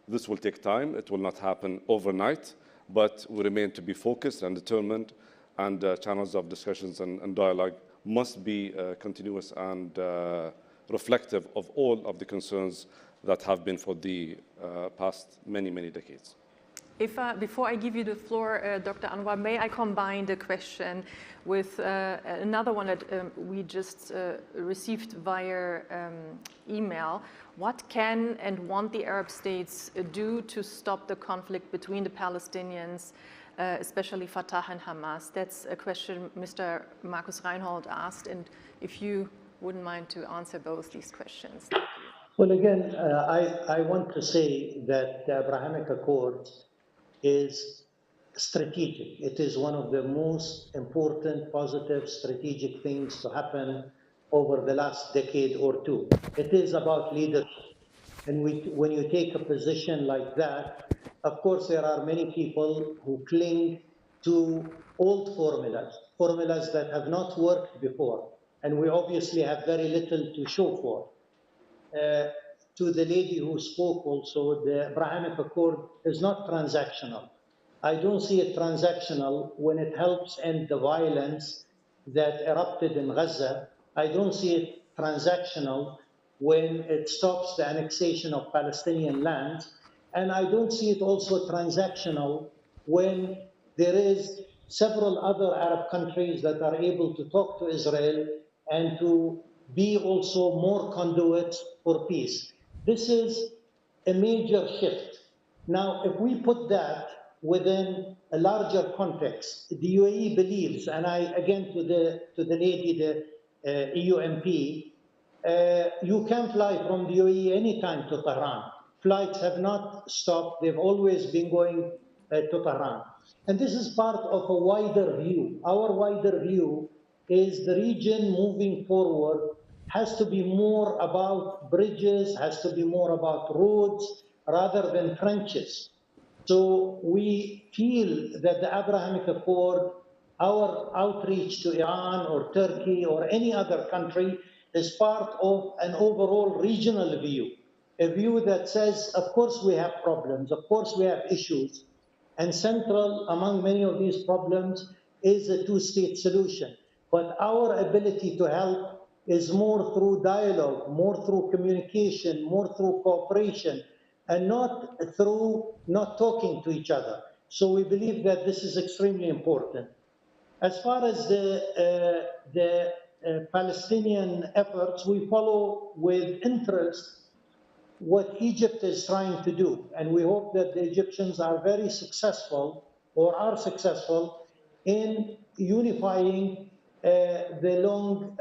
this will take time. It will not happen overnight, but we remain to be focused and determined, and channels of discussions and dialogue must be continuous and reflective of all of the concerns that have been for the past many, many decades. If, before I give you the floor, Dr. Anwar, may I combine the question with another one that we just received via email. What can and want the Arab states do to stop the conflict between the Palestinians, especially Fatah and Hamas? That's a question Mr. Markus Reinhold asked, and if you wouldn't mind to answer both these questions. Well, again, I want to say that the Abrahamic Accords is strategic. It is one of the most important, positive, strategic things to happen over the last decade or two. It is about leadership. And when you take a position like that, of course, there are many people who cling to old formulas that have not worked before. And we obviously have very little to show for. To the lady who spoke also, the Abrahamic Accord is not transactional. I don't see it transactional when it helps end the violence that erupted in Gaza. I don't see it transactional when it stops the annexation of Palestinian lands. And I don't see it also transactional when there is several other Arab countries that are able to talk to Israel and to be also more conduits for peace. This is a major shift. Now, if we put that within a larger context, the UAE believes, and again to the lady, the EU MP, you can fly from the UAE anytime to Tehran. Flights have not stopped. They've always been going to Tehran. And this is part of a wider view. Our wider view is the region moving forward has to be more about bridges, has to be more about roads, rather than trenches. So we feel that the Abrahamic Accord, our outreach to Iran or Turkey or any other country, is part of an overall regional view, a view that says, of course we have problems, of course we have issues, and central among many of these problems is a two-state solution. But our ability to help is more through dialogue, more through communication, more through cooperation, and not through not talking to each other. So we believe that this is extremely important. As far as the Palestinian efforts, we follow with interest what Egypt is trying to do. And we hope that the Egyptians are very successful or are successful in unifying the long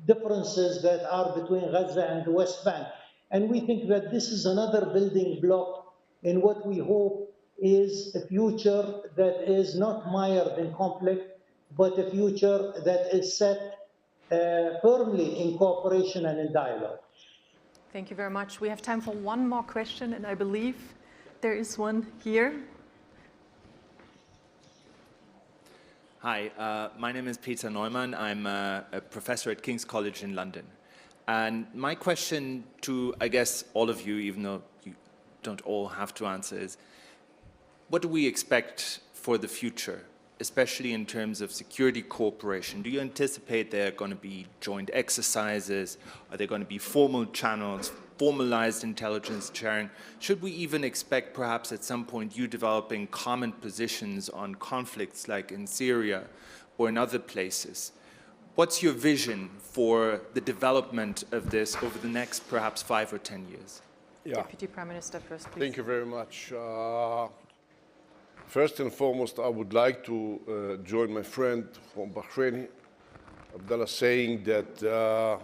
differences that are between Gaza and the West Bank. And we think that this is another building block in what we hope is a future that is not mired in conflict, but a future that is set firmly in cooperation and in dialogue. Thank you very much. We have time for one more question, and I believe there is one here. Hi, my name is Peter Neumann. I'm a professor at King's College in London. And my question to, I guess, all of you, even though you don't all have to answer, is what do we expect for the future, especially in terms of security cooperation? Do you anticipate there are going to be joint exercises? Are there going to be formal channels, formalized intelligence sharing? Should we even expect perhaps at some point you developing common positions on conflicts like in Syria or in other places? What's your vision for the development of this over the next perhaps 5 or 10 years? Yeah. Deputy Prime Minister first, please. Thank you very much. First and foremost, I would like to join my friend from Bahrain, Abdallah, saying that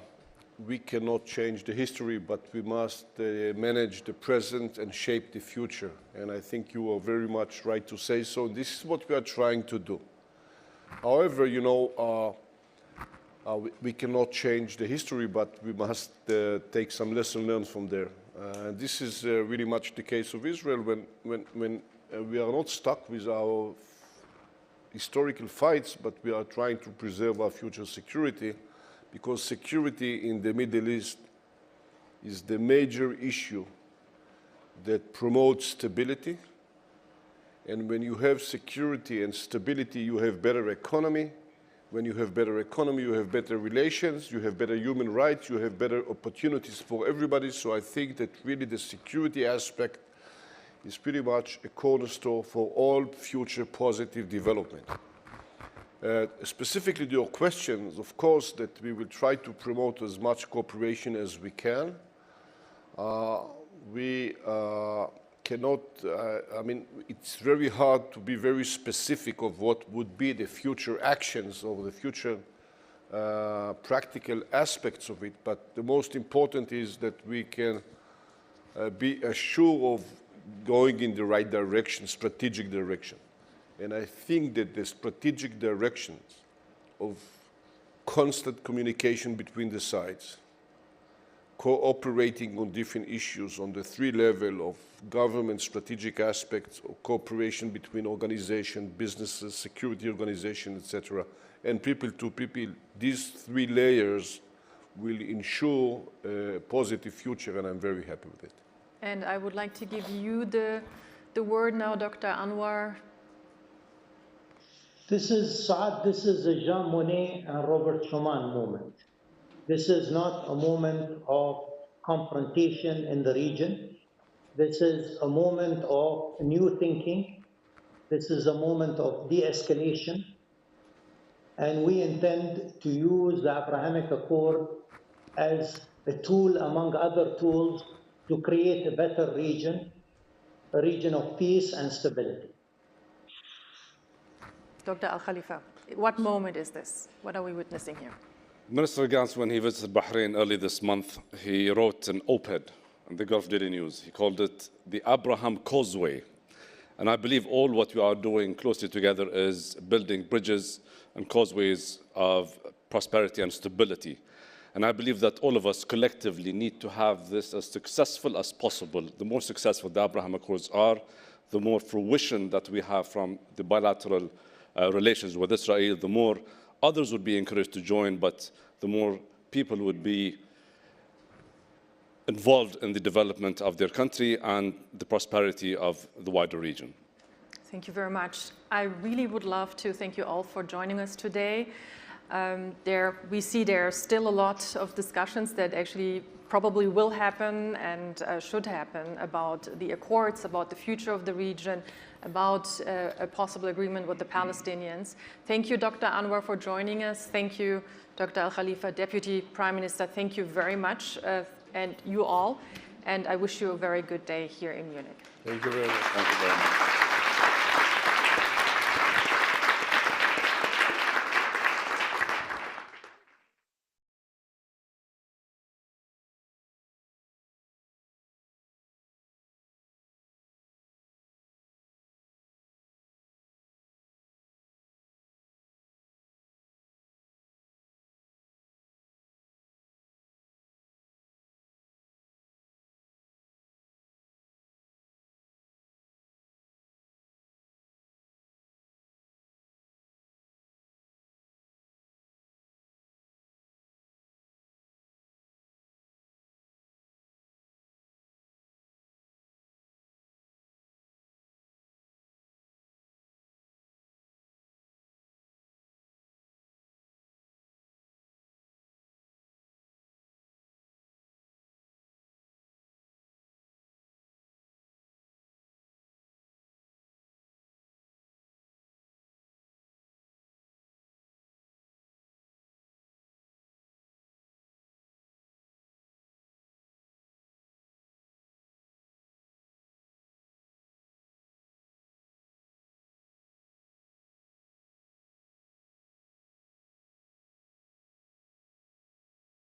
we cannot change the history, but we must manage the present and shape the future. And I think you are very much right to say so. This is what we are trying to do. However, you know, we cannot change the history, but we must take some lessons learned from there. This is really much the case of Israel when we are not stuck with our historical fights, but we are trying to preserve our future security, because security in the Middle East is the major issue that promotes stability. And when you have security and stability, you have better economy. When you have better economy, you have better relations, you have better human rights, you have better opportunities for everybody. So I think that really the security aspect is pretty much a cornerstone for all future positive development. Specifically to your questions, of course, that we will try to promote as much cooperation as we can. We cannot, I mean, it's very hard to be very specific of what would be the future actions or the future practical aspects of it, but the most important is that we can be assured of going in the right direction, strategic direction. And I think that the strategic directions of constant communication between the sides, cooperating on different issues on the three levels of government strategic aspects, or cooperation between organizations, businesses, security organizations, etc., and people to people, these three layers will ensure a positive future, and I'm very happy with it. And I would like to give you the word now, Dr. Anwar. This is a Jean Monnet and Robert Schuman moment. This is not a moment of confrontation in the region. This is a moment of new thinking. This is a moment of de-escalation. And we intend to use the Abrahamic Accord as a tool among other tools to create a better region, a region of peace and stability. Dr. Al-Khalifa, what moment is this? What are we witnessing here? Minister Gantz, when he visited Bahrain early this month, he wrote an op-ed in the Gulf Daily News. He called it the Abraham Causeway. And I believe all what we are doing closely together is building bridges and causeways of prosperity and stability. And I believe that all of us collectively need to have this as successful as possible. The more successful the Abraham Accords are, the more fruition that we have from the bilateral relations with Israel, the more others would be encouraged to join, but the more people would be involved in the development of their country and the prosperity of the wider region. Thank you very much. I really would love to thank you all for joining us today. We see there are still a lot of discussions that actually probably will happen and should happen about the accords, about the future of the region, about a possible agreement with the Palestinians. Thank you, Dr. Anwar, for joining us. Thank you, Dr. Al-Khalifa, Deputy Prime Minister. Thank you very much, and you all. And I wish you a very good day here in Munich. Thank you very much. Thank you very much.